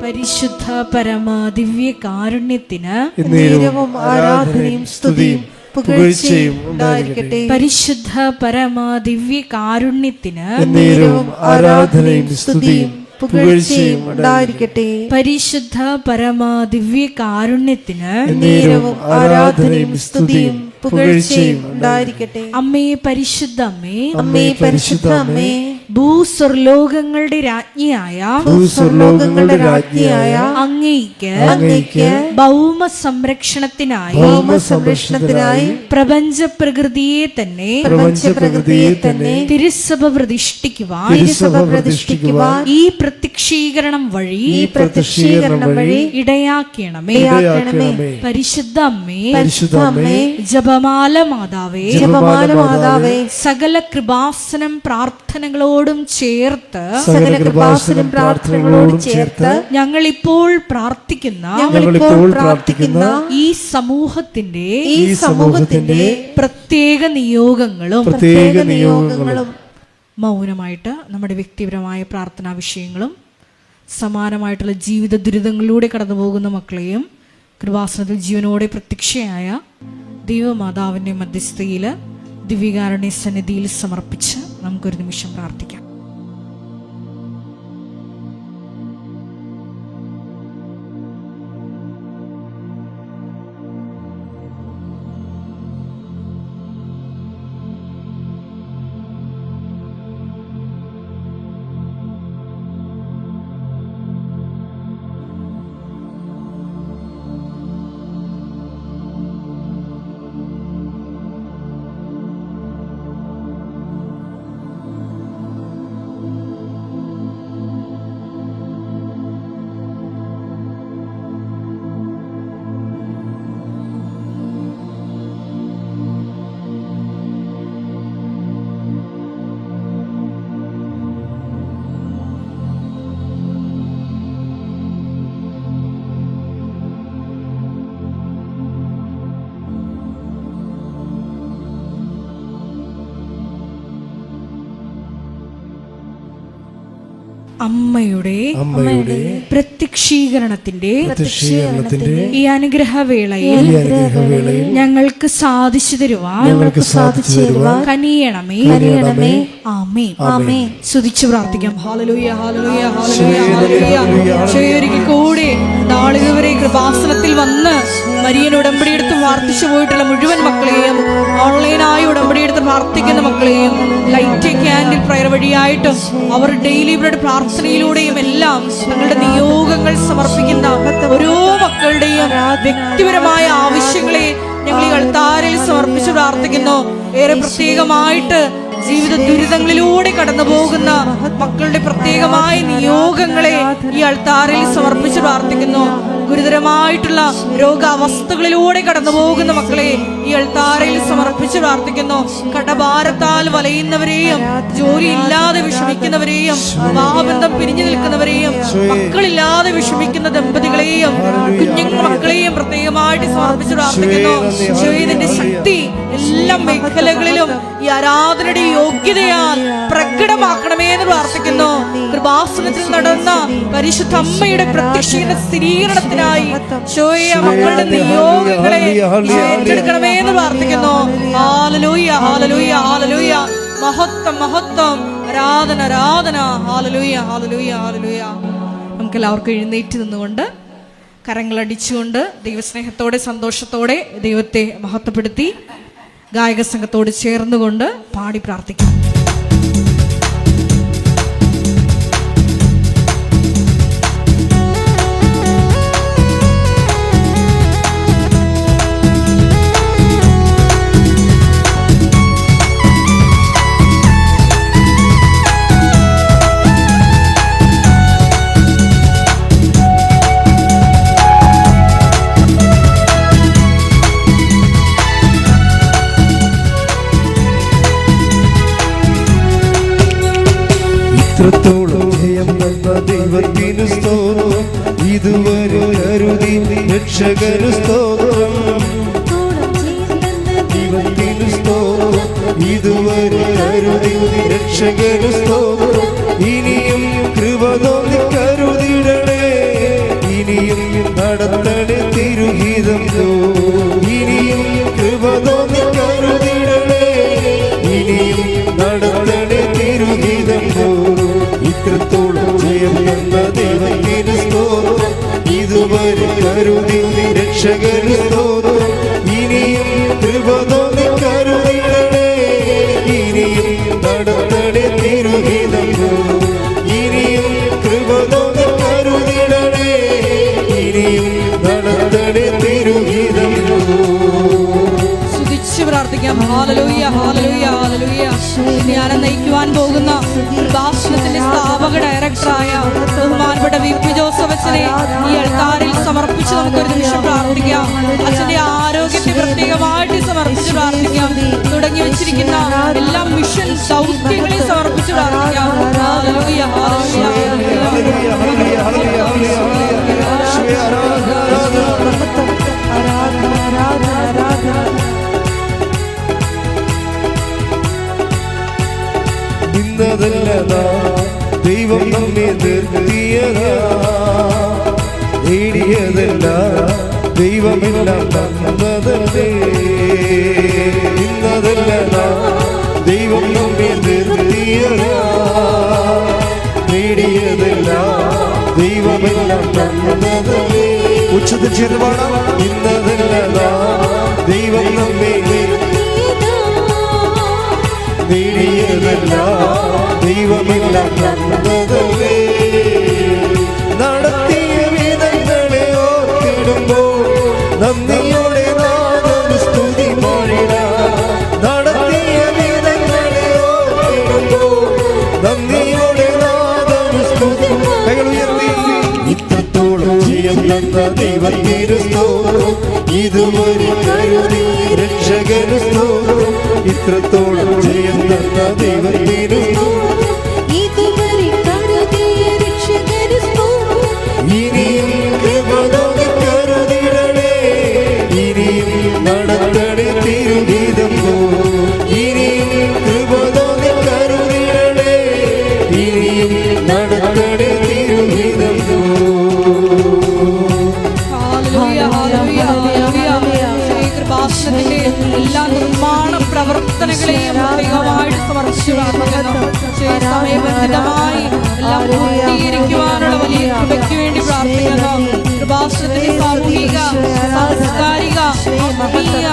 പരിശുദ്ധ പരമാ ദിവ്യ കാരുണ്യത്തിന് നേരവും ആരാധനയും സ്തുതിയും പുകഴ്ചയും ഉണ്ടായിരിക്കട്ടെ. പരിശുദ്ധ പരമാ ദിവ്യ കാരുണ്യത്തിന് നേരവും ആരാധനയും സ്തുതിയും പുകഴ്ചയും ഉണ്ടായിരിക്കട്ടെ. പരിശുദ്ധ പരമാ ദിവ്യ കാരുണ്യത്തിന് നേരവും ആരാധനയും സ്തുതിയും പുകഴ്ചയും ഉണ്ടായിരിക്കട്ടെ. അമ്മേ പരിശുദ്ധ അമ്മേ, അമ്മേ പരിശുദ്ധ അമ്മേ, ഭൂസ്വർലോകങ്ങളുടെ രാജ്ഞിയായ ഭൂസ്വർലോകങ്ങളുടെ രാജ്ഞിയായ അങ്ങേയ്ക്ക് ഭൗമ സംരക്ഷണത്തിനായി പ്രപഞ്ച പ്രകൃതിയെ തന്നെ തിരുസഭ പ്രതിഷ്ഠിക്കുവാൻ ഈ പ്രത്യക്ഷീകരണം വഴി ഇടയാക്കണമേ. പരിശുദ്ധ അമ്മേ, ജപമാല മാതാവേ, സകല കൃപാസനം പ്രാർത്ഥനകളോടും ചേർത്ത് ഞങ്ങളിപ്പോൾ പ്രാർത്ഥിക്കുന്ന ഈ സമൂഹത്തിന്റെ പ്രത്യേക നിയോഗങ്ങളും മൗനമായിട്ട് നമ്മുടെ വ്യക്തിപരമായ പ്രാർത്ഥനാ വിഷയങ്ങളും സമാനമായിട്ടുള്ള ജീവിത ദുരിതങ്ങളിലൂടെ കടന്നു പോകുന്ന മക്കളെയും കൃപാസനത്തിൽ ജീവനോടെ പ്രത്യക്ഷയായ ദൈവമാതാവിൻ്റെ മധ്യസ്ഥയിൽ ദിവ്യകാരുണ്യ സന്നിധിയിൽ സമർപ്പിച്ച് നമുക്കൊരു നിമിഷം പ്രാർത്ഥിക്കാം. അമ്മയുടെ പ്രത്യക്ഷീകരണത്തിന്റെ ഈ അനുഗ്രഹവേളയിൽ ഞങ്ങൾക്ക് സാധിച്ചു തരുവാൻ കനിയണമേ. ആമേൻ. സ്തുതിച്ചു പ്രാർത്ഥിക്കാം. ഹല്ലേലൂയ, ഹല്ലേലൂയ, ഹല്ലേലൂയ. ഒരിക്കൽ കൂടി നാളിതുവരെ കൃപാസനത്തിൽ വന്ന് മരിയൻ ഉടമ്പടിയെടുത്ത് പ്രാർത്ഥിച്ചു പോയിട്ടുള്ള മുഴുവൻ മക്കളെയും, ഓൺലൈനായി ഉടമ്പടിയെടുത്ത് പ്രാർത്ഥിക്കുന്ന മക്കളെയും, ലൈറ്റ് ക്യാൻഡിൽ പ്രയർ വഴിയായിട്ടും അവർ ഡെയിലി ബ്രെഡ് പ്രാർത്ഥനയിലൂടെയും എല്ലാം തങ്ങളുടെ നിയോഗങ്ങൾ സമർപ്പിക്കുന്ന ഓരോ മക്കളുടെയും വ്യക്തിപരമായ ആവശ്യങ്ങളെ ഞങ്ങൾ ഈ അൾത്താരയിൽ സമർപ്പിച്ച് പ്രാർത്ഥിക്കുന്നു. ഏറെ പ്രത്യേകമായിട്ട് ജീവിത ദുരിതങ്ങളിലൂടെ കടന്നു പോകുന്ന മക്കളുടെ പ്രത്യേകമായ നിയോഗങ്ങളെ ഈ അൾത്താരയിൽ സമർപ്പിച്ച് പ്രാർത്ഥിക്കുന്നു. ഗുരുതരമായിട്ടുള്ള രോഗാവസ്ഥകളിലൂടെ കടന്നു പോകുന്ന മക്കളെ ഈ അൾത്താരയിൽ സമർപ്പിച്ച് പ്രാർത്ഥിക്കുന്നു. കടഭാരത്താൽ വലയുന്നവരെയും, ജോലിയില്ലാതെ വിഷമിക്കുന്നവരെയും, വിവാഹബന്ധം പിരിഞ്ഞു നിൽക്കുന്നവരെയും, മക്കളില്ലാതെ വിഷമിക്കുന്ന ദമ്പതികളെയും, കുഞ്ഞുങ്ങൾ മക്കളെയും പ്രത്യേകമായിട്ട് സമർപ്പിച്ച് പ്രാർത്ഥിക്കുന്നു. ഇതിന്റെ ശക്തി എല്ലാ മേഖലകളിലും ഈ ആരാധനയുടെ യോഗ്യതയാൽ പ്രകടമാക്കണമേ എന്ന് പ്രാർത്ഥിക്കുന്നു. കൃപാസനത്തിൽ നടന്ന പരിശുദ്ധ അമ്മയുടെ പ്രത്യക്ഷീകരണ സ്ഥിരീകരണത്തിനായി മക്കളുടെ നിയോഗങ്ങളെ ഏറ്റെടുക്കണമേ എന്ന് പ്രാർത്ഥിക്കുന്നു. ഹല്ലേലൂയ, ഹല്ലേലൂയ, ഹല്ലേലൂയ. മഹത്വം, മഹത്വം, ആരാധന, ആരാധന. ഹല്ലേലൂയ, ഹല്ലേലൂയ, ഹല്ലേലൂയ. നമുക്ക് എല്ലാവർക്കും എഴുന്നേറ്റ് നിന്നുകൊണ്ട് കരങ്ങളടിച്ചുകൊണ്ട് ദൈവസ്നേഹത്തോടെ സന്തോഷത്തോടെ ദൈവത്തെ മഹത്വപ്പെടുത്തി ഗായക സംഘത്തോട് ചേർന്നുകൊണ്ട് പാടി പ്രാർത്ഥിക്കാം. ഇത്രത്തോളം ജയം തന്ന ദൈവത്തിനു സ്തോത്രം, ഇതുവരെ കരുതി രക്ഷകനു സ്തോത്രം. ദൈവത്തിനു സ്തോത്രം, ഇതുവരെ കരുതി രക്ഷകനു സ്തോത്രം. ഇനിയും കൃപ തോന്നി കരുതിടണേ, ഇനിയും നടത്തണേ തിരുഹിതം. ഇനിയും കൃപ തോന്നി കരുതിടണേ, ഇനിയും നടത്തണേ തിരുഹിതം. ഇത്രത്തോളം ജയം ഞാൻ നയിക്കുവാൻ പോകുന്ന കൃപാസനത്തിന്റെ സ്ഥാപക ഡയറക്ടറായ ബഹുമാനപ്പെട്ട VP ജോസഫ് അച്ഛനെ ഈ ആൾക്കാരിൽ സമർപ്പിച്ച് നമുക്കൊരു നിമിഷം പ്രാർത്ഥിക്കാം. അച്ഛന്റെ ആരോഗ്യത്തെ പ്രത്യേകമായിട്ട് സമർപ്പിച്ച് പ്രാർത്ഥിക്കാം. തുടങ്ങി വെച്ചിരിക്കുന്ന എല്ലാ മിഷൻ ദൗത്യങ്ങളെ സമർപ്പിച്ച് പ്രാർത്ഥിക്കാം. ഹല്ലേലൂയ, ഹല്ലേലൂയ, ഇന്നതല്ല ദൈവം നമ്മെ നിർത്തിയതാ, നേടിയതല്ല ദൈവമെല്ലാം തന്നതല്ലേ. ഇന്നതല്ല ദൈവം നമ്മെ നിർത്തിയതാ, നേടിയതല്ല ദൈവമെല്ലാം തന്നതല്ലേ. ഉച്ചത്തിൽ ചെയ്ത് പാടാം. ഇന്നതല്ല ദൈവം നമ്മെ നേടിയതല്ല ദൈവമെല്ലാം തന്നതല്ലേ. നടത്തിയ വിധങ്ങളെ ഓർത്തിടുമ്പോൾ നന്ദിയോടെ നാദം സ്തുതി പാടിടാം. നടത്തിയ വിധങ്ങളെ ഓർത്തിടുമ്പോൾ നന്ദിയോടെ നാദം സ്തുതി. കൈകൾ ഉയർത്തി. ഇത്രത്തോളം ജയം തന്ന ദൈവത്തിന് സ്തോത്രം, ഇതുവരെ കരുതി രക്ഷകന് സ്തോത്രം. ഇത്രത്തോളം ജയം തന്ന ദൈവത്തിന് ഇനിയും കൃപ തോന്നി കരുതിടണേ. ഇനിയും നടത്തണേ തിരുഗീതം പോ. ഇനിയും കൃപ തോന്നി കരുതിടണേ. ഇനിയും നടത്തണേ തിരുഗീതം പോ. കൃപാസനത്തിന്റെ എല്ലാ നിർമ്മാണ പ്രവർത്തനങ്ങളെയും പ്രത്യേകമായിട്ട് സമർപ്പിച്ചു പ്രാർത്ഥിക്കുന്നു. സമയബന്ധിതമായി എല്ലാം പൂർത്തീകരിക്കുവാനുള്ള വലിയ കൃപയ്ക്ക് വേണ്ടി പ്രാർത്ഥിക്കുന്നു. കൃപാസനത്തിന്റെ സാമൂഹിക, സാംസ്കാരിക, ആത്മീയ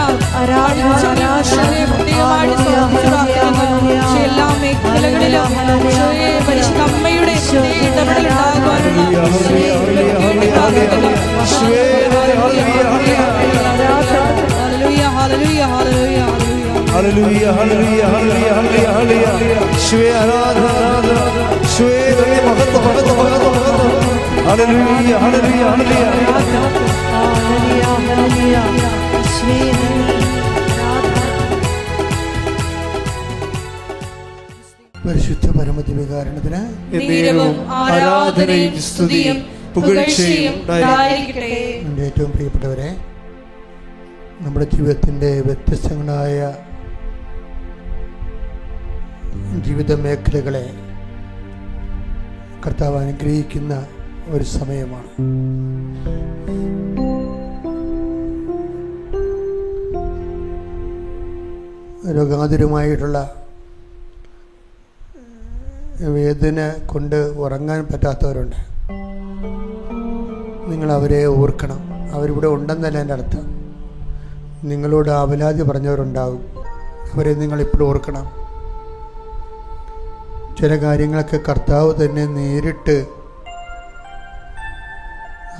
പ്രത്യേകമായിട്ട് സമർപ്പിച്ചു പ്രാർത്ഥിക്കുന്നു. എല്ലാ മേഖലകളിലും പരിശുദ്ധ അമ്മയുടെ ഇടപെടൽ ഉണ്ടാകുവാനുള്ള Hallelujah, hallelujah, hallelujah, hallelujah, hallelujah. Shwe aradhana, shwe dane mahatma, mahatma, mahatma. Hallelujah, hallelujah, hallelujah. Hallelujah, hallelujah. Shwe പരിശുദ്ധ പരമദിവ്യകാരണത്തിന് ആരാധനയും സ്തുതിയും പുകഴ്ചയും ഉണ്ടായിരിക്കട്ടെ. എൻ്റെ ഏറ്റവും പ്രിയപ്പെട്ടവരെ, നമ്മുടെ ജീവിതത്തിൻ്റെ വ്യത്യസ്തങ്ങളായ ജീവിത മേഖലകളെ കർത്താവ് അനുഗ്രഹിക്കുന്ന ഒരു സമയമാണ്. രോഗാതുരമായിട്ടുള്ള വേദന കൊണ്ട് ഉറങ്ങാൻ പറ്റാത്തവരുണ്ട്. നിങ്ങളവരെ ഓർക്കണം. അവരിവിടെ ഉണ്ടെന്നല്ല എൻ്റെ അർത്ഥം. നിങ്ങളോട് അപലാതി പറഞ്ഞവരുണ്ടാകും. അവരെ നിങ്ങളിപ്പോഴും ഓർക്കണം. ചില കാര്യങ്ങളൊക്കെ കർത്താവ് തന്നെ നേരിട്ട്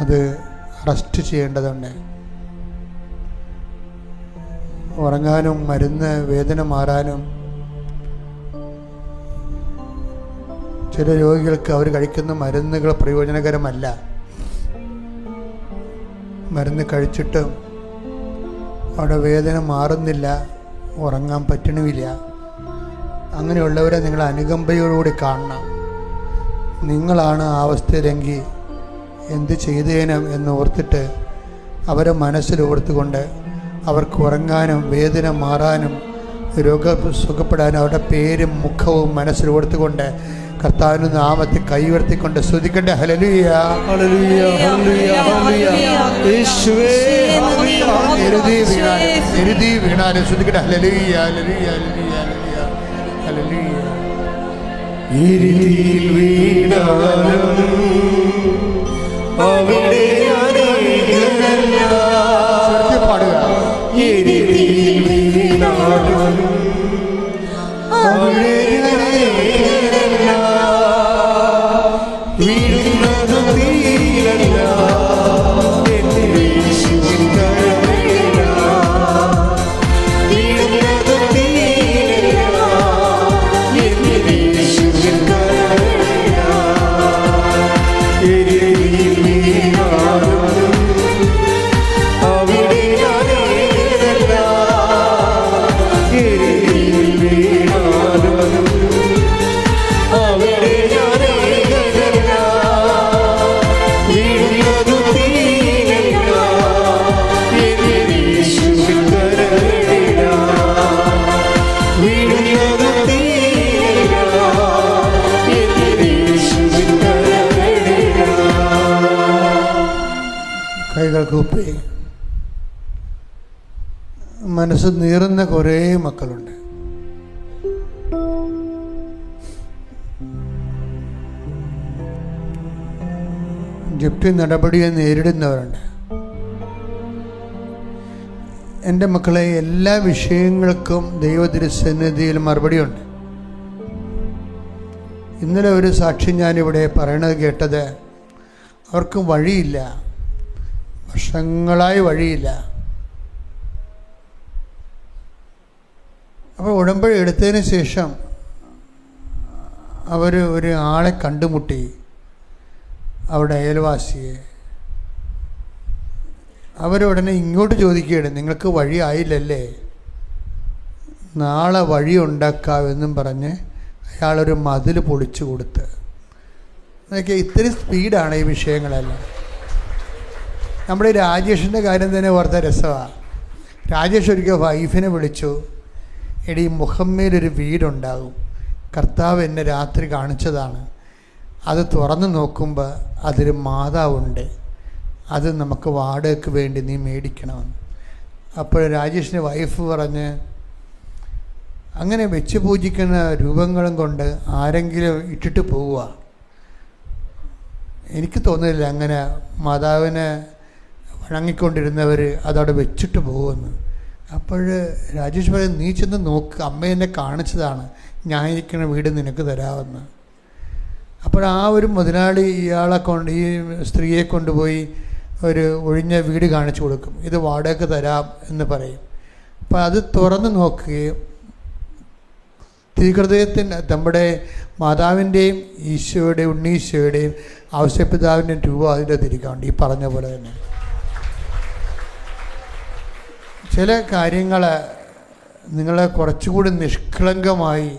അത് അറസ്റ്റ് ചെയ്യേണ്ടതുണ്ട്. ഉറങ്ങാനും മരുന്ന് വേദന മാറാനും ചില രോഗികൾക്ക് അവർ കഴിക്കുന്ന മരുന്നുകൾ പ്രയോജനകരമല്ല. മരുന്ന് കഴിച്ചിട്ടും അവിടെ വേദന മാറുന്നില്ല, ഉറങ്ങാൻ പറ്റണമില്ല. അങ്ങനെയുള്ളവരെ നിങ്ങൾ അനുകമ്പയോടുകൂടി കാണണം. നിങ്ങളാണ് ആ അവസ്ഥയിലെങ്കിൽ എന്ത് ചെയ്തേനും എന്ന് ഓർത്തിട്ട് അവരെ മനസ്സിലോർത്തുകൊണ്ട് അവർക്ക് ഉറങ്ങാനും വേദന മാറാനും രോഗം സുഖപ്പെടാനും അവരുടെ പേരും മുഖവും മനസ്സിലോർത്തുകൊണ്ട് കർത്താവിന്റെ നാമത്തെ കൈവർത്തിക്കൊണ്ട് സ്തുതിക്കട്ടെ. ഹല്ലേലൂയ, ഹല്ലേലൂയ, ഹല്ലേലൂയ, ഹല്ലേലൂയ. യേശുവേ എരുതി വീണാലും സ്തുതിക്കട്ടെ. ഹല്ലേലൂയ, ഹല്ലേലൂയ, ഹല്ലേലൂയ, ഹല്ലേലൂയ. ഇരുതിയിൽ വീണാലും അവിടെ അനേകരല്ല. പാടുക. ഇരുതിയിൽ വീണാലും അവിടെ അനേകരല്ല. വീഴുന്നത് തീരല്ല, എന്റെ യേശുവിൻ കരങ്ങളില. വീഴുന്നത് തീരല്ല, കുപ്പി. മനസ്സ് നീറുന്ന കുറേ മക്കളുണ്ട്. ജപ്തി നടപടിയെ നേരിടുന്നവരുണ്ട്. എൻ്റെ മക്കളെ, എല്ലാ വിഷയങ്ങൾക്കും ദൈവതിരുസന്നിധിയിൽ മറുപടിയുണ്ട്. ഇന്നലെ ഒരു സാക്ഷി ഞാനിവിടെ പറയണത് കേട്ടത്, അവർക്ക് വഴിയില്ല, വർഷങ്ങളായി വഴിയില്ല. അപ്പോൾ ഉടമ്പടി എടുത്തതിന് ശേഷം അവർ ഒരു ആളെ കണ്ടുമുട്ടി, അവിടെ അയൽവാസിയെ. അവരുടനെ ഇങ്ങോട്ട് ചോദിക്കുകയാണ്, നിങ്ങൾക്ക് വഴി ആയില്ലല്ലേ, നാളെ വഴി ഉണ്ടാക്കാമെന്നും പറഞ്ഞ് അയാളൊരു മതിൽ പൊളിച്ചു കൊടുത്ത്. അതൊക്കെ ഇത്രയും സ്പീഡാണ് ഈ വിഷയങ്ങളെല്ലാം. നമ്മുടെ രാജേഷിൻ്റെ കാര്യം തന്നെ ഓർത്ത രസമാണ്. രാജേഷ് ഒരിക്കൽ വൈഫിനെ വിളിച്ചു, എടീ മുഹമ്മയിലൊരു വീടുണ്ടാകും, കർത്താവ് എന്നെ രാത്രി കാണിച്ചതാണ്, അത് തുറന്ന് നോക്കുമ്പോൾ അതൊരു മാതാവുണ്ട്, അത് നമുക്ക് വാടകയ്ക്ക് വേണ്ടി നീ മേടിക്കണമെന്ന്. അപ്പോൾ രാജേഷിൻ്റെ വൈഫ് പറഞ്ഞ്, അങ്ങനെ വെച്ച് പൂജിക്കുന്ന രൂപങ്ങളും കൊണ്ട് ആരെങ്കിലും ഇട്ടിട്ട് പോവുക? എനിക്ക് തോന്നുന്നില്ല അങ്ങനെ മാതാവിനെ വണങ്ങിക്കൊണ്ടിരുന്നവർ അതവിടെ വെച്ചിട്ട് പോകുമെന്ന്. അപ്പോൾ രാജേഷ് പറയും, നീ ചെന്ന് നോക്ക്, അമ്മ എന്നെ കാണിച്ചതാണ്, ഞാൻ ഇരിക്കുന്ന വീട് നിനക്ക് തരാമെന്ന്. അപ്പോൾ ആ ഒരു മുതലാളി ഈ സ്ത്രീയെ കൊണ്ടുപോയി ഒരു ഒഴിഞ്ഞ വീട് കാണിച്ചു കൊടുക്കും, ഇത് വാടകയ്ക്ക് തരാം എന്ന് പറയും. അപ്പോൾ അത് തുറന്ന് നോക്കുകയും തിരുഹൃദയത്തിൻ്റെ നമ്മുടെ മാതാവിൻ്റെയും ഈശോയുടെയും ഉണ്ണീശോയുടെയും ഔസേപ്പിതാവിൻ്റെയും രൂപം അതിൻ്റെ തിരിക്കാണ്ട് ഈ പറഞ്ഞ പോലെ തന്നെ. ചില കാര്യങ്ങൾ നിങ്ങൾ കുറച്ചുകൂടി നിഷ്കളങ്കമായി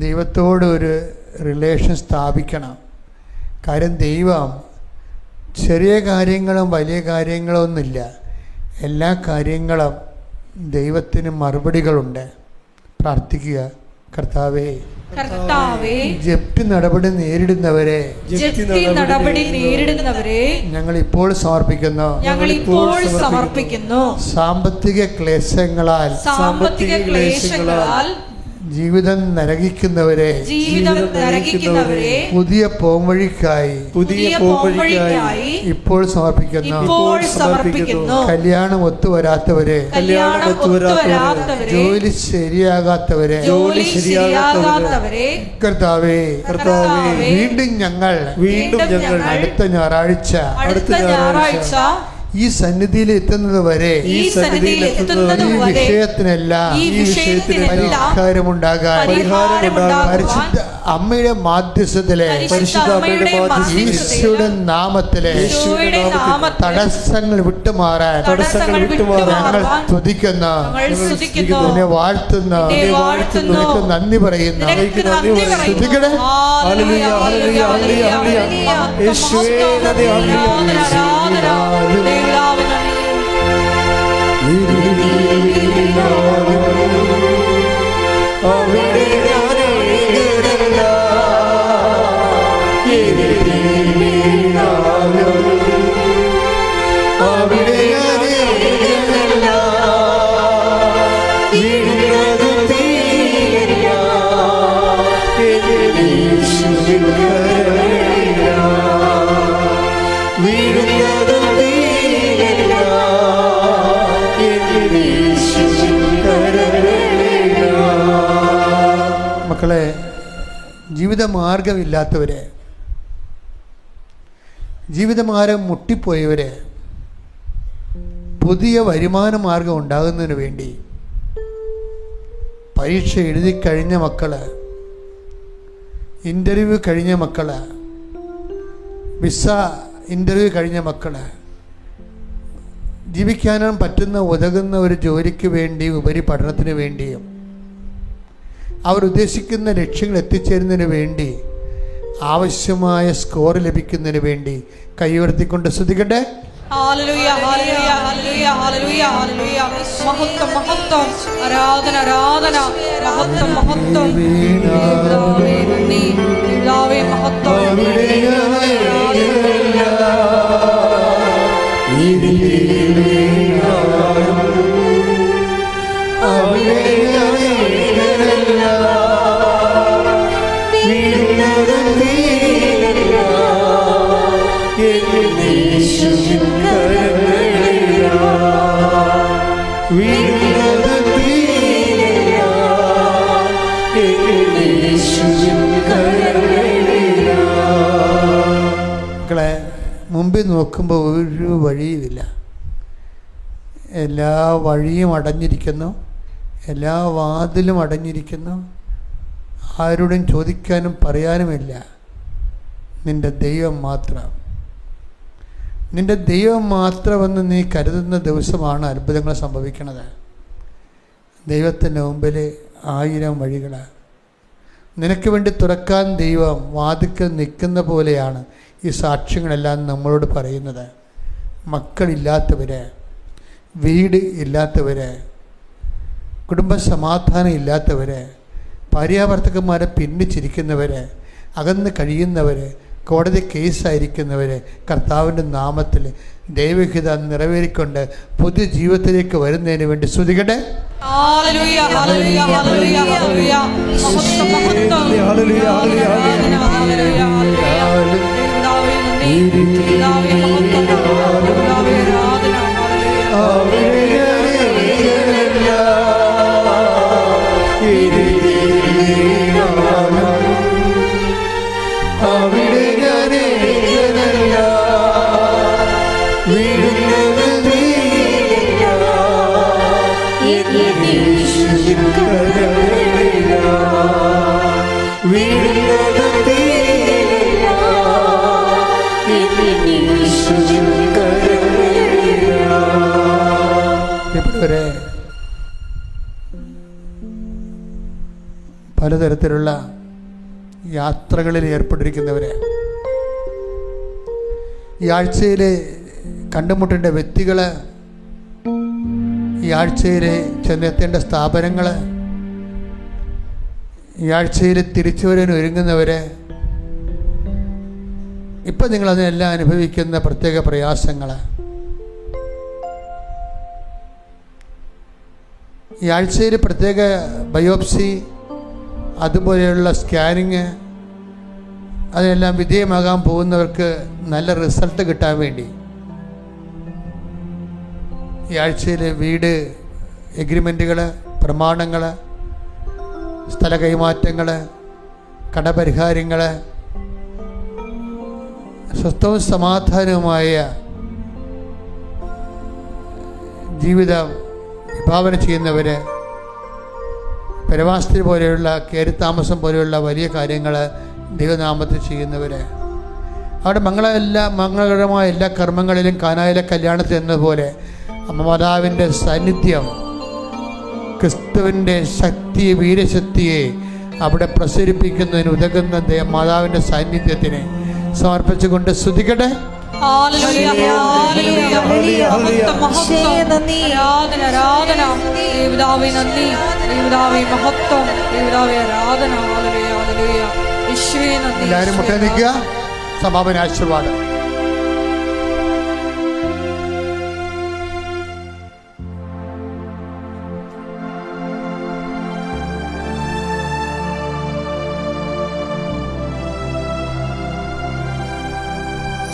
ദൈവത്തോട് ഒരു റിലേഷൻ സ്ഥാപിക്കണം. കാര്യം ദൈവം ചെറിയ കാര്യങ്ങളും വലിയ കാര്യങ്ങളും ഒന്നുമില്ല, എല്ലാ കാര്യങ്ങളും ദൈവത്തിന് മറുപടികളുണ്ട്. പ്രാർത്ഥിക്കുക, കർത്താവേ, ജപ്തി നടപടി നേരിടുന്നവരെ ഞങ്ങൾ ഇപ്പോൾ സമർപ്പിക്കുന്നു. സാമ്പത്തിക ക്ലേശങ്ങളാൽ ജീവിതം നരകിക്കുന്നവരെ പുതിയ പോംവഴിക്കായി ഇപ്പോൾ സമർപ്പിക്കുന്നു. കല്യാണം ഒത്തുവരാത്തവരെ, ജോലി ശരിയാകാത്തവരെ, കർത്താവേ, വീണ്ടും ഞങ്ങൾ അടുത്ത ഞായറാഴ്ച ഈ സന്നിധിയിൽ എത്തുന്നത് വരെ ഈ വിഷയത്തിനെല്ലാം പരിഹാരമുണ്ടാകാൻ പരിശുദ്ധ അമ്മയുടെ മാധ്യസ്ഥത്തിലെ ഈശോയുടെ നാമത്തിലെ തടസ്സങ്ങൾ വിട്ടുമാറാൻ ഞങ്ങൾ സ്തുതിക്കുന്ന, നിന്നെ വാഴ്ത്തുന്ന, നിനക്ക് നന്ദി പറയുന്ന. സ്തുതിക്കണേ. മക്കളെ, ജീവിതമാർഗമില്ലാത്തവരെ, ജീവിതമാർഗം മുട്ടിപ്പോയവരെ പുതിയ വരുമാന മാർഗം ഉണ്ടാകുന്നതിന് വേണ്ടി പരീക്ഷ എഴുതി കഴിഞ്ഞ മക്കള്, ഇൻ്റർവ്യൂ കഴിഞ്ഞ മക്കള്, വിസ ഇൻ്റർവ്യൂ കഴിഞ്ഞ മക്കള്, ജീവിക്കാനും പറ്റുന്ന ഉതകുന്ന ഒരു ജോലിക്ക് വേണ്ടി ഉപരിപഠനത്തിന് വേണ്ടിയും അവരുദ്ദേശിക്കുന്ന ലക്ഷ്യങ്ങൾ എത്തിച്ചേരുന്നതിന് വേണ്ടി ആവശ്യമായ സ്കോർ ലഭിക്കുന്നതിന് വേണ്ടി കൈയുയർത്തിക്കൊണ്ട് സ്തുതിക്കട്ടെ. ഹല്ലേലൂയ, ഹല്ലേലൂയ, ഹല്ലേലൂയ, ഹല്ലേലൂയ, ഹല്ലേലൂയ. മഹത്വം, മഹത്വം, ആരാധന, ആരാധന, മഹത്വം, മഹത്വം. പിതാവേ നന്ദി, പിതാവേ മഹത്വം. മക്കളെ, മുമ്പിൽ നോക്കുമ്പോൾ ഒരു വഴിയുമില്ല. എല്ലാ വഴിയും അടഞ്ഞിരിക്കുന്നു, എല്ലാ വാതിലും അടഞ്ഞിരിക്കുന്നു. ആരോടും ചോദിക്കാനും പറയാനുമില്ല. നിൻ്റെ ദൈവം മാത്രം, നിൻ്റെ ദൈവം മാത്രമെന്ന് നീ കരുതുന്ന ദിവസമാണ് അത്ഭുതങ്ങൾ സംഭവിക്കുന്നത്. ദൈവത്തിൻ്റെ മുമ്പിൽ 1000 വഴികൾ നിനക്ക് വേണ്ടി തുറക്കാൻ ദൈവം വാതിക്കൽ നിൽക്കുന്ന പോലെയാണ് ഈ സാക്ഷ്യങ്ങളെല്ലാം നമ്മളോട് പറയുന്നത്. മക്കളില്ലാത്തവർ, വീട് ഇല്ലാത്തവർ, കുടുംബ സമാധാനം ഇല്ലാത്തവർ, ഭാര്യാഭർത്തക്കന്മാരെ ഭിന്നിച്ചിരിക്കുന്നവർ, അകന്ന് കഴിയുന്നവർ, കോടതി കേസായിരിക്കുന്നവർ, കർത്താവിൻ്റെ നാമത്തിൽ ദൈവഹിതം നിറവേറിക്കൊണ്ട് പുതിയ ജീവിതത്തിലേക്ക് വരുന്നതിന് വേണ്ടി സ്തുതിക്കട്ടെ. ഇപ്പോഴവരെ പലതരത്തിലുള്ള യാത്രകളിൽ ഏർപ്പെട്ടിരിക്കുന്നവരെ, ഈ ആഴ്ചയിൽ കണ്ടുമുട്ടേണ്ട വ്യക്തികൾ, ഈ ആഴ്ചയിൽ ചെന്നെത്തേണ്ട സ്ഥാപനങ്ങൾ, ഈ ആഴ്ചയിൽ തിരിച്ചു വരാൻ ഒരുങ്ങുന്നവർ, ഇപ്പം നിങ്ങളതിനെല്ലാം അനുഭവിക്കുന്ന പ്രത്യേക പ്രയാസങ്ങൾ, ഈ ആഴ്ചയിൽ പ്രത്യേക ബയോപ്സി, അതുപോലെയുള്ള സ്കാനിങ്, അതിനെല്ലാം വിധേയമാകാൻ പോകുന്നവർക്ക് നല്ല റിസൾട്ട് കിട്ടാൻ വേണ്ടി ഈ ആഴ്ചയിൽ വീട് എഗ്രിമെൻറ്റുകൾ, പ്രമാണങ്ങൾ, സ്ഥല കൈമാറ്റങ്ങൾ, കടപരിഹാരങ്ങൾ, സ്വസ്ഥവും സമാധാനവുമായ ജീവിതം വിഭാവന ചെയ്യുന്നവർ, പരമാസ്ഥിതി പോലെയുള്ള കയറിത്താമസം പോലെയുള്ള വലിയ കാര്യങ്ങൾ ദൈവനാമത്തിൽ ചെയ്യുന്നവർ, അവിടെ മംഗളകരമായ എല്ലാ കർമ്മങ്ങളിലും കാനായിലെ കല്യാണത്തിൽ എന്നതുപോലെ മാതാവിൻ്റെ സാന്നിധ്യം, ക്രിസ്തുവിൻ്റെ ശക്തിയെ, വീരശക്തിയെ അവിടെ പ്രസരിപ്പിക്കുന്നതിന് ഉതകുന്ന മാതാവിൻ്റെ സാന്നിധ്യത്തിനെ സമർപ്പിച്ചുകൊണ്ട് സ്തുതിക്കട്ടെ. എല്ലാവരും മുട്ട നിൽക്കുക. സമാപന ആശീർവാദം.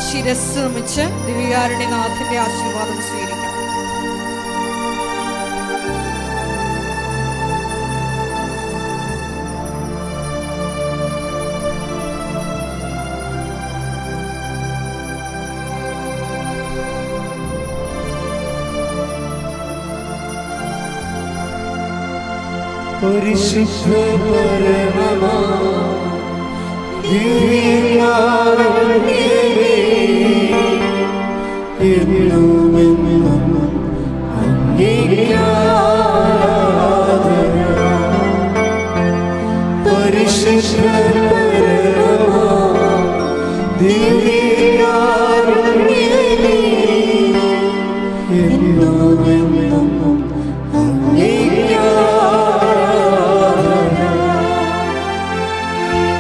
ശിരസ് നമിച്ച് ദിവ്യകാരുണ്യനാഥന്റെ ആശീർവാദം സ്വീകരിക്കണം. പരിശുദ്ധ പരമമാ ദിവ്യകാരുണ്യമേ, എന്നുമെന്നും അങ്ങേക്ക് ആരാധന. പരിശുദ്ധ പരമമാ ദിവ്യകാരുണ്യമേ, എന്നുമെന്നും അങ്ങേക്ക് ആരാധന.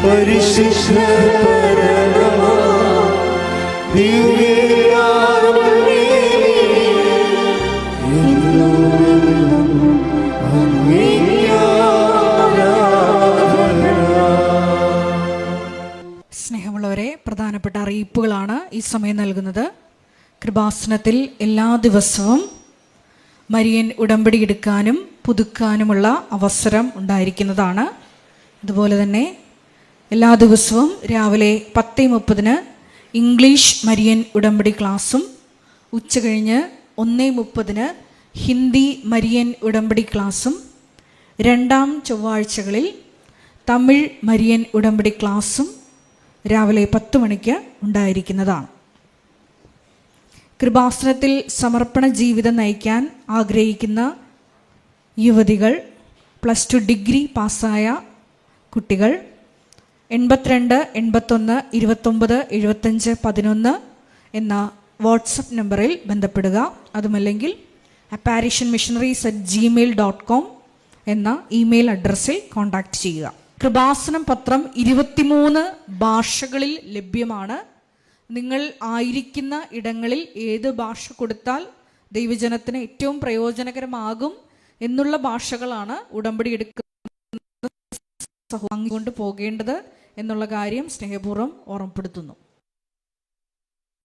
പരിശുദ്ധ പരമമാ ദിവ്യകാരുണ്യമേ, എന്നുമെന്നും അങ്ങേക്ക് ആരാധന. സ്നേഹമുള്ളവരെ, പ്രധാനപ്പെട്ട അറിയിപ്പുകളാണ് ഈ സമയം നൽകുന്നത്. കൃപാസനത്തിൽ എല്ലാ ദിവസവും മരിയൻ ഉടമ്പടി എടുക്കാനും പുതുക്കാനുമുള്ള അവസരം ഉണ്ടായിരിക്കുന്നതാണ്. അതുപോലെ തന്നെ എല്ലാ ദിവസവും രാവിലെ 10:30 ഇംഗ്ലീഷ് മരിയൻ ഉടമ്പടി ക്ലാസ്സും ഉച്ചകഴിഞ്ഞ് 1:30 ഹിന്ദി മരിയൻ ഉടമ്പടി ക്ലാസ്സും രണ്ടാം ചൊവ്വാഴ്ചകളിൽ തമിഴ് മരിയൻ ഉടമ്പടി ക്ലാസ്സും രാവിലെ 10 മണിക്ക് ഉണ്ടായിരിക്കുന്നതാണ്. കൃപാസനത്തിൽ സമർപ്പണ ജീവിതം നയിക്കാൻ ആഗ്രഹിക്കുന്ന യുവതികൾ, +2 ഡിഗ്രി പാസ്സായ കുട്ടികൾ 82 81 29 75 11 എന്ന വാട്സപ്പ് നമ്പറിൽ ബന്ധപ്പെടുക. അതുമല്ലെങ്കിൽ apparitionmissionaries@gmail.com എന്ന ഇമെയിൽ അഡ്രസ്സിൽ കോൺടാക്റ്റ് ചെയ്യുക. കൃപാസനം പത്രം 23 ഭാഷകളിൽ ലഭ്യമാണ്. നിങ്ങൾ ആയിരിക്കുന്ന ഇടങ്ങളിൽ ഏത് ഭാഷ കൊടുത്താൽ ദൈവജനത്തിന് ഏറ്റവും പ്രയോജനകരമാകും എന്നുള്ള ഭാഷകളാണ് ഉടമ്പടി എടുക്കുന്ന കൊണ്ട് പോകേണ്ടത് എന്നുള്ള കാര്യം സ്നേഹപൂർവ്വം ഓർമ്മപ്പെടുത്തുന്നു.